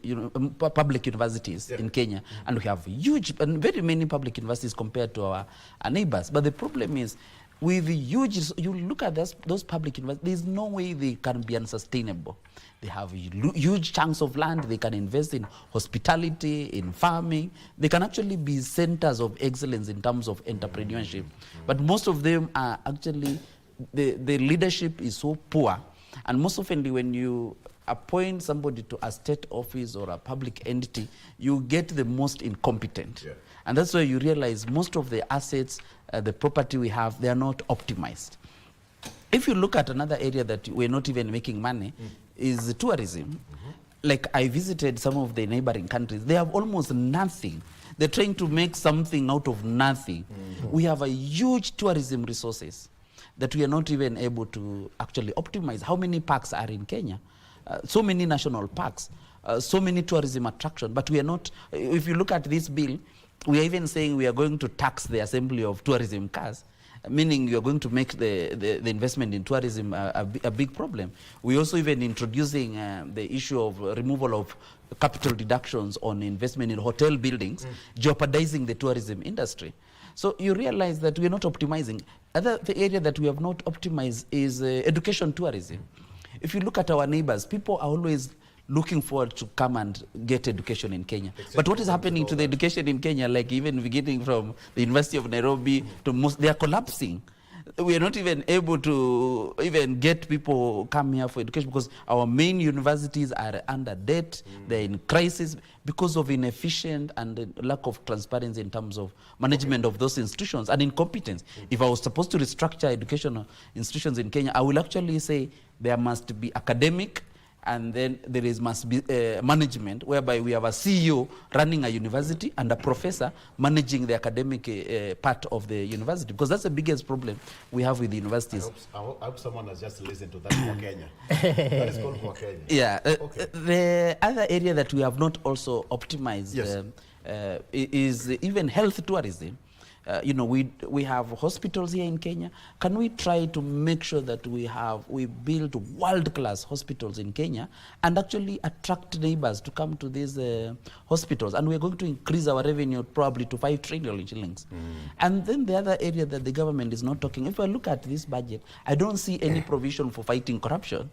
public universities in Kenya, and we have huge, and very many public universities compared to our neighbors, but the problem is, with the huge, you look at those public universities, there's no way they can be unsustainable. They have huge chunks of land, they can invest in hospitality, in farming. They can actually be centers of excellence in terms of entrepreneurship. But most of them are actually, the leadership is so poor. And most often when you appoint somebody to a state office or a public entity, you get the most incompetent. And that's why you realize most of the assets, the property we have, they are not optimized. If you look at another area that we're not even making money, is tourism. Like I visited some of the neighboring countries, they have almost nothing. They're trying to make something out of nothing. We have a huge tourism resources that we are not even able to actually optimize. How many parks are in Kenya? So many national parks, so many tourism attractions, but we are not, if you look at this bill, we are even saying we are going to tax the assembly of tourism cars, meaning you are going to make the investment in tourism a big problem. We're also even introducing the issue of removal of capital deductions on investment in hotel buildings, jeopardizing the tourism industry. So you realize that we're not optimizing. The area that we have not optimized is education tourism. If you look at our neighbors, people are always looking forward to come and get education in Kenya. But what is happening to the education in Kenya, like even beginning from the University of Nairobi to most, they are collapsing. We are not even able to even get people come here for education because our main universities are under debt, they're in crisis because of inefficient and lack of transparency in terms of management of those institutions and incompetence. If I was supposed to restructure educational institutions in Kenya, I will actually say there must be academic, and then there must be management, whereby we have a CEO running a university and a professor managing the academic part of the university, because that's the biggest problem we have with the universities. I hope someone has just listened to that for Kenya. That is called for Kenya. Yeah. The other area that we have not also optimized is even health tourism. We have hospitals here in Kenya. Can we try to make sure that we build world-class hospitals in Kenya and actually attract neighbors to come to these hospitals? And we're going to increase our revenue probably to 5 trillion shillings. And then the other area that the government is not talking, if I look at this budget, I don't see any provision for fighting corruption.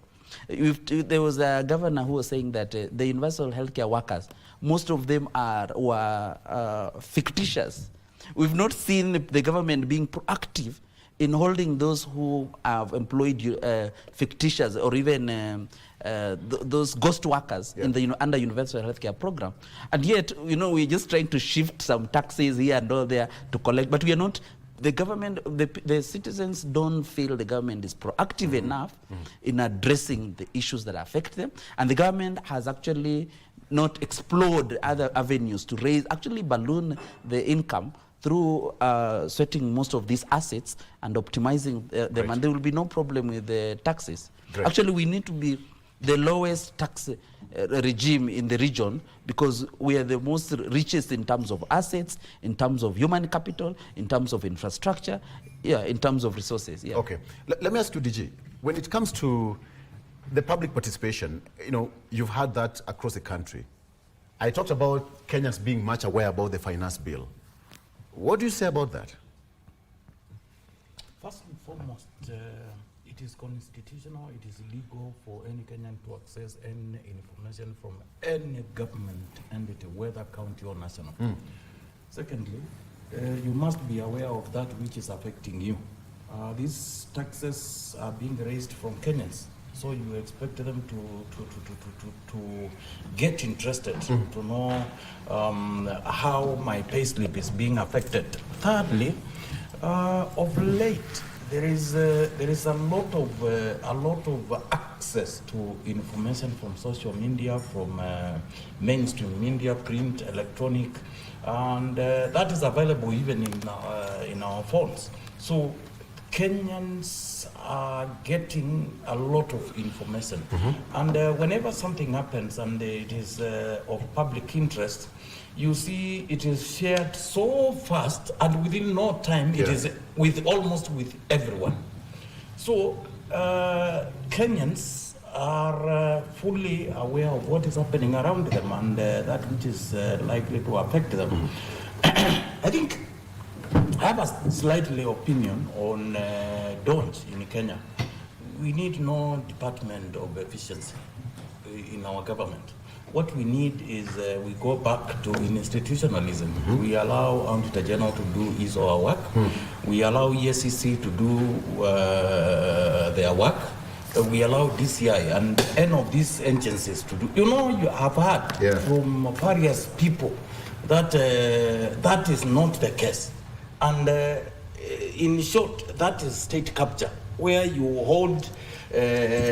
There was a governor who was saying that the universal healthcare workers, most of them were fictitious. We've not seen the government being proactive in holding those who have employed fictitious or even those ghost workers in the under universal healthcare program. And yet, we're just trying to shift some taxes here and all there to collect, but we are not. The government, the citizens don't feel the government is proactive enough in addressing the issues that affect them, and the government has actually not explored other avenues to actually balloon the income through sweating most of these assets and optimizing them, and there will be no problem with the taxes. Actually, we need to be the lowest tax regime in the region because we are the most richest in terms of assets, in terms of human capital, in terms of infrastructure, in terms of resources. Okay, let me ask you, DG, when it comes to the public participation, you've had that across the country. I talked about Kenyans being much aware about the finance bill. What do you say about that? First and foremost, it is constitutional, it is legal for any Kenyan to access any information from any government entity, whether county or national. Secondly, you must be aware of that which is affecting you. These taxes are being raised from Kenyans, so you expect them to get interested, to know how my payslip is being affected. Thirdly, of late, there is a lot of access to information from social media, from mainstream media, print, electronic, and that is available even in our phones. So Kenyans are getting a lot of information. And whenever something happens and it is of public interest, you see it is shared so fast, and within no time it is almost with everyone. So Kenyans are fully aware of what is happening around them and that which is likely to affect them. I think I have a slightly opinion on don't in Kenya. We need no department of efficiency in our government. What we need is we go back to institutionalism. We allow Auditor General to do his or her work. We allow ESCC to do their work. We allow DCI and any of these agencies to do. You know, you have heard from various people that that is not the case. And in short, that is state capture, where you hold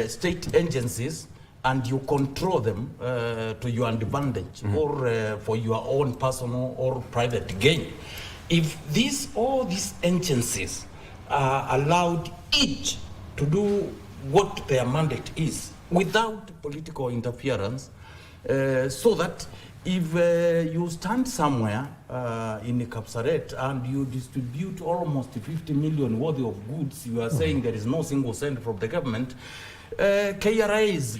state agencies and you control them to your advantage or for your own personal or private gain. If all these agencies are allowed each to do what their mandate is without political interference, so that if you stand somewhere in Kapsaret and you distribute almost 50 million worth of goods, you are saying there is no single cent from the government, KRA is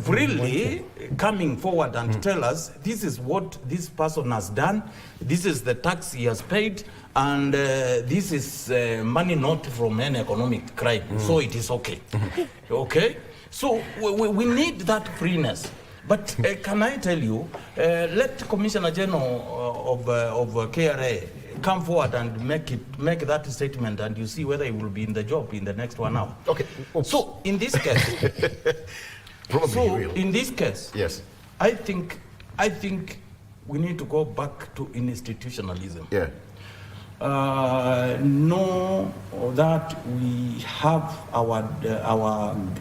freely coming forward and tell us this is what this person has done, this is the tax he has paid, and this is money not from any economic crime, so it is okay. Okay? So we need that freeness. But can I tell you, let Commissioner General of KRA come forward and make that statement, and you see whether he will be in the job in the next 1 hour. Okay. So in this case, yes, I think we need to go back to institutionalism. Yeah. Know that we have our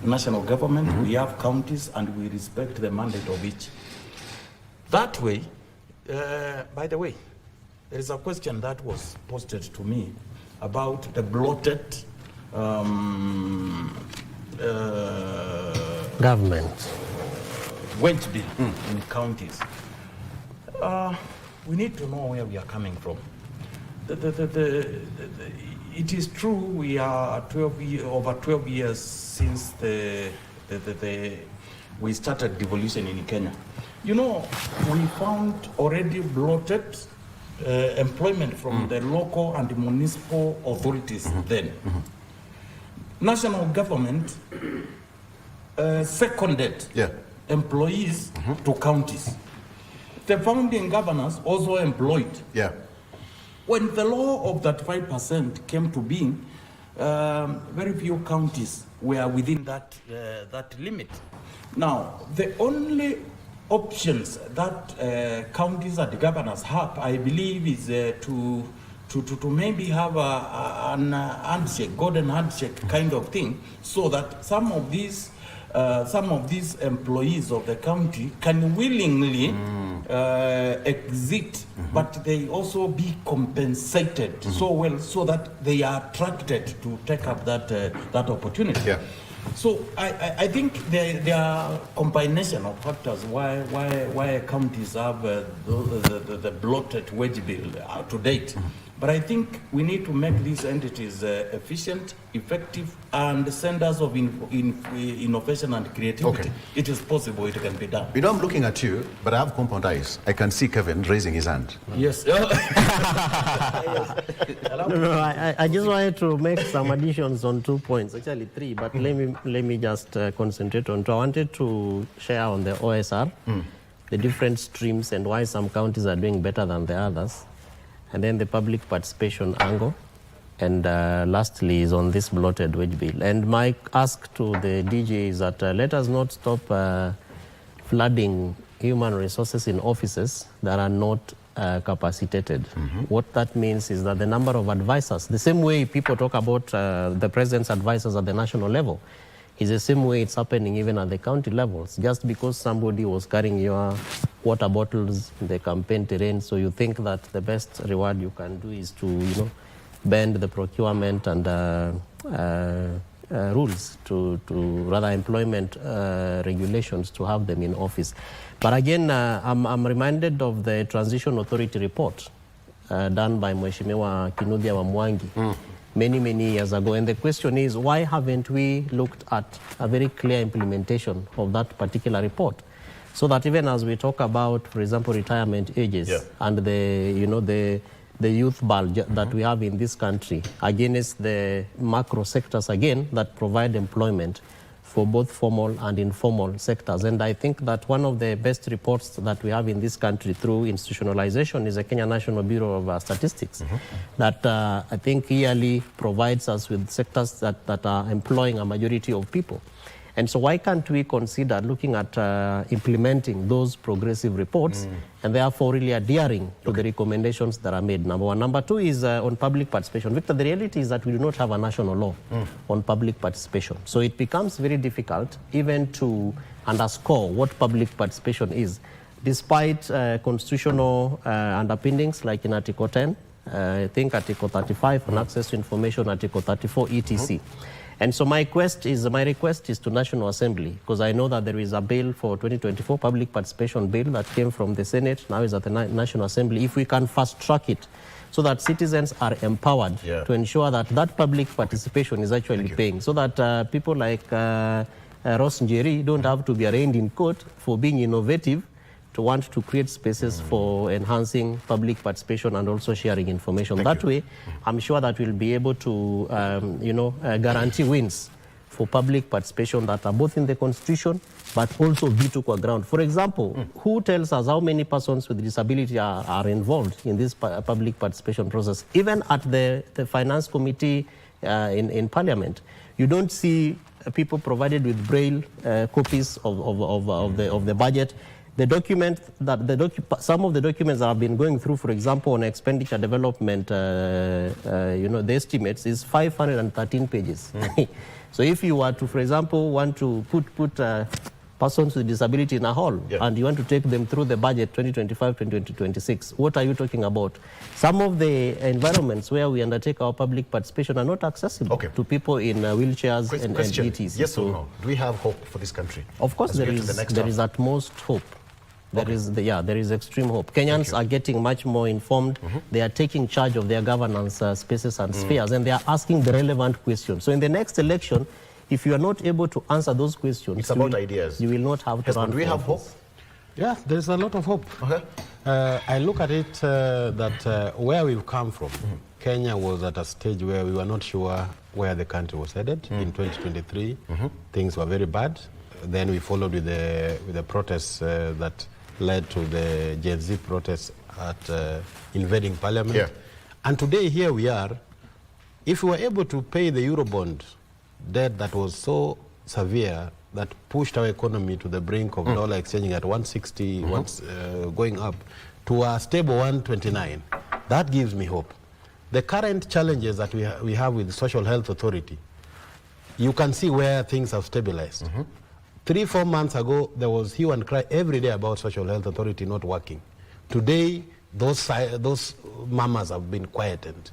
national government, we have counties, and we respect the mandate of each. That way, by the way, there is a question that was posted to me about the bloated government wage bill in counties. We need to know where we are coming from. It is true we are over 12 years since we started devolution in Kenya. You know, we found already bloated employment from the local and municipal authorities then. National government seconded employees to counties. The founding governors also employed. When the law of that 5% came to being, very few counties were within that limit. Now, the only options that counties and governors have, I believe, is to maybe have an handshake, golden handshake kind of thing, so that some of these employees of the county can willingly exit, but they also be compensated so that they are attracted to take up that opportunity. So I think there are combination of factors why counties have the bloated wage bill to date. But I think we need to make these entities efficient, effective, and centers of innovation and creativity. It is possible, it can be done. You know, I'm looking at you, but I have compound eyes. I can see Kevin raising his hand. Yes. No, I just wanted to make some additions on 2 points, actually 3, but let me just concentrate on 2. I wanted to share on the OSR, the different streams and why some counties are doing better than the others, and then the public participation angle, and lastly is on this bloated wage bill. And my ask to the DG is that let us not stop flooding human resources in offices that are not capacitated. What that means is that the number of advisors, the same way people talk about the president's advisors at the national level, is the same way it's happening even at the county levels. Just because somebody was carrying your water bottles in the campaign terrain, so you think that the best reward you can do is to, bend the procurement and rules to rather employment regulations to have them in office. But again, I'm reminded of the Transition Authority report done by Mheshimiwa Kinuthia wa Mwangi many years ago. And the question is, why haven't we looked at a very clear implementation of that particular report? So that even as we talk about, for example, retirement ages and the youth bulge that we have in this country against the macro sectors again that provide employment for both formal and informal sectors. And I think that one of the best reports that we have in this country through institutionalization is the Kenya National Bureau of Statistics that I think yearly provides us with sectors that are employing a majority of people. And so why can't we consider looking at implementing those progressive reports and therefore really adhering to the recommendations that are made? Number one. Number two is on public participation. Victor, the reality is that we do not have a national law on public participation. So it becomes very difficult even to underscore what public participation is, despite constitutional underpinnings like in Article 10, I think Article 35 on access to information, Article 34 etc. And so my request is to National Assembly, because I know that there is a bill for 2024 public participation bill that came from the Senate, now is at the National Assembly. If we can fast track it so that citizens are empowered to ensure that that public participation is actually paying, so that people like Ross Njeri don't have to be arraigned in court for being innovative, to want to create spaces for enhancing public participation and also sharing information. That way, I'm sure that we'll be able to, guarantee wins for public participation that are both in the Constitution, but also vital kwa ground. For example, who tells us how many persons with disability are involved in this public participation process? Even at the Finance Committee in Parliament, you don't see people provided with braille copies of the budget. The document some of the documents that I've been going through, for example, on expenditure development, the estimates is 513 pages. So if you were to, for example, want to put persons with disability in a hall and you want to take them through the budget 2025-2026, what are you talking about? Some of the environments where we undertake our public participation are not accessible to people in wheelchairs and ETs. Yes or no? Do we have hope for this country? Of course, there is utmost hope. There is extreme hope. Kenyans are getting much more informed. They are taking charge of their governance spaces and spheres, and they are asking the relevant questions. So in the next election, if you are not able to answer those questions, it's about ideas. You will not have to run. Do we have hope? Yeah, there's a lot of hope. I look at it that where we've come from, Kenya was at a stage where we were not sure where the country was headed. In 2023, things were very bad. Then we followed with the protests that led to the Gen Z protests at invading Parliament. And today, here we are. If we were able to pay the Eurobond debt that was so severe that pushed our economy to the brink of dollar exchanging at 160, going up to a stable 129, that gives me hope. The current challenges that we have with the Social Health Authority, you can see where things have stabilized. 3-4 months ago, there was hue and cry every day about Social Health Authority not working. Today, those mamas have been quietened.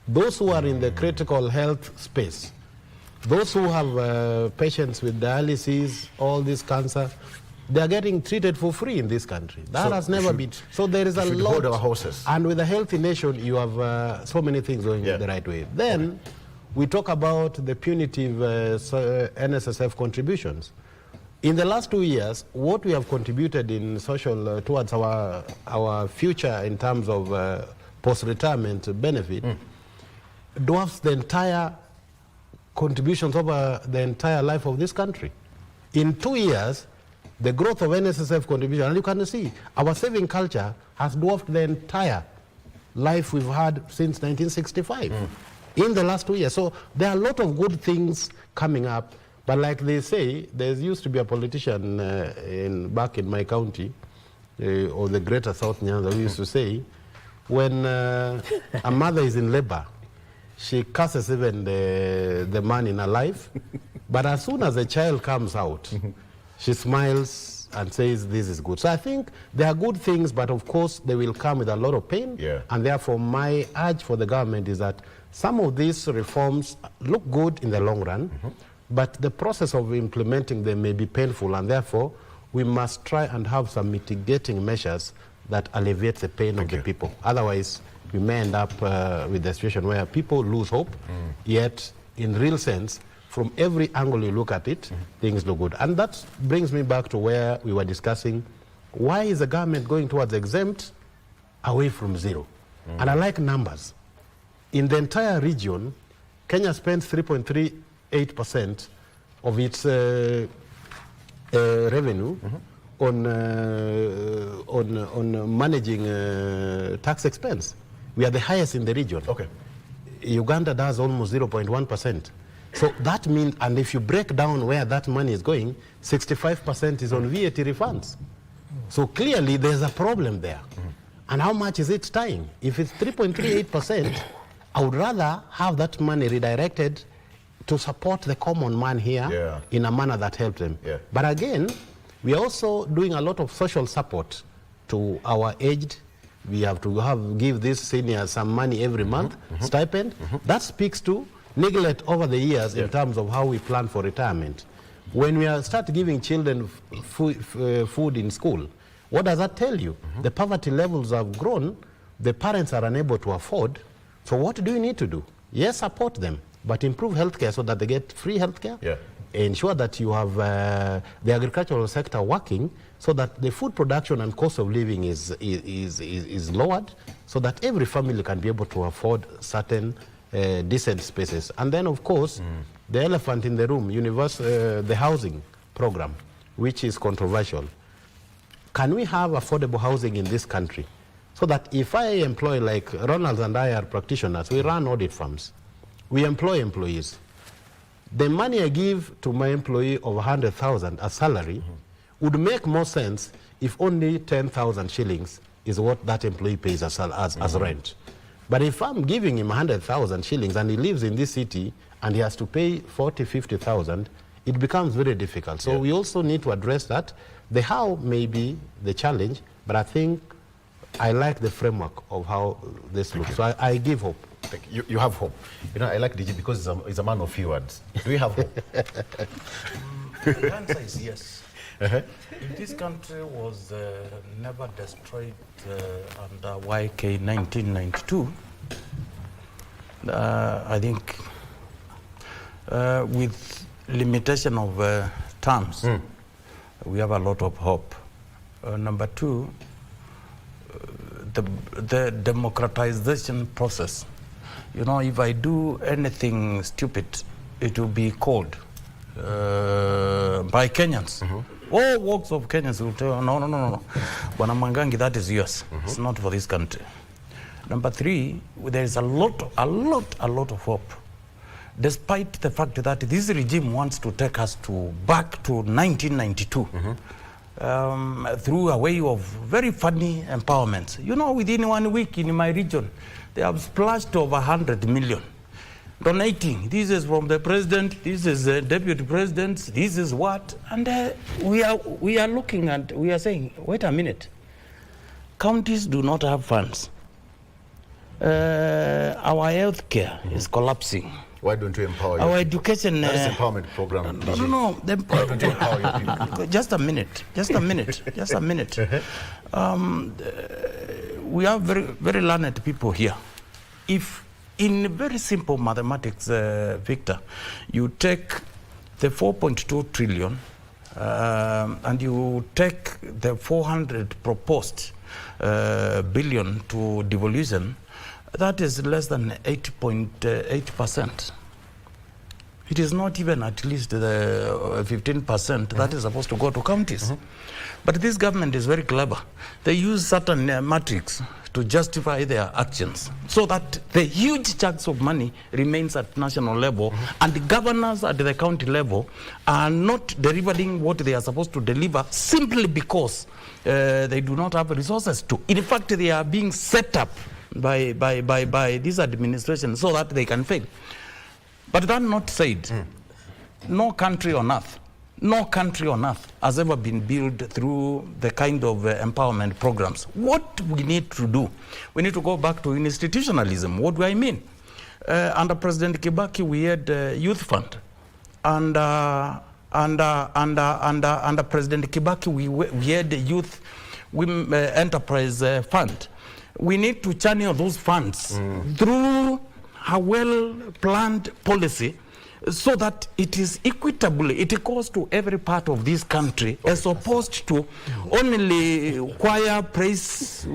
Those who are in the critical health space, those who have patients with dialysis, all this cancer, they are getting treated for free in this country. That has never been. So there is a lot. Hold our horses. And with a healthy nation, you have so many things going the right way. Then we talk about the punitive NSSF contributions. In the last 2 years, what we have contributed in social towards our future in terms of post-retirement benefit dwarfs the entire contributions over the entire life of this country. In 2 years, the growth of NSSF contribution, and you can see, our saving culture has dwarfed the entire life we've had since 1965 in the last 2 years. So there are a lot of good things coming up. But like they say, there used to be a politician back in my county, or the greater South Nyanza, who used to say, when a mother is in labor, she curses even the man in her life. But as soon as the child comes out, she smiles and says this is good. So I think there are good things, but of course they will come with a lot of pain. Yeah. And therefore my urge for the government is that some of these reforms look good in the long run, but the process of implementing them may be painful, and therefore we must try and have some mitigating measures that alleviate the pain of the people. Otherwise, we may end up with a situation where people lose hope, yet in real sense, from every angle you look at it, things look good. And that brings me back to where we were discussing, why is the government going towards exempt away from zero? And I like numbers. In the entire region, Kenya spends 3.38% of its revenue on managing tax expense. We are the highest in the region. Okay. Uganda does almost 0.1%. So that means, and if you break down where that money is going, 65% is on VAT refunds. So clearly there's a problem there. And how much is it tying? If it's 3.38%, I would rather have that money redirected to support the common man here in a manner that helps them. But again, we are also doing a lot of social support to our aged. We have to give these seniors some money every month, stipend. That speaks to neglect over the years in terms of how we plan for retirement. When we start giving children food in school, what does that tell you? The poverty levels have grown, the parents are unable to afford. So what do you need to do? Yes, support them, but improve healthcare so that they get free healthcare. Ensure that you have the agricultural sector working so that the food production and cost of living is lowered, so that every family can be able to afford certain decent spaces. And then, of course, the elephant in the room, the housing program, which is controversial. Can we have affordable housing in this country? So that if I employ, like Ronald and I are practitioners, we run audit firms, we employ employees. The money I give to my employee of 100,000 as salary would make more sense if only 10,000 shillings is what that employee pays as rent. But if I'm giving him 100,000 shillings and he lives in this city and he has to pay 40, 50,000, it becomes very difficult. So we also need to address that. The how may be the challenge, but I think I like the framework of how this looks. So I give hope. You have hope. You know, I like DG because he's a man of few words. Do we have hope? The answer is yes. If this country was never destroyed under YK 1992, I think with limitation of terms, we have a lot of hope. Number two, the democratization process. You know, if I do anything stupid, it will be called by Kenyans. All walks of Kenyans will tell, no. Bwana Mwangangi, that is yours. It's not for this country. Number three, there is a lot of hope. Despite the fact that this regime wants to take us back to 1992, through a way of very funny empowerment. You know, within 1 week in my region, they have splashed over 100 million. Donating, this is from the president, this is the deputy president, this is what, and we are looking and we are saying, wait a minute, counties do not have funds. Our health care is collapsing. Why don't you empower our education? That is empowerment program. No. Why don't you empower your people? Just a minute. We have very learned people here. If in very simple mathematics, Victor, you take the 4.2 trillion and you take the 400 proposed billion to devolution, that is less than 8.8%. It is not even at least the 15% that is supposed to go to counties. But this government is very clever. They use certain metrics to justify their actions so that the huge chunks of money remains at national level and the governors at the county level are not delivering what they are supposed to deliver simply because they do not have resources to. In fact, they are being set up by this administration so that they can fail. But that not said, no country on earth, No country on earth has ever been built through the kind of empowerment programs. What we need to do, we need to go back to institutionalism. What do I mean? Under President Kibaki, we had youth fund. And under President Kibaki, we had the youth enterprise fund. We need to channel those funds through a well-planned policy so that it is equitable, it goes to every part of this country, as opposed to only choir praise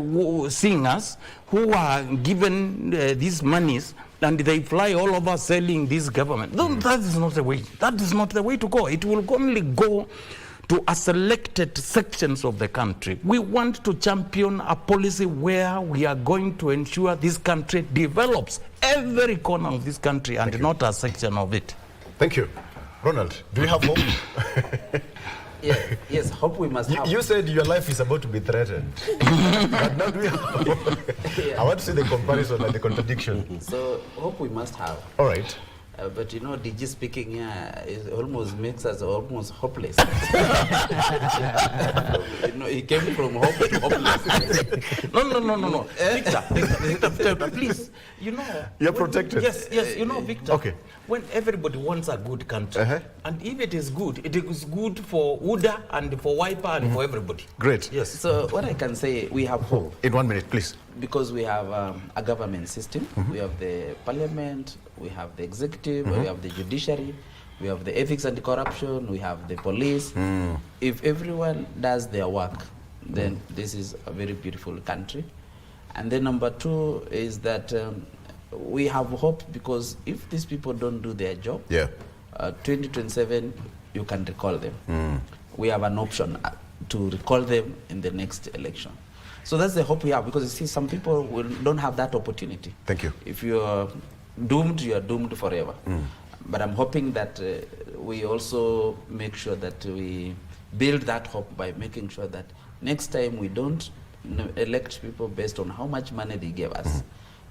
singers who are given these monies and they fly all over selling this government. That is not the way. That is not the way to go. It will only go to a selected sections of the country. We want to champion a policy where we are going to ensure this country develops every corner of this country and not a section of it. Thank you. Ronald, do you have hope? Yes, hope we must have. You said your life is about to be threatened. But now do you have hope? I want to see the comparison and the contradiction. So hope we must have. All right. But you know, DG speaking here almost makes us almost hopeless. You know, he came from hope to hopeless. No. Victor, please. You know. You're protected. Yes, you know, Victor. Okay. When everybody wants a good country, and if it is good good for UDA and for Wiper and for everybody. Great. Yes. So what I can say, we have hope. In 1 minute, please. Because we have a government system. We have the parliament, we have the executive, we have the judiciary, we have the ethics and corruption, we have the police. If everyone does their work, then this is a very beautiful country. And then number two is that we have hope, because if these people don't do their job, 2027, you can recall them. We have an option to recall them in the next election. So that's the hope we have, because you see, some people don't have that opportunity. Thank you. If you are doomed, you are doomed forever. But I'm hoping that we also make sure that we build that hope by making sure that next time we don't elect people based on how much money they gave us,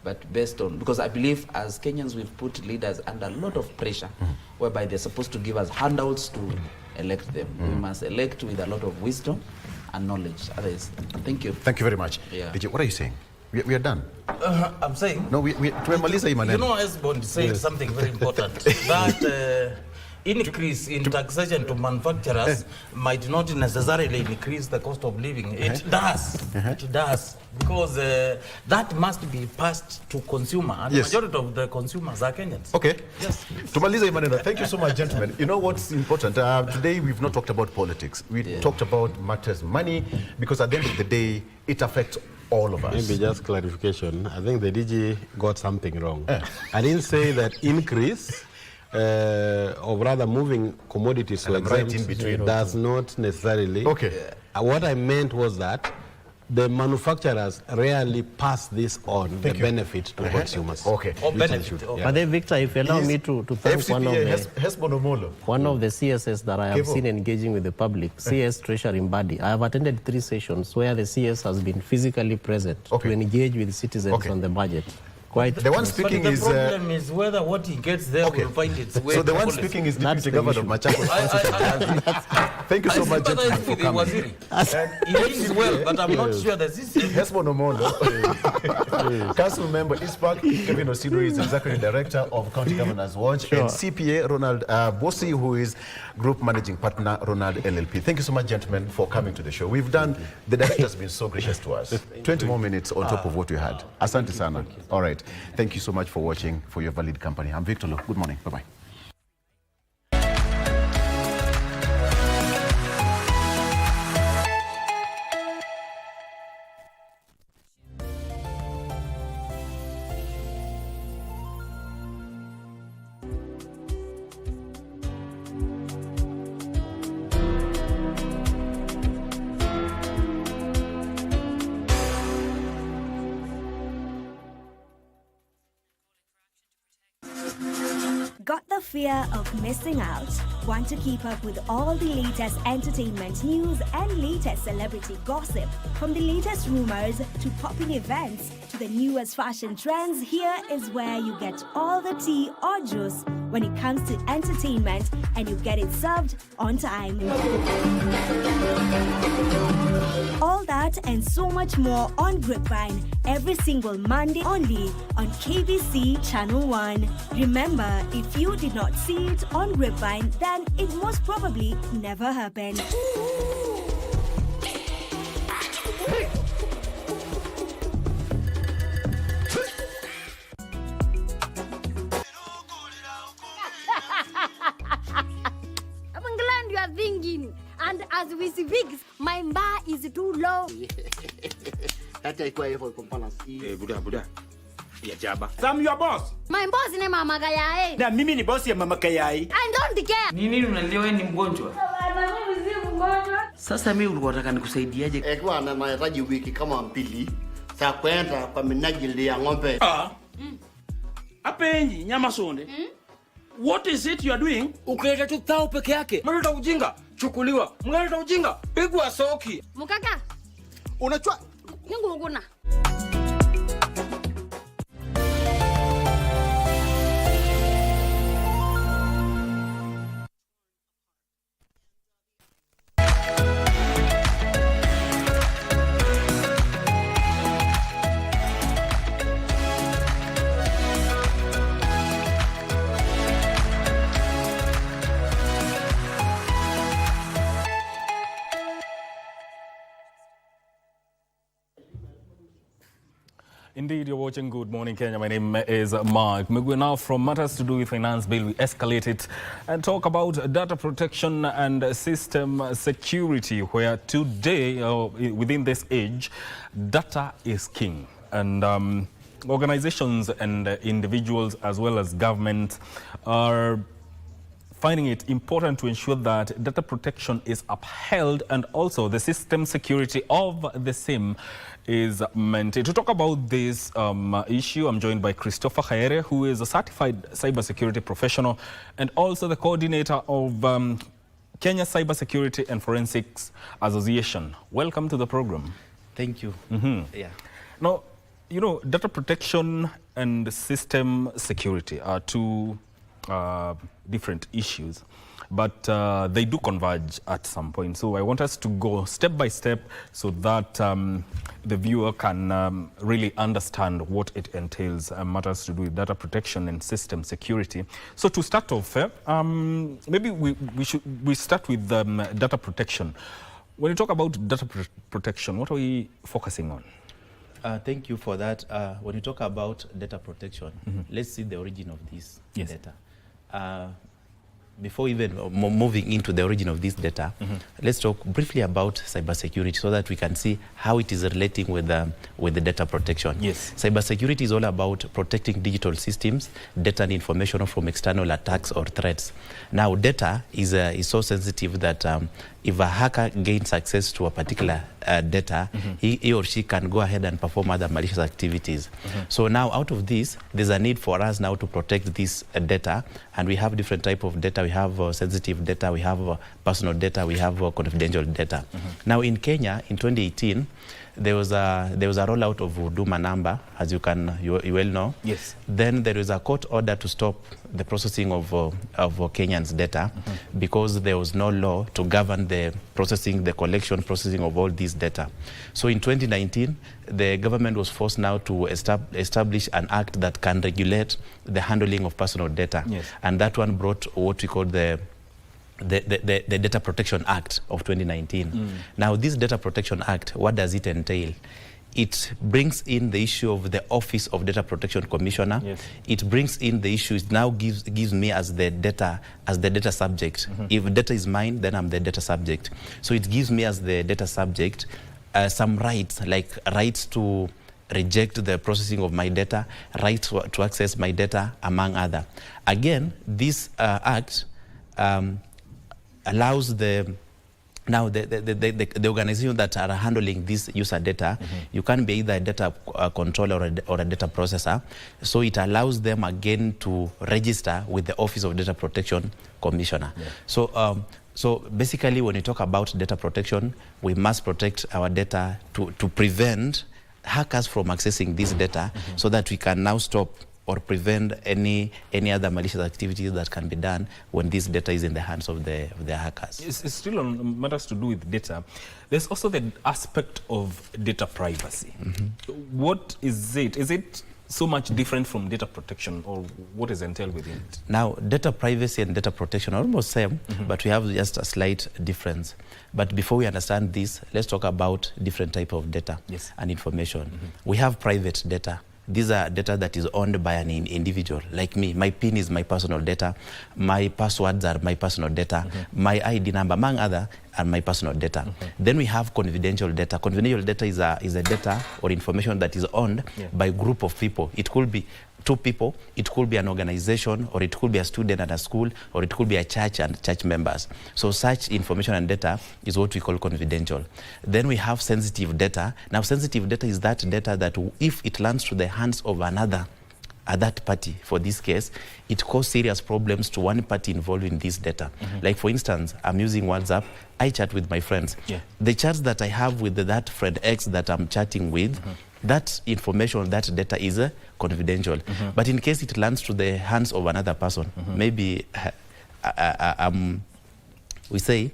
but based on, because I believe as Kenyans we've put leaders under a lot of pressure, whereby they're supposed to give us handouts to elect them. We must elect with a lot of wisdom and knowledge. Others, thank you. Thank you very much. Yeah. DJ, what are you saying? We are done. I'm saying. No, you know, Esbond said something very important. That increase in taxation to manufacturers might not necessarily increase the cost of living. It does. It does. Because that must be passed to consumer. And the majority of the consumers are Kenyans. Okay. Yes. Tumaliza Imanena, thank you so much, gentlemen. You know what's important? Today we've not talked about politics. We talked about matters money, because at the end of the day, it affects all of us. Maybe just clarification. I think the DG got something wrong. I didn't say that increase, or rather moving commodities to exempt, in between does not necessarily. Okay. What I meant was that the manufacturers rarely pass this on, the benefit to consumers. Okay. Or benefit. But then, Victor, if you allow me to thank one of the CSs that I have seen engaging with the public, CS Treasury Mbadi. I have attended 3 sessions where the CS has been physically present to engage with citizens on the budget. The one speaking is... the problem is whether what he gets there will find its way. So the one speaking is Deputy Governor of Machakos. Thank you so much, gentlemen, for coming. He means well, but I'm not sure that this is... Council member Ispak Kevin Osido is Executive Director of County Governors Watch, and CPA Ronald Bossi, who is Group Managing Partner Ronald LLP. Thank you so much, gentlemen, for coming to the show. We've done, the director has been so gracious to us. 20 more minutes on top of what we had. Asante sana. All right. Thank you so much for watching, for your valid company. I'm Victor Lo. Good morning. Bye-bye. Got the fear of missing out? Want to keep up with all the latest entertainment news and latest celebrity gossip? From the latest rumors to popping events to the newest fashion trends, here is where you get all the tea or juice when it comes to entertainment, and you get it served on time. All that and so much more on Grapevine every single Monday only on KBC Channel 1. Remember, if you did not see it on Grapevine, then it most probably never happened. I'm glad you are thinking. And as we speak, my bar is too low. Buda. Ya jaba. Sam your boss. My boss ni mama Kayai. Na mimi ni boss ya mama Kayai. I don't care. Nini unanielewa wewe ni mgonjwa? Mimi si mgonjwa. Sasa mimi ulikuwa unataka nikusaidiaje? Kwa na mahitaji wiki kama mbili za kwenda kwa minajili ya ng'ombe. Apenyi nyama sonde. What is it you are doing? Ukuleta tu thao peke yake. Mnaleta ujinga. Chukuliwa. Mnaleta ujinga. Pigwa soki. Mukaka. Unachua. Ngunguna. Indeed, you're watching Good Morning Kenya. My name is Mark Migwe. Now, from matters to do with finance bill, we escalate it and talk about data protection and system security, where today, within this age, data is king. And organizations and individuals, as well as government, are finding it important to ensure that data protection is upheld and also the system security of the same is maintained. To talk about this issue, I'm joined by Christopher Khaere, who is a certified cybersecurity professional and also the coordinator of Kenya Cybersecurity and Forensics Association. Welcome to the program. Thank you. Yeah. Now, you know, data protection and system security are two different issues, but they do converge at some point. So I want us to go step by step so that the viewer can really understand what it entails, matters to do with data protection and system security. So to start off, maybe we start with data protection. When you talk about data protection, what are we focusing on? Thank you for that. When you talk about data protection, let's see the origin of this data. Before even moving into the origin of this data, let's talk briefly about cybersecurity so that we can see how it is relating with the data protection. Yes. Cybersecurity is all about protecting digital systems, data and information from external attacks or threats. Now, data is so sensitive that if a hacker gains access to a particular data, he or she can go ahead and perform other malicious activities. So now, out of this, there's a need for us now to protect this data, and we have different type of data. We have sensitive data, we have personal data, we have confidential data. Now, in Kenya, in 2018, there was a rollout of Huduma number, as you well know. Yes. Then there was a court order to stop the processing of Kenyans' data because there was no law to govern the collection, processing of all these data. So in 2019, the government was forced now to establish an act that can regulate the handling of personal data. Yes. And that one brought what we call the Data Protection Act of 2019. Now, this Data Protection Act, what does it entail? It brings in the issue of the Office of Data Protection Commissioner. Yes. It brings in the issue, it now gives me as the data subject. If data is mine, then I'm the data subject. So it gives me as the data subject some rights, like rights to reject the processing of my data, rights to access my data, among other. Again, this act allows the Now, the organizations that are handling this user data, you can be either a data controller or a data processor. So it allows them again to register with the Office of Data Protection Commissioner. Yeah. So basically, when you talk about data protection, we must protect our data to prevent hackers from accessing this data so that we can now stop or prevent any other malicious activities that can be done when this data is in the hands of the hackers. It's still on matters to do with data. There's also the aspect of data privacy. What is it? Is it so much different from data protection, or what is entailed within it? Now, data privacy and data protection are almost same, but we have just a slight difference. But before we understand this, let's talk about different type of data and information. We have private data. These are data that is owned by an individual, like me. My PIN is my personal data. My passwords are my personal data. My ID number, among other, are my personal data. Then we have confidential data. Confidential data is a data or information that is owned by a group of people. It could be 2 people, it could be an organization, or it could be a student at a school, or it could be a church and church members. So such information and data is what we call confidential. Then we have sensitive data. Now, sensitive data is that data that if it lands to the hands of another, that party, for this case, it causes serious problems to one party involved in this data. Like, for instance, I'm using WhatsApp, I chat with my friends. The chats that I have with that friend X that I'm chatting with, that information, that data is confidential. But in case it lands to the hands of another person, maybe we say,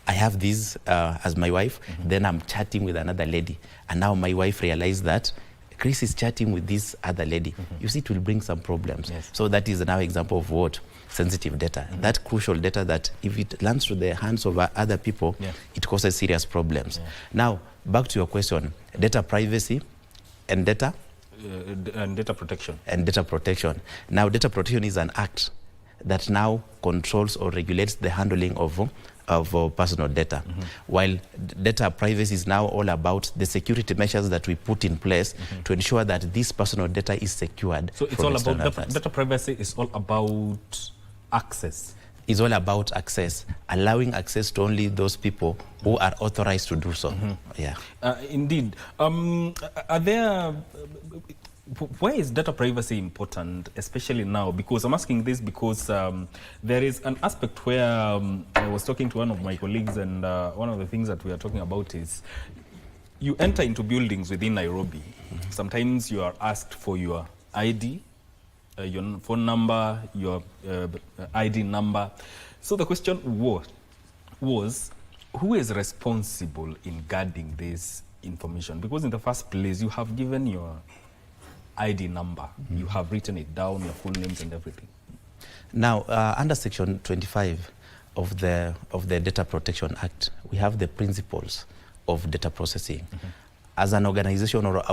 I have this as my wife, then I'm chatting with another lady. And now my wife realized that Chris is chatting with this other lady. You see, it will bring some problems. So that is now example of what? Sensitive data. That crucial data that if it lands to the hands of other people, it causes serious problems. Now, back to your question, data privacy and data? And data protection. And data protection. Now, data protection is an act that now controls or regulates the handling of personal data, while data privacy is now all about the security measures that we put in place to ensure that this personal data is secured. So it's all about data privacy is all about access. It's all about access, allowing access to only those people who are authorized to do so. Yeah. Indeed. Are there... Why is data privacy important, especially now? Because I'm asking this because there is an aspect where I was talking to one of my colleagues, and one of the things that we are talking about is you enter into buildings within Nairobi. Sometimes you are asked for your ID, your phone number, your ID number. So the question was who is responsible in guarding this information? Because in the first place, you have given your ID number. You have written it down, your full names and everything. Now, under Section 25 of the Data Protection Act, we have the principles of data processing. As an organization or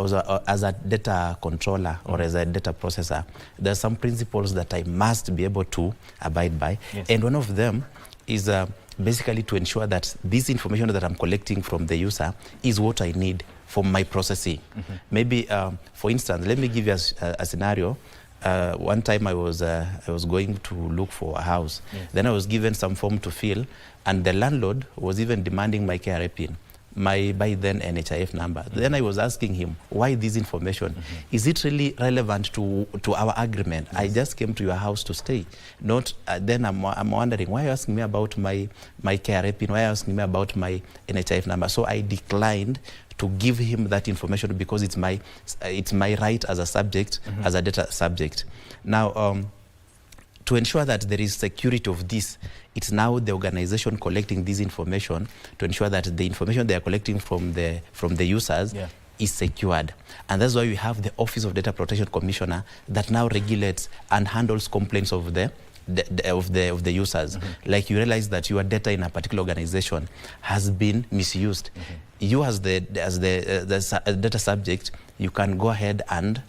as a data controller or as a data processor, there are some principles that I must be able to abide by. And one of them is basically to ensure that this information that I'm collecting from the user is what I need for my processing. Maybe, for instance, let me give you a scenario. One time I was going to look for a house. Then I was given some form to fill, and the landlord was even demanding my KRA PIN, my by then NHIF number. Then I was asking him, why this information? Is it really relevant to our agreement? I just came to your house to stay. Not then I'm wondering, why are you asking me about my KRA PIN? Why are you asking me about my NHIF number? So I declined to give him that information because it's my right as a subject, as a data subject. Now, to ensure that there is security of this, it's now the organization collecting this information to ensure that the information they are collecting from the users is secured. And that's why we have the Office of Data Protection Commissioner that now regulates and handles complaints of the users. Like you realize that your data in a particular organization has been misused. You as the data subject, you can go ahead and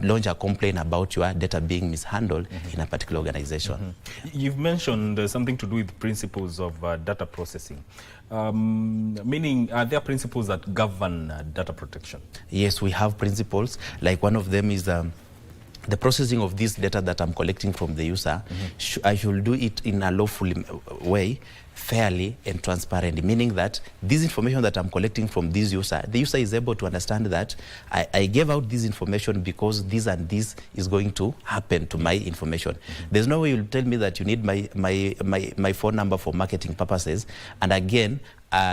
launch a complaint about your data being mishandled in a particular organization. You've mentioned something to do with principles of data processing. Meaning, are there principles that govern data protection? Yes, we have principles. Like one of them is the processing of this data that I'm collecting from the user. I should do it in a lawful way fairly and transparently, meaning that this information that I'm collecting from this user, the user is able to understand that I gave out this information because this and this is going to happen to my information. There's no way you'll tell me that you need my phone number for marketing purposes, and again,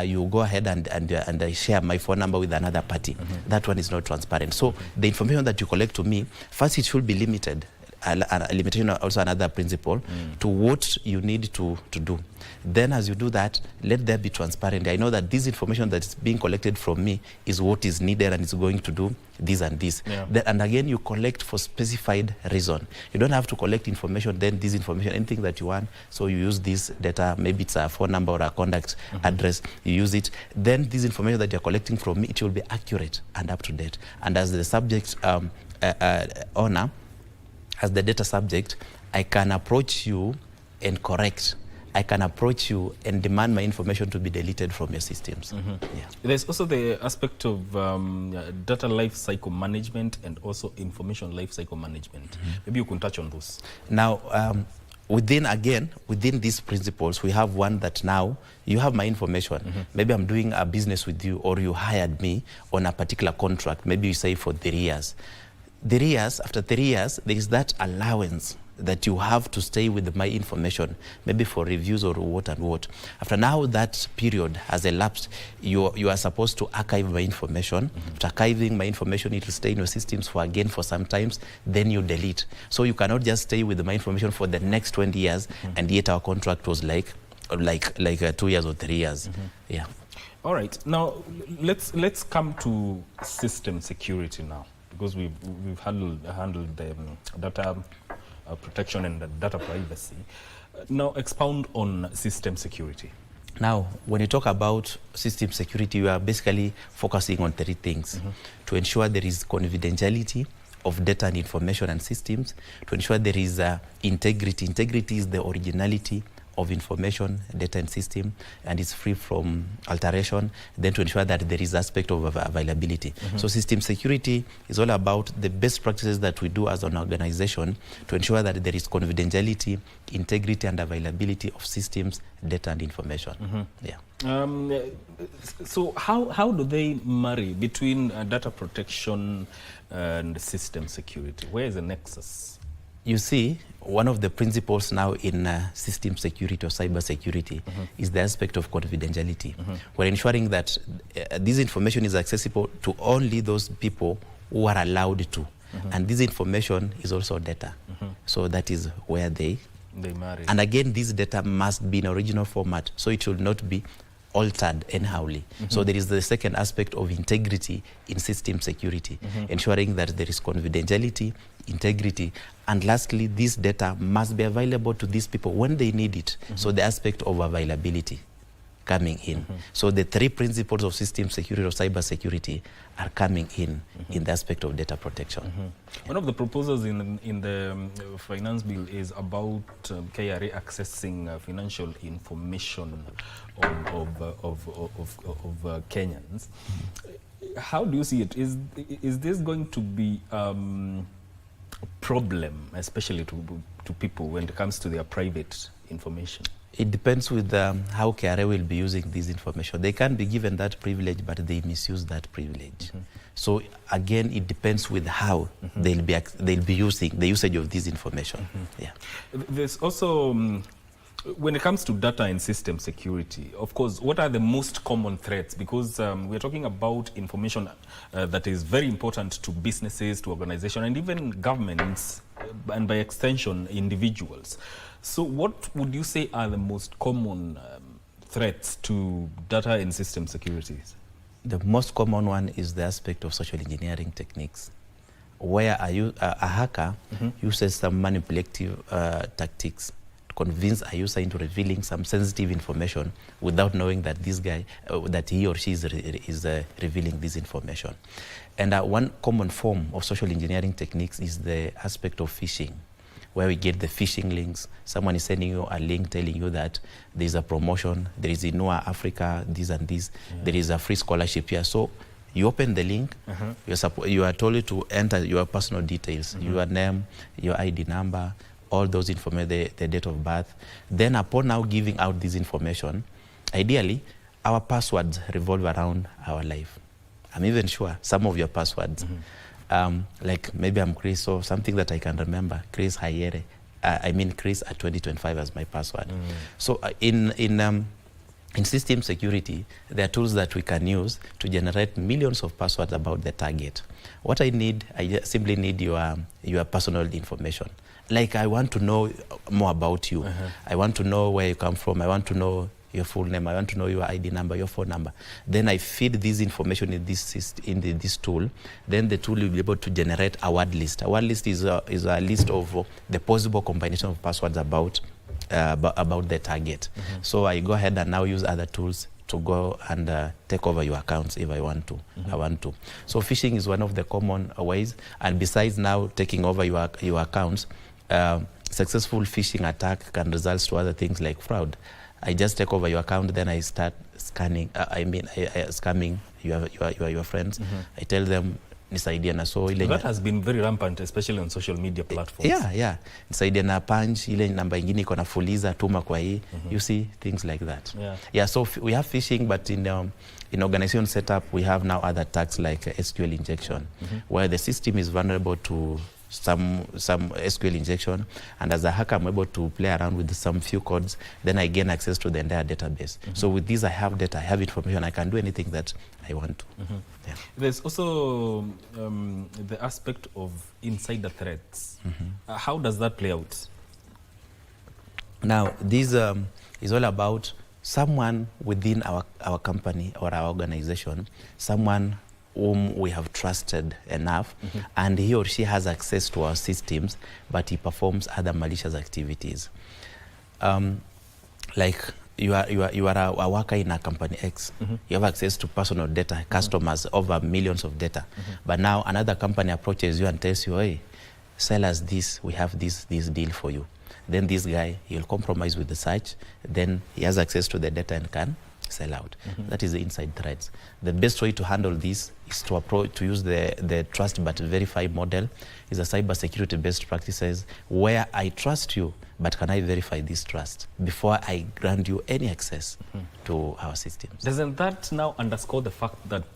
you go ahead and share my phone number with another party. That one is not transparent. So the information that you collect to me, first it should be limited. Limitation also another principle to what you need to do. Then as you do that, let there be transparent. I know that this information that is being collected from me is what is needed and it's going to do this and this. And again, you collect for specified reason. You don't have to collect information, then this information, anything that you want. So you use this data, maybe it's a phone number or a contact address, you use it. Then this information that you're collecting from me, it will be accurate and up to date. And as the subject owner, as the data subject, I can approach you and correct. I can approach you and demand my information to be deleted from your systems. There's also the aspect of data life cycle management and also information life cycle management. Maybe you can touch on those. Now, within these principles, we have one that now you have my information. Maybe I'm doing a business with you, or you hired me on a particular contract. Maybe you say for 3 years. After 3 years, there is that allowance that you have to stay with my information, maybe for reviews or what and what. After now that period has elapsed, you are supposed to archive my information. After archiving my information, it will stay in your systems for some times, then you delete. So you cannot just stay with my information for the next 20 years, and yet our contract was like 2 years or 3 years. Yeah. All right. Now let's come to system security now, because we've handled the data protection and the data privacy. Now expound on system security. Now, when you talk about system security, you are basically focusing on 3 things. To ensure there is confidentiality of data and information and systems, to ensure there is integrity. Integrity is the originality of information, data and system, and it's free from alteration, then to ensure that there is aspect of availability. So system security is all about the best practices that we do as an organization to ensure that there is confidentiality, integrity and availability of systems, data and information. So how do they marry between data protection and system security? Where is the nexus? You see, one of the principles now in system security or cyber security is the aspect of confidentiality. We're ensuring that this information is accessible to only those people who are allowed to. And this information is also data. So that is where they marry. And again, this data must be in original format, so it should not be altered anyhowly. So there is the second aspect of integrity in system security, ensuring that there is confidentiality, integrity, and lastly, this data must be available to these people when they need it. So the aspect of availability coming in. So the 3 principles of system security or cyber security are coming in the aspect of data protection. One of the proposals in the finance bill is about KRA accessing financial information of Kenyans. How do you see it? Is this going to be problem, especially to people when it comes to their private information? It depends with how KRA will be using this information. They can be given that privilege, but they misuse that privilege. So again, it depends with how they'll be using the usage of this information. There's also when it comes to data and system security, of course, what are the most common threats? Because we're talking about information that is very important to businesses, to organizations, and even governments, and by extension, individuals. So what would you say are the most common threats to data and system security? The most common one is the aspect of social engineering techniques, where a hacker uses some manipulative tactics convince a user into revealing some sensitive information without knowing that this guy, that he or she is revealing this information. And one common form of social engineering techniques is the aspect of phishing, where we get the phishing links. Someone is sending you a link telling you that there's a promotion, there is in Africa, this and this, there is a free scholarship here. So you open the link, you are told to enter your personal details, your name, your ID number, all those information, the date of birth. Then upon now giving out this information, ideally, our passwords revolve around our life. I'm even sure some of your passwords, like maybe I'm Chris or something that I can remember, Chris Hayere. I mean Chris at 2025 as my password. So in system security, there are tools that we can use to generate millions of passwords about the target. What I need, I simply need your personal information. Like I want to know more about you. I want to know where you come from. I want to know your full name. I want to know your ID number, your phone number. Then I feed this information in this tool. Then the tool will be able to generate a word list. A word list is a list of the possible combination of passwords about the target. So I go ahead and now use other tools to go and take over your accounts if I want to. So phishing is one of the common ways. And besides now taking over your accounts, successful phishing attack can result to other things like fraud. I just take over your account, then I start scanning. Scamming your friends. I tell them nisaidia na so ile. That has been very rampant, especially on social media platforms. Yeah. Nisaidia na punch ile namba ingine iko na fuliza tuma kwa hii. You see things like that. Yeah. So we have phishing, but in organization setup we have now other attacks like SQL injection, where the system is vulnerable to some SQL injection, and as a hacker I'm able to play around with some few codes, then I gain access to the entire database. So with this I have data, I have information, I can do anything that I want to. There's also the aspect of insider threats. How does that play out? Now this is all about someone within our company or our organization, someone whom we have trusted enough, and he or she has access to our systems, but he performs other malicious activities. Like you are a worker in a company X, you have access to personal data, customers, over millions of data. But now another company approaches you and tells you, hey, sell us this, we have this deal for you. Then this guy, he'll compromise with the search, then he has access to the data and can sell out. That is the inside threats. The best way to handle this is to use the trust but verify model. Is a cyber security best practices where I trust you, but can I verify this trust before I grant you any access to our systems? Doesn't that now underscore the fact that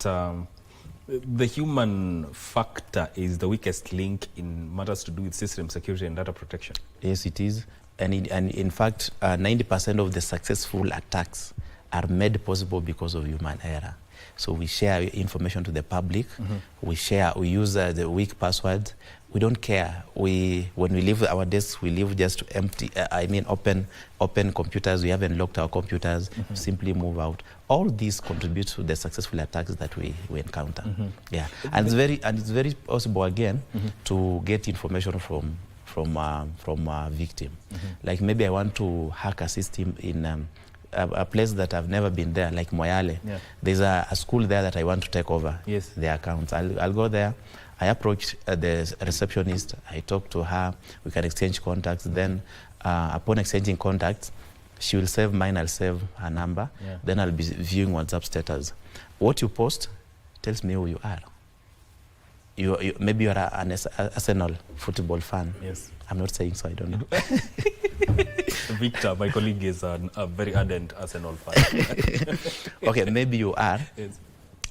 the human factor is the weakest link in matters to do with system security and data protection? Yes, it is. And in fact, 90% of the successful attacks are made possible because of human error. So we share information to the public. We use the weak passwords. We don't care. When we leave our desks, we leave just empty. Open computers. We haven't locked our computers. Simply move out. All these contribute to the successful attacks that we encounter. Yeah, and it's very possible again to get information from a victim. Like maybe I want to hack a system in a place that I've never been there, like Moyale. There's a school there that I want to take over their accounts. I'll go there. I approach the receptionist. I talk to her. We can exchange contacts. Then upon exchanging contacts, she will save mine. I'll save her number. Then I'll be viewing WhatsApp status. What you post tells me who you are. Maybe you're an Arsenal football fan. I'm not saying so, I don't know. Victor, my colleague, is a very ardent Arsenal fan. Okay, maybe you are.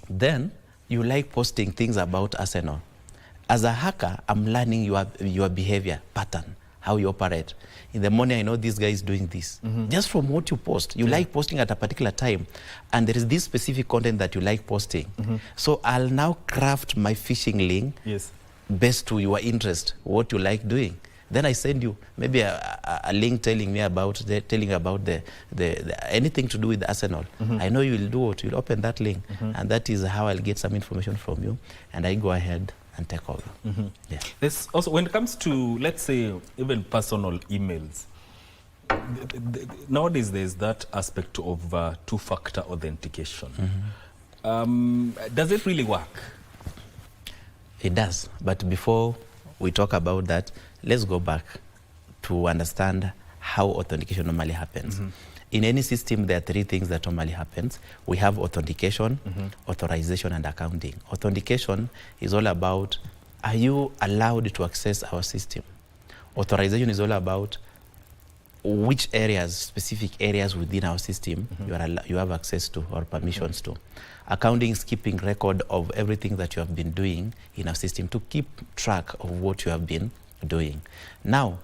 Then you like posting things about Arsenal. As a hacker, I'm learning your behavior pattern, how you operate. In the morning, I know this guy is doing this. Just from what you post. You like posting at a particular time, and there is this specific content that you like posting. So I'll now craft my phishing link based to your interest, what you like doing. Then I send you maybe a link telling about anything to do with Arsenal. I know you will do it. You'll open that link, and that is how I'll get some information from you, and I go ahead and take over. There's also, when it comes to, let's say, even personal emails, nowadays there's that aspect of two-factor authentication. Does it really work? It does, but before we talk about that, let's go back to understand how authentication normally happens. In any system, there are three things that normally happens. We have authentication, authorization, and accounting. Authentication is all about, are you allowed to access our system? Authorization is all about which areas, specific areas within our system you have access to or permissions to. Accounting is keeping record of everything that you have been doing in our system to keep track of what you have been doing. Now,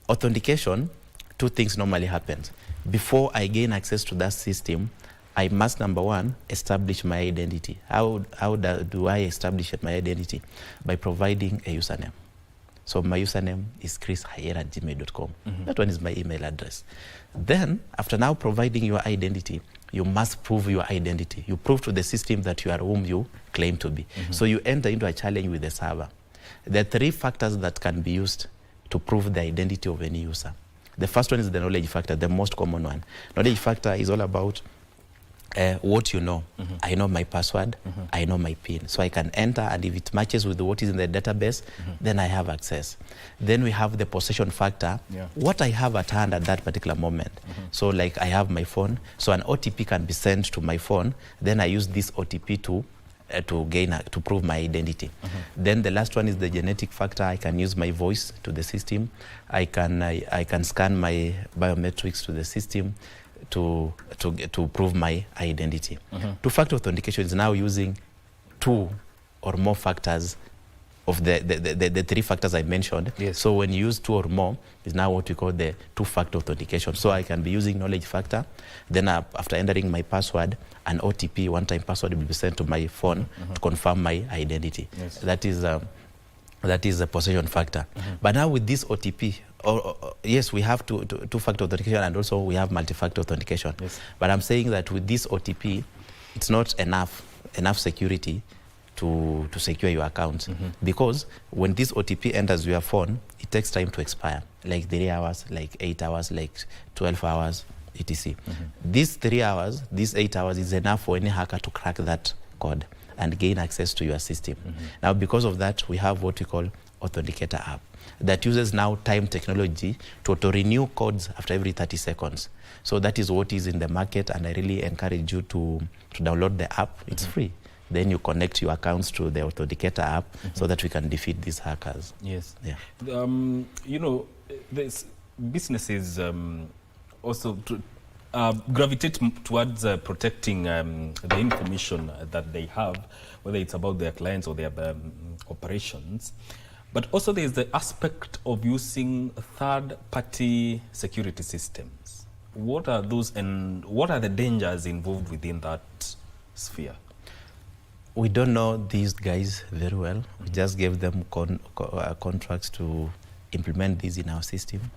authentication, two things normally happen. Before I gain access to that system, I must, number one, establish my identity. How do I establish my identity? By providing a username. So my username is chrishayer@gmail.com. That one is my email address. Then, after now providing your identity, you must prove your identity. You prove to the system that you are whom you claim to be. So you enter into a challenge with the server. There are 3 factors that can be used to prove the identity of any user. The first one is the knowledge factor, the most common one. Knowledge factor is all about what you know. I know my password, I know my PIN. So I can enter, and if it matches with what is in the database, then I have access. Then we have the possession factor, what I have at hand at that particular moment. So like I have my phone, so an OTP can be sent to my phone, then I use this OTP to prove my identity. Then the last one is the genetic factor. I can use my voice to the system. I can scan my biometrics to the system to prove my identity. Two-factor authentication is now using 2 or more factors of the 3 factors I mentioned. So when you use 2 or more, is now what we call the two-factor authentication. So I can be using knowledge factor, then after entering my password, an OTP, one-time password, will be sent to my phone to confirm my identity. That is a possession factor. But now with this OTP, yes, we have two-factor authentication, and also we have multi-factor authentication. But I'm saying that with this OTP, it's not enough security to secure your account, because when this OTP enters your phone, it takes time to expire, like 3 hours, like 8 hours, like 12 hours, etc. These 3 hours, these 8 hours is enough for any hacker to crack that code and gain access to your system. Now, because of that, we have what we call Authenticator app that uses now time technology to auto-renew codes after every 30 seconds. So that is what is in the market, and I really encourage you to download the app. It's free. Then you connect your accounts to the Authenticator app so that we can defeat these hackers. Yes. You know, there's businesses also gravitate towards protecting the information that they have, whether it's about their clients or their operations. But also there's the aspect of using third-party security systems. What are those, and what are the dangers involved within that sphere? We don't know these guys very well. We just gave them contracts to implement these in our system.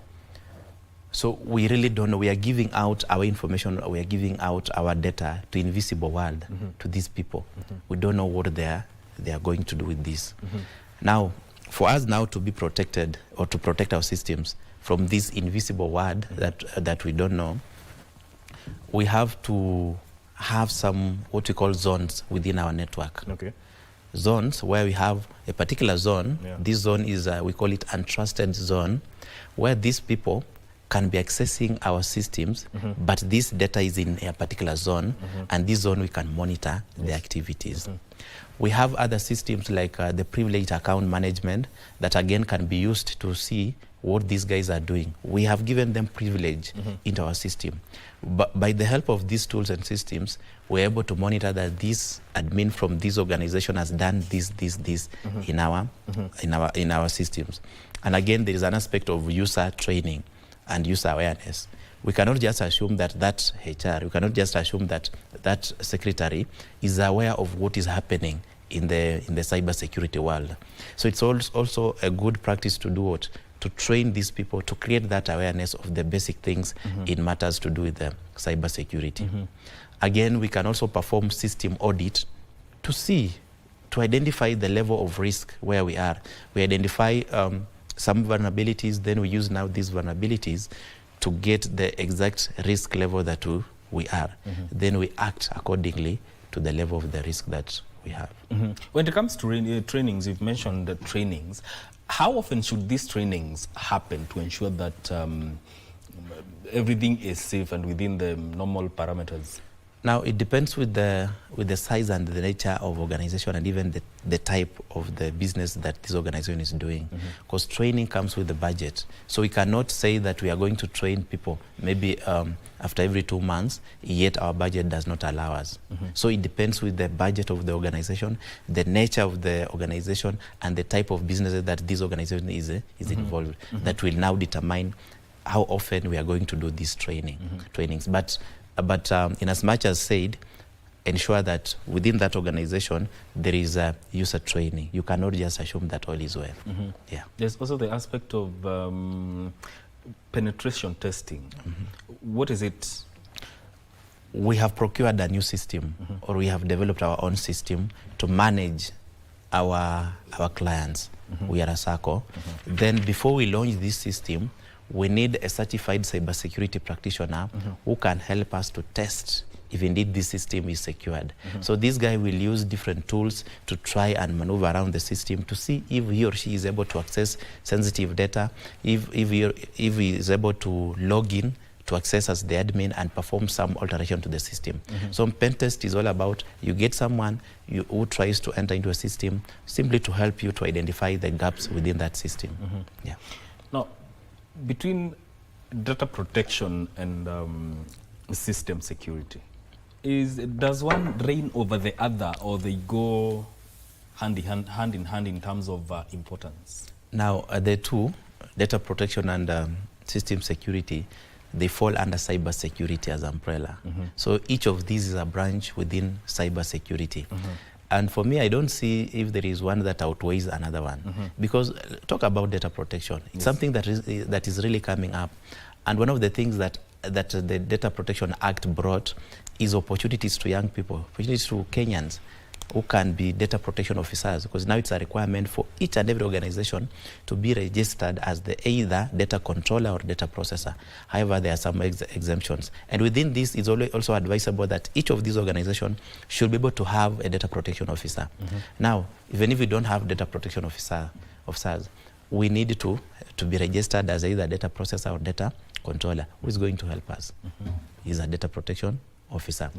So we really don't know. We are giving out our information, we are giving out our data to invisible world, to these people. We don't know what they are going to do with this. Now, for us now to be protected, or to protect our systems from this invisible world that we don't know, we have to have some what we call zones within our network. Zones where we have a particular zone. This zone is, we call it untrusted zone, where these people can be accessing our systems, but this data is in a particular zone, and this zone we can monitor the activities. We have other systems like the privileged account management that again can be used to see what these guys are doing. We have given them privilege into our system. But by the help of these tools and systems, we're able to monitor that this admin from this organization has done this in our systems. And again, there is an aspect of user training and user awareness. We cannot just assume that that HR, we cannot just assume that that secretary is aware of what is happening in the cyber security world. So it's also a good practice to do what? To train these people to create that awareness of the basic things in matters to do with the cyber security. Again, we can also perform system audit to identify the level of risk where we are. We identify some vulnerabilities, then we use now these vulnerabilities to get the exact risk level that we are. Then we act accordingly to the level of the risk that we have. When it comes to trainings, you've mentioned the trainings. How often should these trainings happen to ensure that everything is safe and within the normal parameters? Now, it depends with the size and the nature of organization and even the type of the business that this organization is doing. Because training comes with the budget. So we cannot say that we are going to train people maybe after every 2 months, yet our budget does not allow us. So it depends with the budget of the organization, the nature of the organization, and the type of business that this organization is involved. That will now determine how often we are going to do these trainings. But in as much as said, ensure that within that organization there is a user training. You cannot just assume that all is well. Yeah. There's also the aspect of penetration testing. What is it? We have procured a new system, or we have developed our own system to manage our clients. We are a SACCO. Then before we launch this system, we need a certified cybersecurity practitioner who can help us to test if indeed this system is secured. So this guy will use different tools to try and maneuver around the system to see if he or she is able to access sensitive data, if he is able to log in to access as the admin and perform some alteration to the system. So pen test is all about you get someone who tries to enter into a system simply to help you to identify the gaps within that system. Yeah. Now, between data protection and system security, does one reign over the other, or they go hand in hand in terms of importance? Now, the two, data protection and system security, they fall under cyber security as umbrella. So each of these is a branch within cyber security. And for me, I don't see if there is one that outweighs another one. Because talk about data protection, it's something that is really coming up. And one of the things that the Data Protection Act brought is opportunities to young people, opportunities to Kenyans who can be data protection officers, because now it's a requirement for each and every organization to be registered as either data controller or data processor. However, there are some exemptions. And within this, it's also advisable that each of these organizations should be able to have a data protection officer. Now, even if we don't have data protection officers, we need to be registered as either data processor or data controller. Who is going to help us? Is a data protection officer.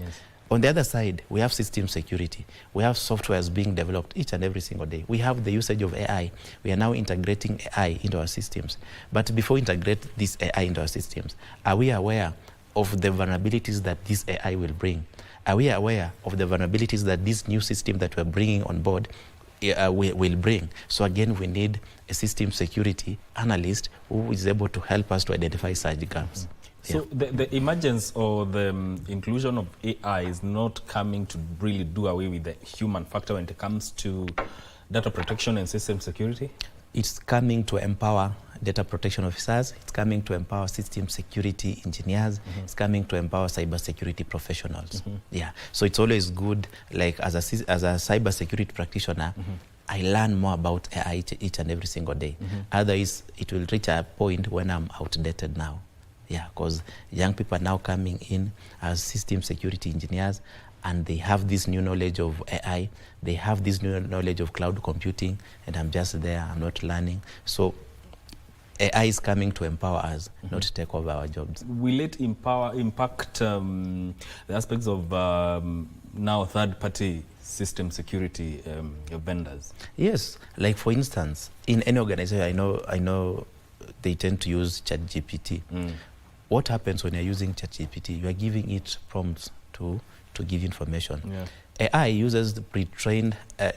On the other side, we have system security. We have softwares being developed each and every single day. We have the usage of AI. We are now integrating AI into our systems. But before we integrate this AI into our systems, are we aware of the vulnerabilities that this AI will bring? Are we aware of the vulnerabilities that this new system that we're bringing on board will bring? So again, we need a system security analyst who is able to help us to identify such gaps. So the emergence or the inclusion of AI is not coming to really do away with the human factor when it comes to data protection and system security? It's coming to empower data protection officers. It's coming to empower system security engineers. It's coming to empower cyber security professionals. Yeah. So it's always good, like as a cyber security practitioner, I learn more about AI each and every single day. Otherwise, it will reach a point when I'm outdated now. Yeah, because young people are now coming in as system security engineers, and they have this new knowledge of AI, they have this new knowledge of cloud computing, and I'm just there, I'm not learning. So AI is coming to empower us, not to take over our jobs. Will it impact the aspects of now third-party system security vendors? Yes, like for instance, in any organization, I know they tend to use ChatGPT. What happens when you're using ChatGPT? You are giving it prompts to give information. AI uses the pre-trained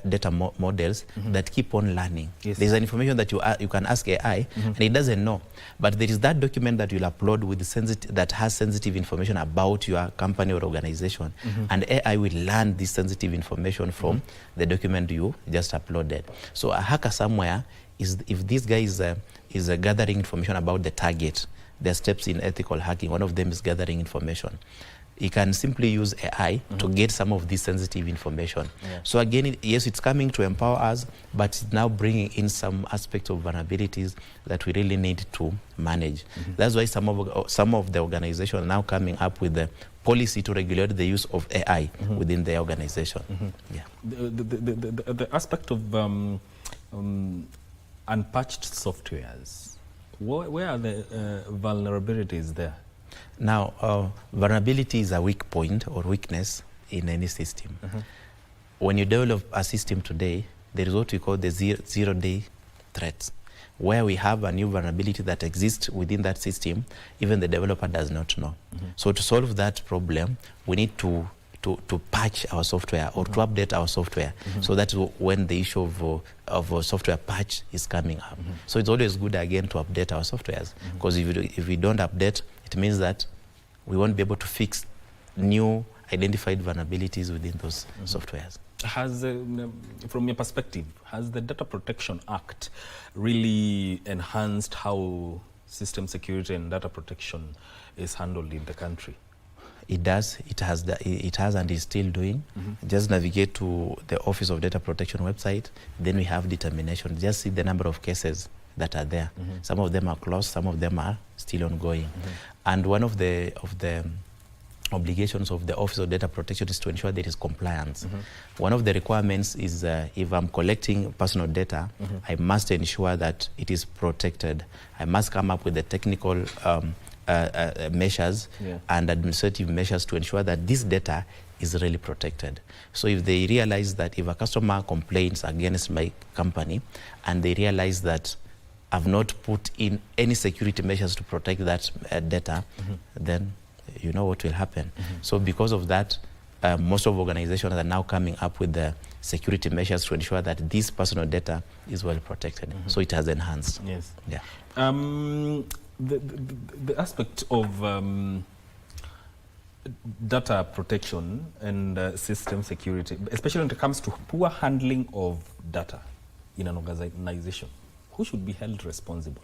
data models that keep on learning. There's an information that you can ask AI and it doesn't know. But there is that document that you'll upload with that has sensitive information about your company or organization. And AI will learn this sensitive information from the document you just uploaded. So a hacker somewhere, if this guy is gathering information about the target, there are steps in ethical hacking. One of them is gathering information. He can simply use AI to get some of this sensitive information. So again, yes, it's coming to empower us, but it's now bringing in some aspects of vulnerabilities that we really need to manage. That's why some of the organizations are now coming up with the policy to regulate the use of AI within the organization. Yeah. The aspect of unpatched softwares, where are the vulnerabilities there? Now, vulnerability is a weak point or weakness in any system. When you develop a system today, there is what we call the zero-day threats, where we have a new vulnerability that exists within that system, even the developer does not know. So to solve that problem, we need to patch our software or to update our software. So that's when the issue of a software patch is coming up. So it's always good again to update our softwares, because if we don't update, it means that we won't be able to fix new identified vulnerabilities within those softwares. Has, from your perspective, has the Data Protection Act really enhanced how system security and data protection is handled in the country? It does. It has and is still doing. Just navigate to the Office of Data Protection website. Then we have determination. Just see the number of cases that are there. Some of them are closed. Some of them are still ongoing. And one of the obligations of the Office of Data Protection is to ensure there is compliance. One of the requirements is if I'm collecting personal data, I must ensure that it is protected. I must come up with the technical measures and administrative measures to ensure that this data is really protected. So if they realize that if a customer complains against my company and they realize that I've not put in any security measures to protect that data, then you know what will happen. So because of that, most of organizations are now coming up with the security measures to ensure that this personal data is well protected. So it has enhanced. Yes. Yeah. The aspect of data protection and system security, especially when it comes to poor handling of data in an organization, who should be held responsible?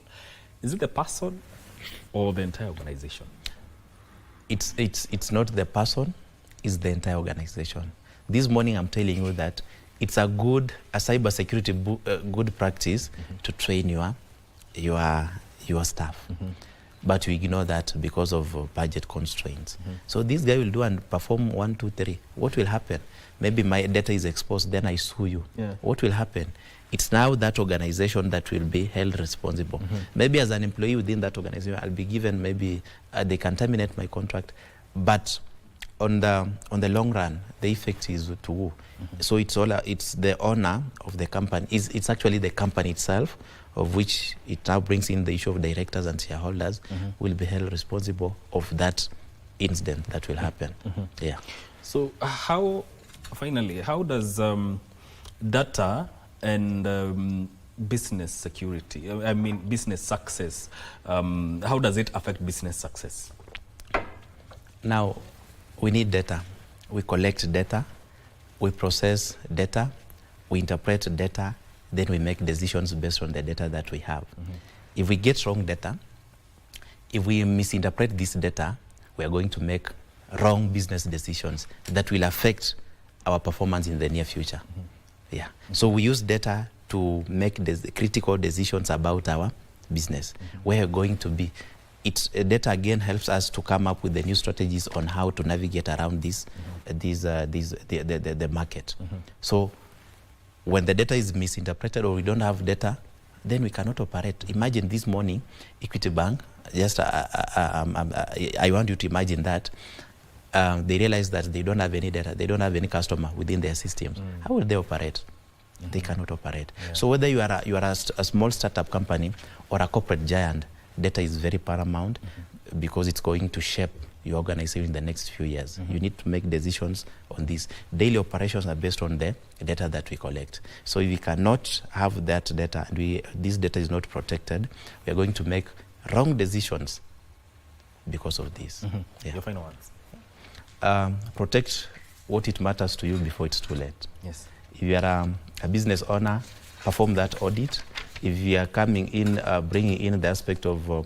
Is it the person or the entire organization? It's not the person, it's the entire organization. This morning I'm telling you that it's a cyber security good practice to train your staff. But we ignore that because of budget constraints. So this guy will do and perform 1, 2, 3. What will happen? Maybe my data is exposed, then I sue you. What will happen? It's now that organization that will be held responsible. Maybe as an employee within that organization, I'll be given maybe they can terminate my contract, but on the long run, the effect is to who? So it's the owner of the company. It's actually the company itself, of which it now brings in the issue of directors and shareholders will be held responsible of that incident that will happen. Yeah. So finally, how does data and business security, I mean business success, how does it affect business success? Now, we need data. We collect data, we process data, we interpret data, then we make decisions based on the data that we have. If we get wrong data, if we misinterpret this data, we are going to make wrong business decisions that will affect our performance in the near future. Yeah. So we use data to make critical decisions about our business, where we're going to be. Data again helps us to come up with the new strategies on how to navigate around the market. So when the data is misinterpreted or we don't have data, then we cannot operate. Imagine this morning, Equity Bank, just I want you to imagine that they realize that they don't have any data, they don't have any customer within their systems. How will they operate? They cannot operate. So whether you are a small startup company or a corporate giant, data is very paramount because it's going to shape your organization in the next few years. You need to make decisions on this. Daily operations are based on the data that we collect. So if we cannot have that data and this data is not protected, we are going to make wrong decisions because of this. Your final words. Protect what it matters to you before it's too late. Yes. If you are a business owner, perform that audit. If you are coming in, bringing in the aspect of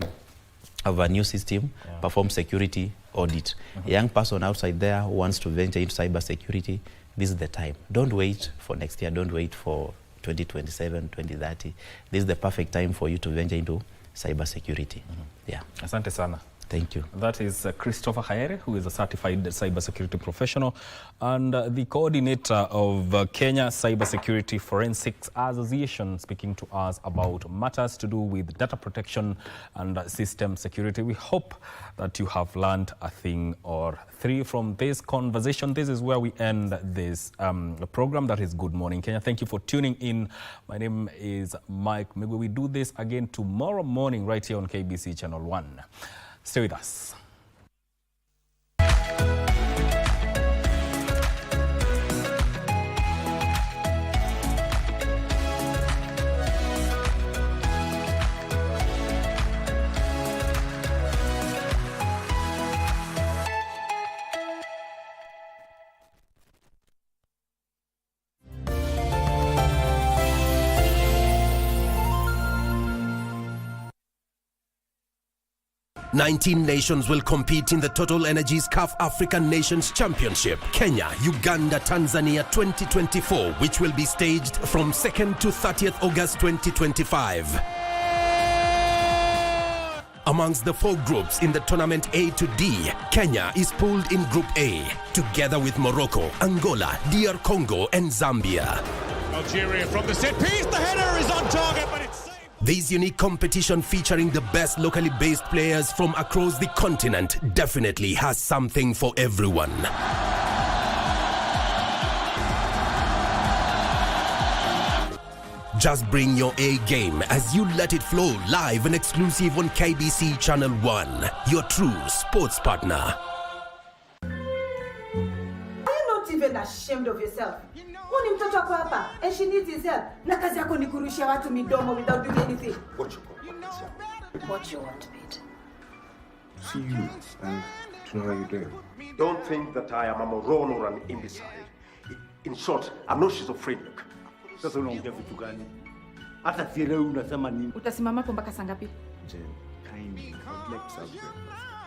a new system, perform security audit. A young person outside there who wants to venture into cyber security, this is the time. Don't wait for next year. Don't wait for 2027, 2030. This is the perfect time for you to venture into cyber security. Yeah. Asante sana. Thank you. That is Christopher Hayere, who is a certified cybersecurity professional and the coordinator of Kenya Cybersecurity Forensics Association, speaking to us about matters to do with data protection and system security. We hope that you have learned a thing or three from this conversation. This is where we end this program. That is Good Morning Kenya. Thank you for tuning in. My name is Mike Migwe. We do this again tomorrow morning right here on KBC Channel 1. Stay with us. Nineteen nations will compete in the Total Energies CAF African Nations Championship, Kenya, Uganda, Tanzania 2024, which will be staged from 2nd to 30th August 2025. Amongst the 4 groups in the tournament A to D, Kenya is pooled in Group A, together with Morocco, Angola, DR Congo and Zambia. Algeria from the set piece, the header is on target, but it's... This unique competition featuring the best locally based players from across the continent definitely has something for everyone. Just bring your A game as you let it flow live and exclusive on KBC Channel 1, your true sports partner. Are you not even ashamed of yourself? Huni mtoto wako hapa and she needs his help. Na kazi yako ni kurushia watu midomo without doing anything. What you want, mate? See you and to know how you're doing. Don't think that I am a moron or an imbecile. In short, I'm not schizophrenic. Sasa unaongea vitu gani? Hata sielewi unasema nini. Utasimama hapo mpaka saa ngapi? Jen, kindly, I'd like to have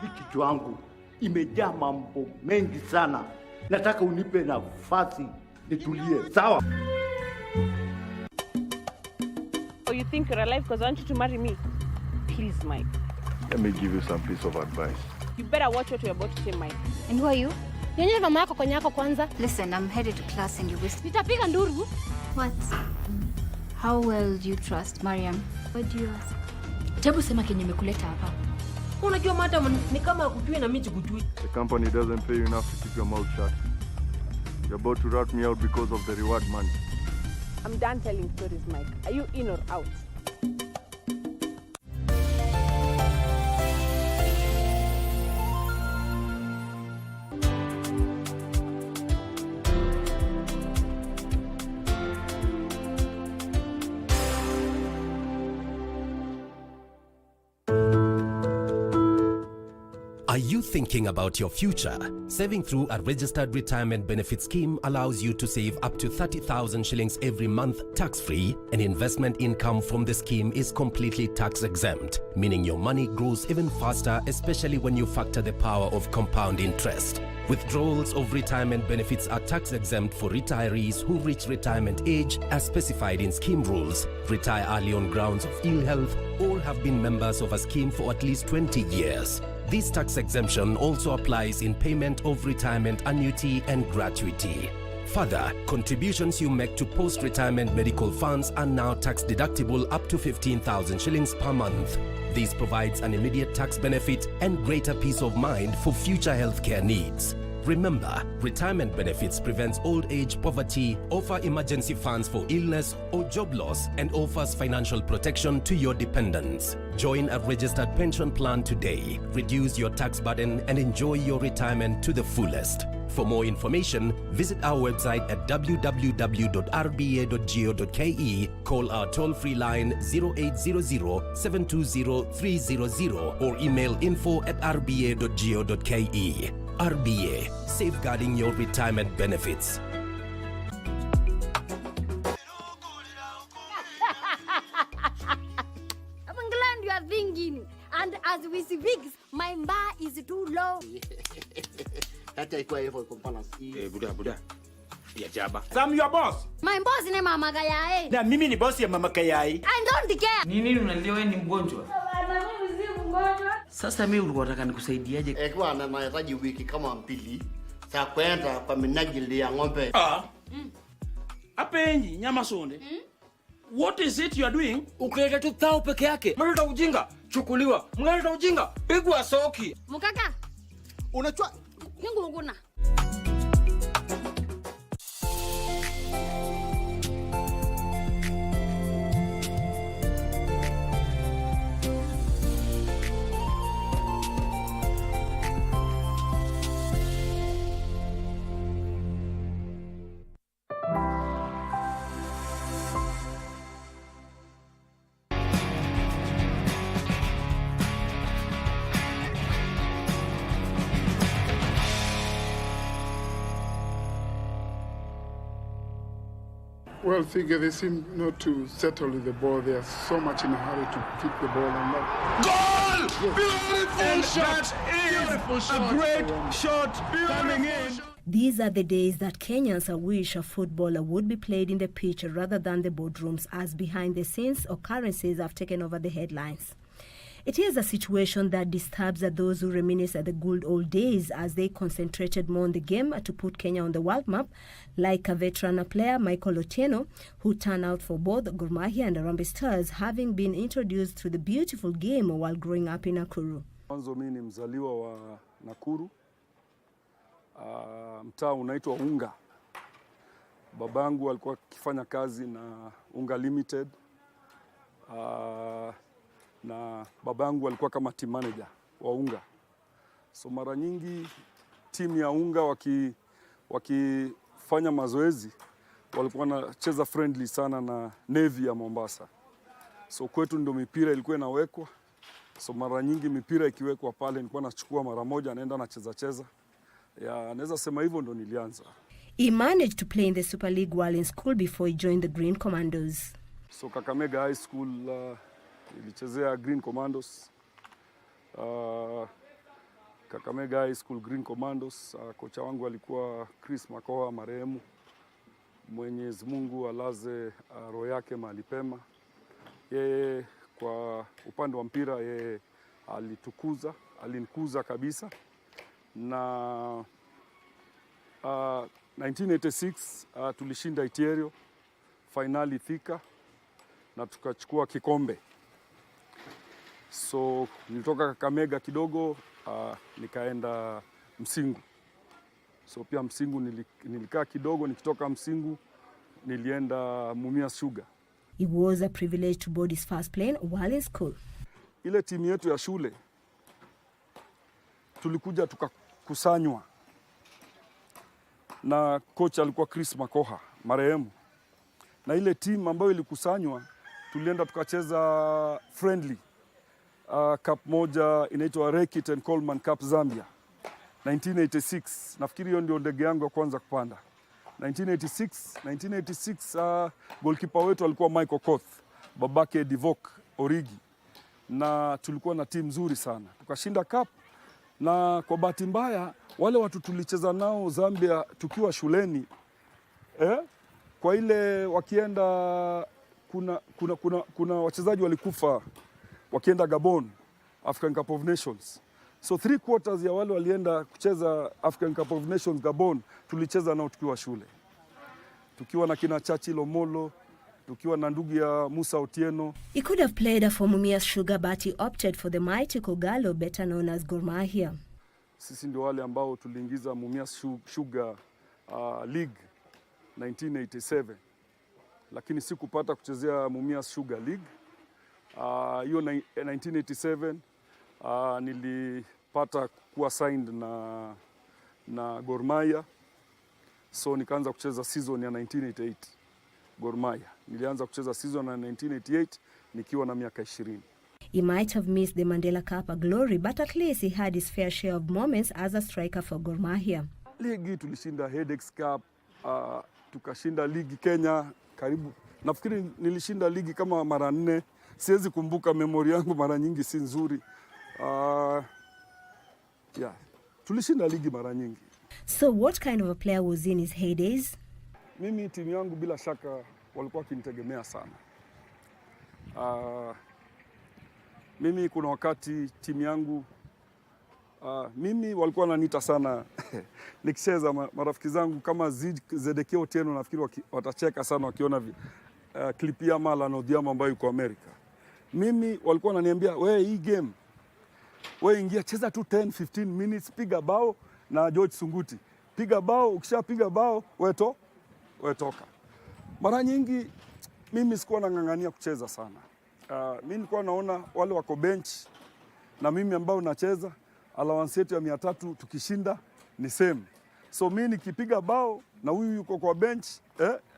breakfast. Kichwa yangu imejaa mambo mengi sana. Nataka unipe nafasi nitulie. Sawa? Oh, you think you're alive because I want you to marry me? Please, Mike. Let me give you some piece of advice. You better watch what you're about to say, Mike. And who are you? Nyonye mama yako kwenye yako kwanza. Listen, I'm headed to class and you wish... Nitapiga nduru. What? How well do you trust Mariam? What do you ask? Tebu sema kenye imekuleta hapa. Unajua madam ni kama kujui na mimi kujui. The company doesn't pay you enough to keep your mouth shut. You're about to rat me out because of the reward money. I'm done telling stories, Mike. Are you in or out? Are you thinking about your future? Saving through a registered retirement benefit scheme allows you to save up to 30,000 shillings every month tax-free, and investment income from the scheme is completely tax-exempt, meaning your money grows even faster, especially when you factor the power of compound interest. Withdrawals of retirement benefits are tax-exempt for retirees who reach retirement age as specified in scheme rules, retire early on grounds of ill health, or have been members of a scheme for at least 20 years. This tax exemption also applies in payment of retirement annuity and gratuity. Further, contributions you make to post-retirement medical funds are now tax deductible up to 15,000 shillings per month. This provides an immediate tax benefit and greater peace of mind for future healthcare needs. Remember, retirement benefits prevents old age poverty, offer emergency funds for illness or job loss, and offers financial protection to your dependents. Join a registered pension plan today. Reduce your tax burden and enjoy your retirement to the fullest. For more information, visit our website at www.rba.go.ke, call our toll-free line 0800-720-300 or email info@rba.go.ke. RBA, safeguarding your retirement benefits. I'm glad you are thinking. And as we speak, my bar is too low. Hata ikuwa hivyo kumpana si. Buda. Ya jaba. Sam your boss. My boss ni mama Kayai. Na mimi ni boss ya mama Kayai. I don't care. Nini unaliwa ni mgonjwa? Mimi si mgonjwa. Sasa mimi ulikuwa unataka nikusaidiaje? Kwa nahitaji wiki kama 2 za kwenda kwa minajili ya ng'ombe. Apenyi nyama sonde. What is it you are doing? Ukuleta tu thao peke yake. Mnaleta ujinga, chukuliwa. Mnaleta ujinga, pigwa soki. Mukaka. Unachua Ngunguna. Well, Figure, they seem not to settle with the ball. They are so much in a hurry to keep the ball on that. Goal! Beautiful shot! Beautiful shot! A great shot coming in. These are the days that Kenyans wish a footballer would be played in the pitch rather than the boardrooms, as behind-the-scenes occurrences have taken over the headlines. It is a situation that disturbs those who reminisce at the good old days, as they concentrated more on the game to put Kenya on the world map, like a veteran player Michael Otieno, who turned out for both Gor Mahia and Harambee Stars, having been introduced to the beautiful game while growing up in Nakuru. Mwanzo mimi ni mzaliwa wa Nakuru. Mtaa unaitwa Unga. Babangu alikuwa akifanya kazi na Unga Limited. Na babangu alikuwa kama team manager wa Unga. So mara nyingi timu ya Unga wakifanya mazoezi walikuwa wanacheza friendly sana na Navy ya Mombasa. So kwetu ndio mipira ilikuwa inawekwa. So mara nyingi mipira ikiwekwa pale nilikuwa nachukua mara moja naenda nacheza. Naweza sema hivyo ndo nilianza. He managed to play in the Super League while in school before he joined the Green Commandos. So Kakamega High School nilichezea Green Commandos. Kakamega High School Green Commandos. Kocha wangu alikuwa Chris Makoha marehemu. Mwenyezi Mungu alaze roho yake mahali pema. Yeye kwa upande wa mpira yeye alinikuza kabisa. Na 1986 tulishinda Iterio, finali Thika na tukachukua kikombe. So nilitoka Kakamega kidogo nikaenda Msingu. So pia Msingu nilikaa kidogo, nikitoka Msingu nilienda Mumias Sugar. It was a privilege to board his first plane while in school. Ile timu yetu ya shule tulikuja tukakusanywa na coach alikuwa Chris Makoha marehemu. Na ile timu ambayo ilikusanywa tulienda tukacheza friendly cup moja inaitwa Rekit and Coleman Cup Zambia 1986. Nafikiri hiyo ndio ndege yangu ya kwanza kupanda. 1986 goalkeeper wetu alikuwa Michael Koth, babake Divok Origi, na tulikuwa na timu nzuri sana. Tukashinda cup, na kwa bahati mbaya wale watu tulicheza nao Zambia tukiwa shuleni kwa ile wakienda kuna wachezaji walikufa wakienda Gabon African Cup of Nations. So 3/4 ya wale walienda kucheza African Cup of Nations Gabon tulicheza nao tukiwa shule. Tukiwa na kina Chachi Lomolo, tukiwa na ndugu ya Musa Otieno. He could have played for Mumias Sugar, but he opted for the mighty Kogalo, better known as Gor Mahia. Sisi ndio wale ambao tuliingiza Mumias Sugar League 1987. Lakini sikupata kuchezea Mumias Sugar League. Hiyo 1987 nilipata kuwa signed na Gor Mahia. So nikaanza kucheza season ya 1988 Gor Mahia. Nilianza kucheza season ya 1988 nikiwa na miaka 20. He might have missed the Mandela Cup glory, but at least he had his fair share of moments as a striker for Gor Mahia. Ligi tulishinda Hedex Cup, tukashinda ligi Kenya karibu. Nafikiri nilishinda ligi kama mara 4. Siwezi kumbuka, memory yangu mara nyingi si nzuri. Tulishinda ligi mara nyingi. So what kind of a player was in his heydays? Mimi timu yangu bila shaka walikuwa wakinitegemea sana. Mimi kuna wakati timu yangu mimi walikuwa wananiita sana nikicheza. Marafiki zangu kama Zedekio Otieno nafikiri watacheka sana wakiona clip ya Mala na Odhiambo ambayo yuko Amerika. Mimi walikuwa wananiambia wewe, hii game wewe ingia cheza tu 10-15 minutes, piga bao na George Sunguti. Piga bao, ukishapiga bao wewe toka. Mara nyingi mimi sikuwa nang'ang'ania kucheza sana. Mimi nilikuwa naona wale wako bench na mimi ambao nacheza allowance yetu ya 300 tukishinda ni same. So mimi nikipiga bao na huyu yuko kwa bench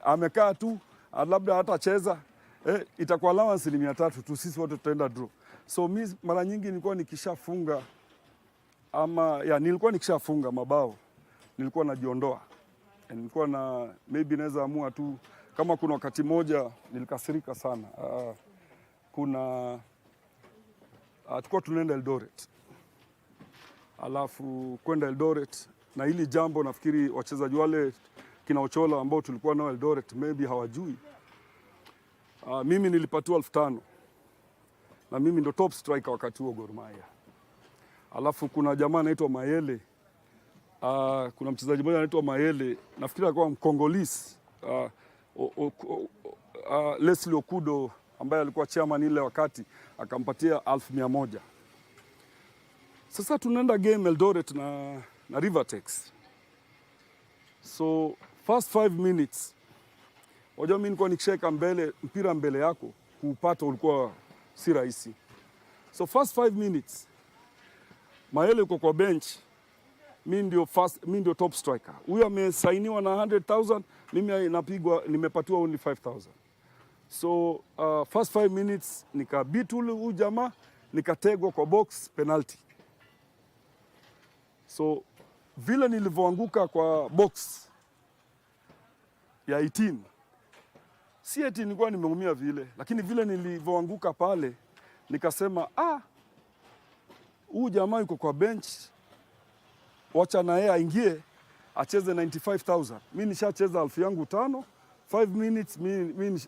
amekaa tu labda hatacheza itakuwa allowance ni 300 tu, sisi wote tutaenda draw. So mimi mara nyingi nilikuwa nikishafunga nilikuwa nikishafunga mabao nilikuwa najiondoa. Nilikuwa na maybe naweza amua tu kama kuna wakati moja nilikasirika sana. Tulikuwa tunaenda Eldoret. Alafu kwenda Eldoret na hili jambo nafikiri wachezaji wale kina Ochola ambao tulikuwa nao Eldoret maybe hawajui. Mimi nilipatiwa 5,000 na mimi ndo top striker wakati huo Gor Mahia. Alafu kuna jamaa anaitwa Mayele. Kuna mchezaji mmoja anaitwa Mayele, nafikiri alikuwa Mkongolisi. Leslie Okudo ambaye alikuwa chairman ile wakati akampatia 1,100. Sasa tunaenda game Eldoret na Rivertex. So first 5 minutes wajua mimi nilikuwa nikisheka mpira mbele yako kuupata ulikuwa si rahisi. So first 5 minutes Mayele yuko kwa bench, mimi ndio top striker. Huyu amesainiwa na 100,000, mimi nimepatiwa only 5,000. So first 5 minutes nikabeat huyu jamaa, nikategwa kwa box penalty. So vile nilivyoanguka kwa box ya 18, si eti nilikuwa nimeumia vile, lakini vile nilivyoanguka pale nikasema huyu jamaa yuko kwa bench, wacha na yeye aingie acheze 95,000. Mimi nishacheza 1,500, 5 minutes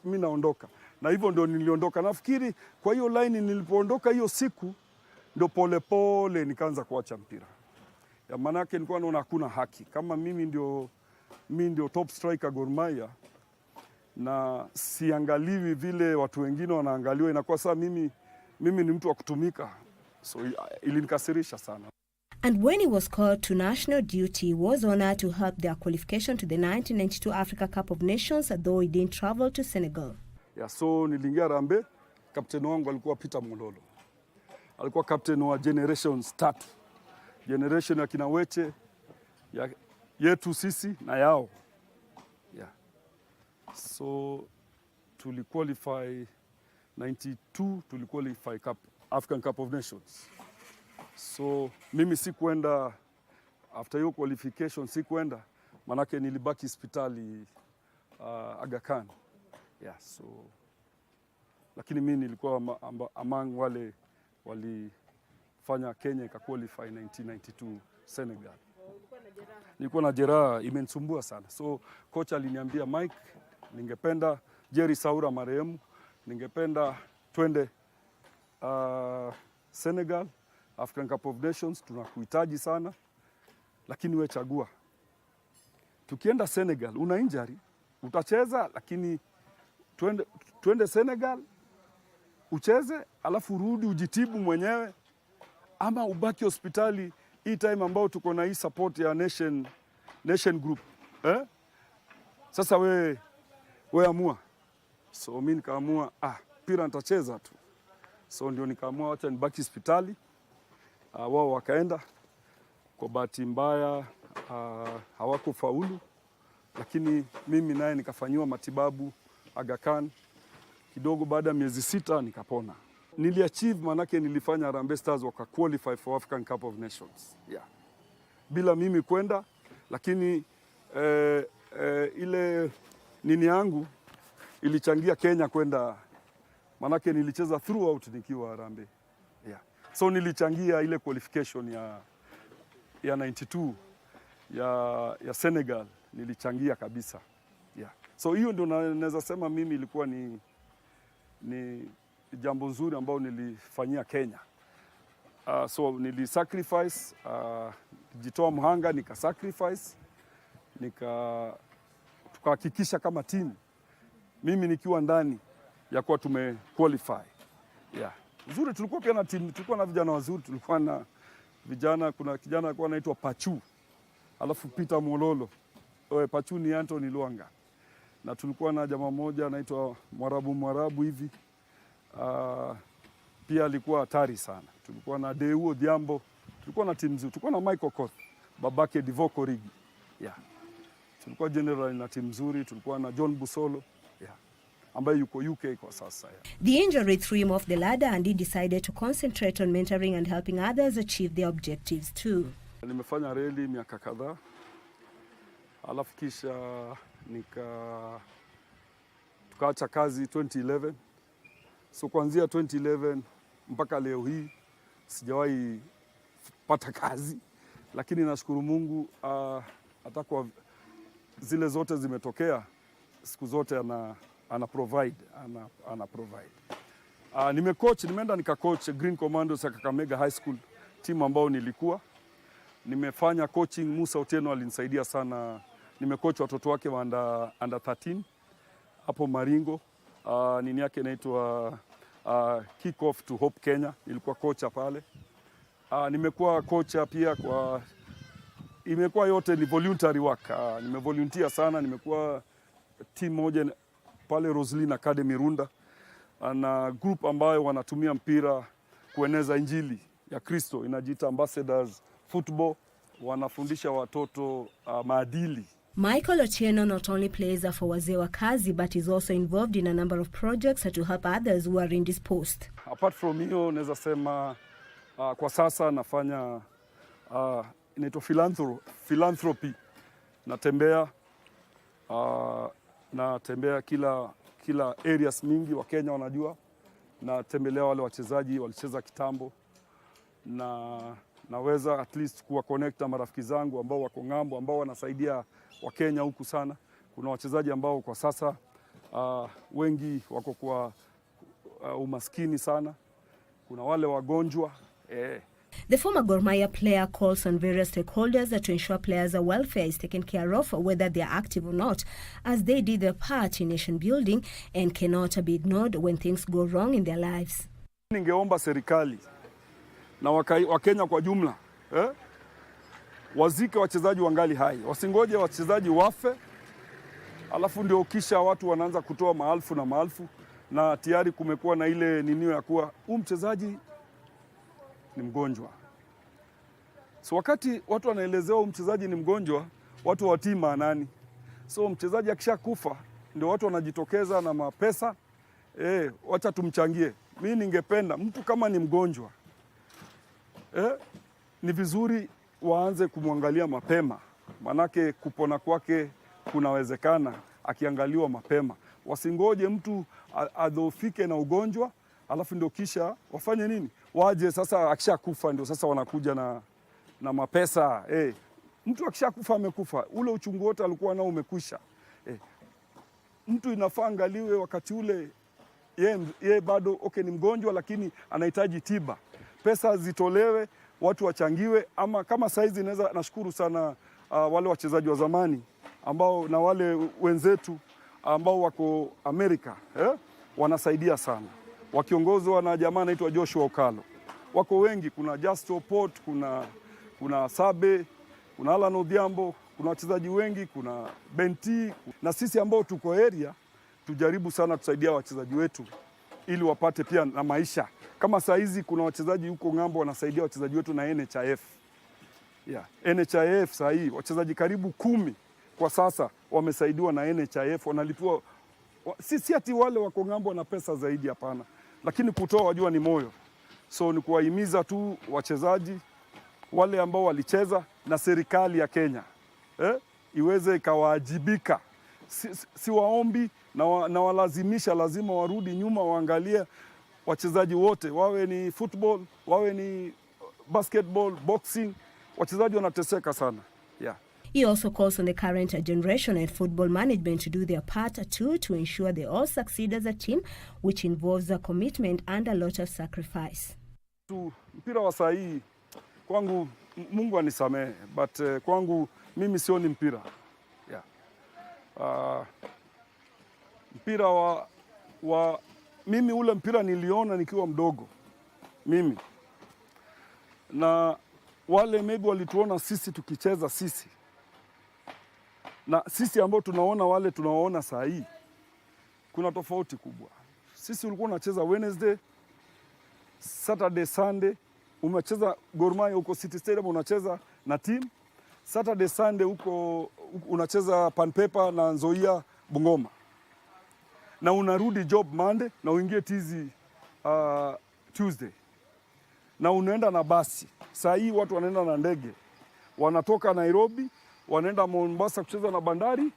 mimi naondoka. Na hivyo ndio niliondoka. Nafikiri kwa hiyo line nilipoondoka hiyo siku ndio pole nikaanza kuacha mpira. Ya manake nilikuwa naona hakuna haki. Kama mimi ndio top striker Gor Mahia na siangaliwi vile watu wengine wanaangaliwa, inakuwa saa mimi ni mtu wa kutumika. So ilinikasirisha sana. And when he was called to national duty, he was honored to help their qualification to the 1992 Africa Cup of Nations, though he didn't travel to Senegal. So niliingia Rambe, captain wangu alikuwa Peter Mololo. Alikuwa captain wa generations 3. Generation ya kina Weche, yetu sisi na yao. So tuliqualify 92, tuliqualify African Cup of Nations. So mimi sikuenda after hiyo qualification, sikuenda manake nilibaki hospitali Aga Khan. So lakini mimi nilikuwa among wale walifanya Kenya ikaqualify 1992 Senegal. Nilikuwa na jeraha imenisumbua sana. So kocha aliniambia, Mike, ningependa Jerry Saura marehemu, ningependa twende Senegal African Cup of Nations, tunakuhitaji sana, lakini we chagua. Tukienda Senegal una injury, utacheza, lakini twende Senegal ucheze alafu rudi ujitibu mwenyewe, ama ubaki hospitali hii time ambao tuko na hii support ya nation group. Sasa we amua. So mimi nikaamua pira nitacheza tu. So ndio nikaamua wacha nibaki hospitali. Wao wakaenda. Kwa bahati mbaya hawakufaulu, lakini mimi naye nikafanyiwa matibabu Aga Khan. Kidogo baada ya miezi 6 nikapona. Niliachieve manake nilifanya Harambee Stars waka qualify for African Cup of Nations. Bila mimi kwenda, lakini ile nini yangu ilichangia Kenya kwenda, manake nilicheza throughout nikiwa Harambee. So nilichangia ile qualification ya 92 ya Senegal, nilichangia kabisa. So hiyo ndio naweza sema mimi ilikuwa ni jambo nzuri ambao nilifanyia Kenya. So nilisacrifice, jitoa mhanga, nikasacrifice, tukahakikisha kama team, mimi nikiwa ndani ya kuwa tumequalify. Yeah. Nzuri, tulikuwa pia na team, tulikuwa na vijana wazuri, tulikuwa na vijana, kuna kijana alikuwa anaitwa Pachu, alafu Peter Mololo. Pachu ni Anthony Luanga. Na tulikuwa na jamaa mmoja anaitwa Mwarabu hivi. Pia alikuwa hatari sana. Tulikuwa na Deuo Diambo, tulikuwa na timu nzuri, tulikuwa na Michael Koth, babake Divoko Rigi. Yeah. Tulikuwa general na timu nzuri, tulikuwa na John Busolo, yeah, ambaye yuko UK kwa sasa. Yeah. The injury threw him off the ladder and he decided to concentrate on mentoring and helping others achieve their objectives too. Nimefanya reli miaka kadhaa. Alafu kisha tukaacha kazi 2011. So kuanzia 2011 mpaka leo hii sijawahi pata kazi, lakini nashukuru Mungu, hata kwa zile zote zimetokea, siku zote ana provide. Nimeenda nikacoach Green Commandos ya Kakamega High School, timu ambao nilikuwa. Nimefanya coaching, Musa Otieno alinisaidia sana. Nimecoach watoto wake wa under 13 hapo Maringo. Nini yake inaitwa Kick Off to Hope Kenya. Nilikuwa kocha pale. Nimekuwa kocha pia imekuwa yote ni voluntary work. Nimevolunteer sana, nimekuwa team moja pale Roslyn Academy Runda. Na group ambayo wanatumia mpira kueneza injili ya Kristo, inajiita Ambassadors Football. Wanafundisha watoto maadili. Michael Otieno not only plays for wazee wa kazi, but is also involved in a number of projects to help others who are indisposed. Apart from hiyo, naweza sema kwa sasa nafanya inaitwa philanthropy. Natembea kila areas mingi wa Kenya wanajua. Natembelea wale wachezaji walicheza kitambo, na naweza at least kuwa connect na marafiki zangu ambao wako ng'ambo, ambao wanasaidia wa Kenya huku sana. Kuna wachezaji ambao kwa sasa wengi wako kwa umaskini sana. Kuna wale wagonjwa. The former Gor Mahia player calls on various stakeholders to ensure players' welfare is taken care of, whether they are active or not, as they did their part in nation building and cannot be ignored when things go wrong in their lives. Ningeomba serikali na Wakenya kwa jumla, wazike wachezaji wangali hai. Wasingoje wachezaji wafe, alafu ndio kisha watu wanaanza kutoa maelfu, na tayari kumekuwa na ile ninio ya kuwa mchezaji ni mgonjwa. So wakati watu wanaelezewa mchezaji ni mgonjwa, watu watii maanani. So mchezaji akishakufa ndio watu wanajitokeza na mapesa, wacha tumchangie. Mimi ningependa mtu kama ni mgonjwa, ni vizuri waanze kumwangalia mapema, manake kupona kwake kunawezekana akiangaliwa mapema. Wasingoje mtu adhoofike na ugonjwa, alafu ndio kisha wafanye nini? Waje sasa akishakufa ndio sasa wanakuja na mapesa. Mtu akishakufa amekufa, ule uchungu wote alikuwa nao umekwisha. Mtu inafaa angaliwe wakati ule ye bado ni mgonjwa, lakini anahitaji tiba. Pesa zitolewe, watu wachangiwe. Ama kama saizi nashukuru sana wale wachezaji wa zamani ambao na wale wenzetu ambao wako Amerika, wanasaidia sana, wakiongozwa na jamaa anaitwa Joshua Okalo. Wako wengi, kuna Justo Port, kuna Sabe, kuna Alan Odhiambo, kuna wachezaji wengi, kuna Benti. Na sisi ambao tuko area tujaribu sana kusaidia wachezaji wetu ili wapate pia na maisha. Kama saa hizi kuna wachezaji huko ng'ambo wanasaidia wachezaji wetu na NHIF. NHIF saa hii wachezaji karibu 10 kwa sasa wamesaidiwa na NHIF, wanalipwa. Si ati wale wako ng'ambo na pesa zaidi, hapana. Lakini kutoa wajua ni moyo. So ni kuwahimiza tu wachezaji wale ambao walicheza, na serikali ya Kenya iweze ikawaajibika. Si waombi na walazimisha, lazima warudi nyuma, waangalie wachezaji wote, wawe ni football, wawe ni basketball, boxing. Wachezaji wanateseka sana. He also calls on the current generation and football management to do their part too to ensure they all succeed as a team, which involves a commitment and a lot of sacrifice. Mpira wa saa hii kwangu, Mungu anisamehe, but kwangu mimi sioni mpira. Yeah. Mpira wa mimi ule mpira niliona nikiwa mdogo mimi, na wale maybe walituona sisi tukicheza sisi, na sisi ambao tunaona wale tunawaona saa hii, kuna tofauti kubwa. Sisi ulikuwa unacheza Wednesday, Saturday, Sunday, umecheza Gor Mahia huko City Stadium, unacheza na team. Saturday, Sunday huko unacheza Pan Paper na Nzoia Bungoma. Na unarudi job Monday na uingie tizi Tuesday. Na unaenda na basi. Saa hii watu wanaenda na ndege. Wanatoka Nairobi, wanaenda Mombasa kucheza na Bandari,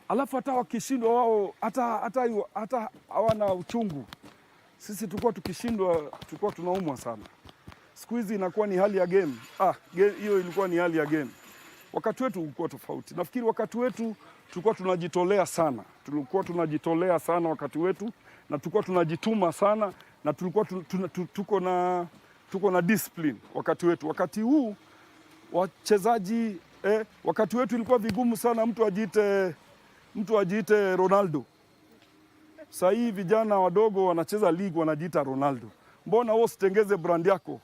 alafu hata wakishindwa wao hata hawana uchungu. Sisi tulikuwa tukishindwa, tulikuwa tunaumwa sana. Siku hizi inakuwa ni hali ya game. Hiyo ilikuwa ni hali ya game. Wakati wetu ulikuwa tofauti. Nafikiri wakati wetu tulikuwa tunajitolea sana. Tulikuwa tunajitolea sana wakati wetu, na tulikuwa tunajituma sana, na tulikuwa tuko na discipline wakati wetu. Wakati huu wachezaji wakati wetu ilikuwa vigumu sana mtu ajiite Ronaldo. Sasa hii vijana wadogo wanacheza league wanajiita Ronaldo. Mbona wewe usitengeze brand yako?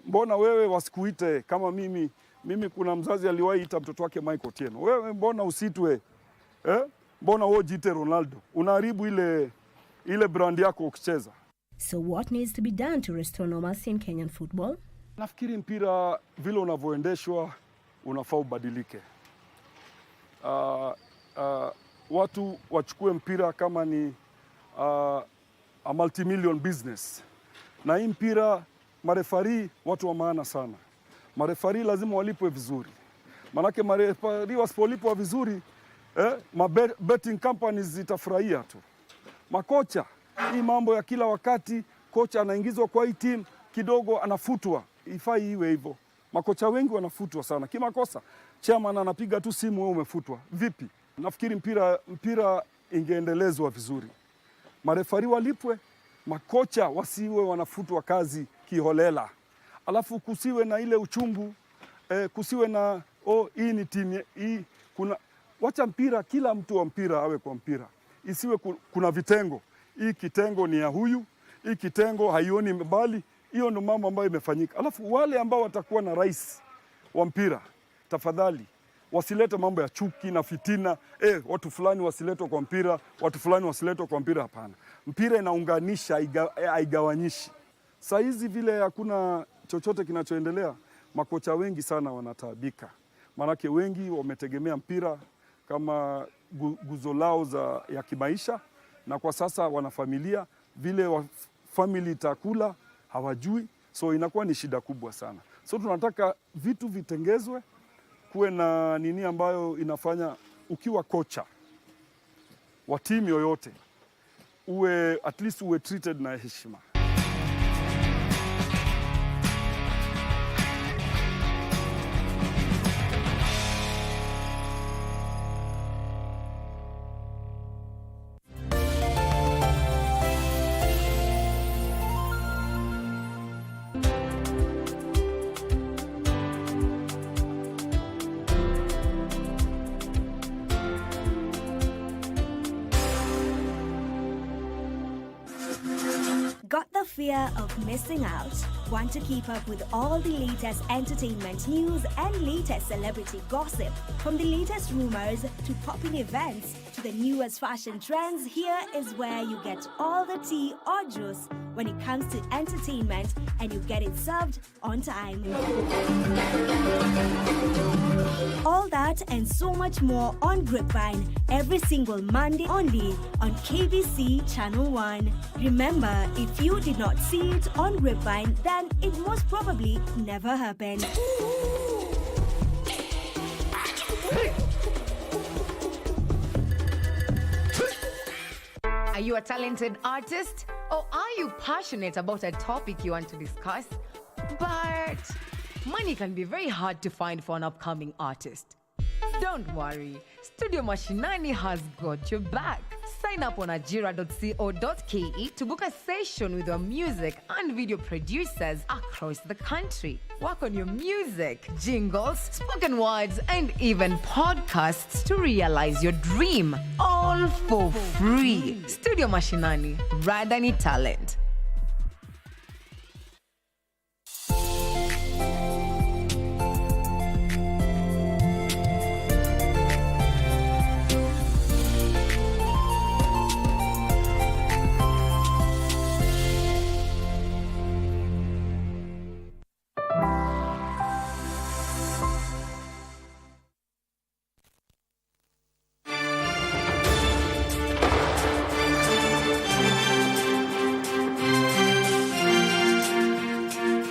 Mbona wewe wasikuite kama mimi? Mimi kuna mzazi aliwahi ita mtoto wake Michael Otieno. Wewe mbona usitwe? Mbona wewe jiite Ronaldo? Unaharibu ile brand yako ukicheza. So what needs to be done to restore normalcy in Kenyan football? Nafikiri mpira vile unavyoendeshwa unafaa ubadilike. Watu wachukue mpira kama ni a multi-million business. Na hii mpira marefari watu wa maana sana. Marefari lazima walipwe vizuri. Manake marefari wasipolipwa vizuri, betting companies zitafurahia tu. Makocha, hii mambo ya kila wakati kocha anaingizwa kwa hii team kidogo anafutwa. Ifai iwe hivyo. Makocha wengi wanafutwa sana. Kimakosa, chairman anapiga tu simu, wewe umefutwa. Vipi? Nafikiri mpira ingeendelezwa vizuri. Marefari walipwe, makocha wasiwe wanafutwa kazi kiholela. Alafu kusiwe na ile uchungu, kusiwe na hii ni timu hii, wacha mpira, kila mtu wa mpira awe kwa mpira. Isiwe kuna vitengo. Hii kitengo ni ya huyu, hii kitengo haioni mbali. Hiyo ndio mambo ambayo imefanyika. Alafu wale ambao watakuwa na rais wa mpira, tafadhali wasilete mambo ya chuki na fitina. Watu fulani wasiletwe kwa mpira, watu fulani wasiletwe kwa mpira, hapana. Mpira inaunganisha, haigawanyishi. Saa hizi vile hakuna chochote kinachoendelea, makocha wengi sana wanataabika. Manake wengi wametegemea mpira kama guzo lao ya kimaisha, na kwa sasa wana familia, vile family itakula hawajui, so inakuwa ni shida kubwa sana. So tunataka vitu vitengezwe, kuwe na nini ambayo inafanya ukiwa kocha wa timu yoyote at least uwe treated na heshima. Got the fear of missing out? Want to keep up with all the latest entertainment news and latest celebrity gossip? From the latest rumors to popping events to the newest fashion trends, here is where you get all the tea or juice when it comes to entertainment, and you get it served on time. All that and so much more on Grapevine every single Monday only on KBC Channel 1. Remember, if you did not see it on Grapevine, then it most probably never happened. Are you a talented artist? Or are you passionate about a topic you want to discuss, but money can be very hard to find for an upcoming artist. Don't worry, Studio Machinani has got your back. Sign up on ajira.co.ke to book a session with your music and video producers across the country. Work on your music, jingles, spoken words, and even podcasts to realize your dream, all for free. Studio Machinani, ride any talent.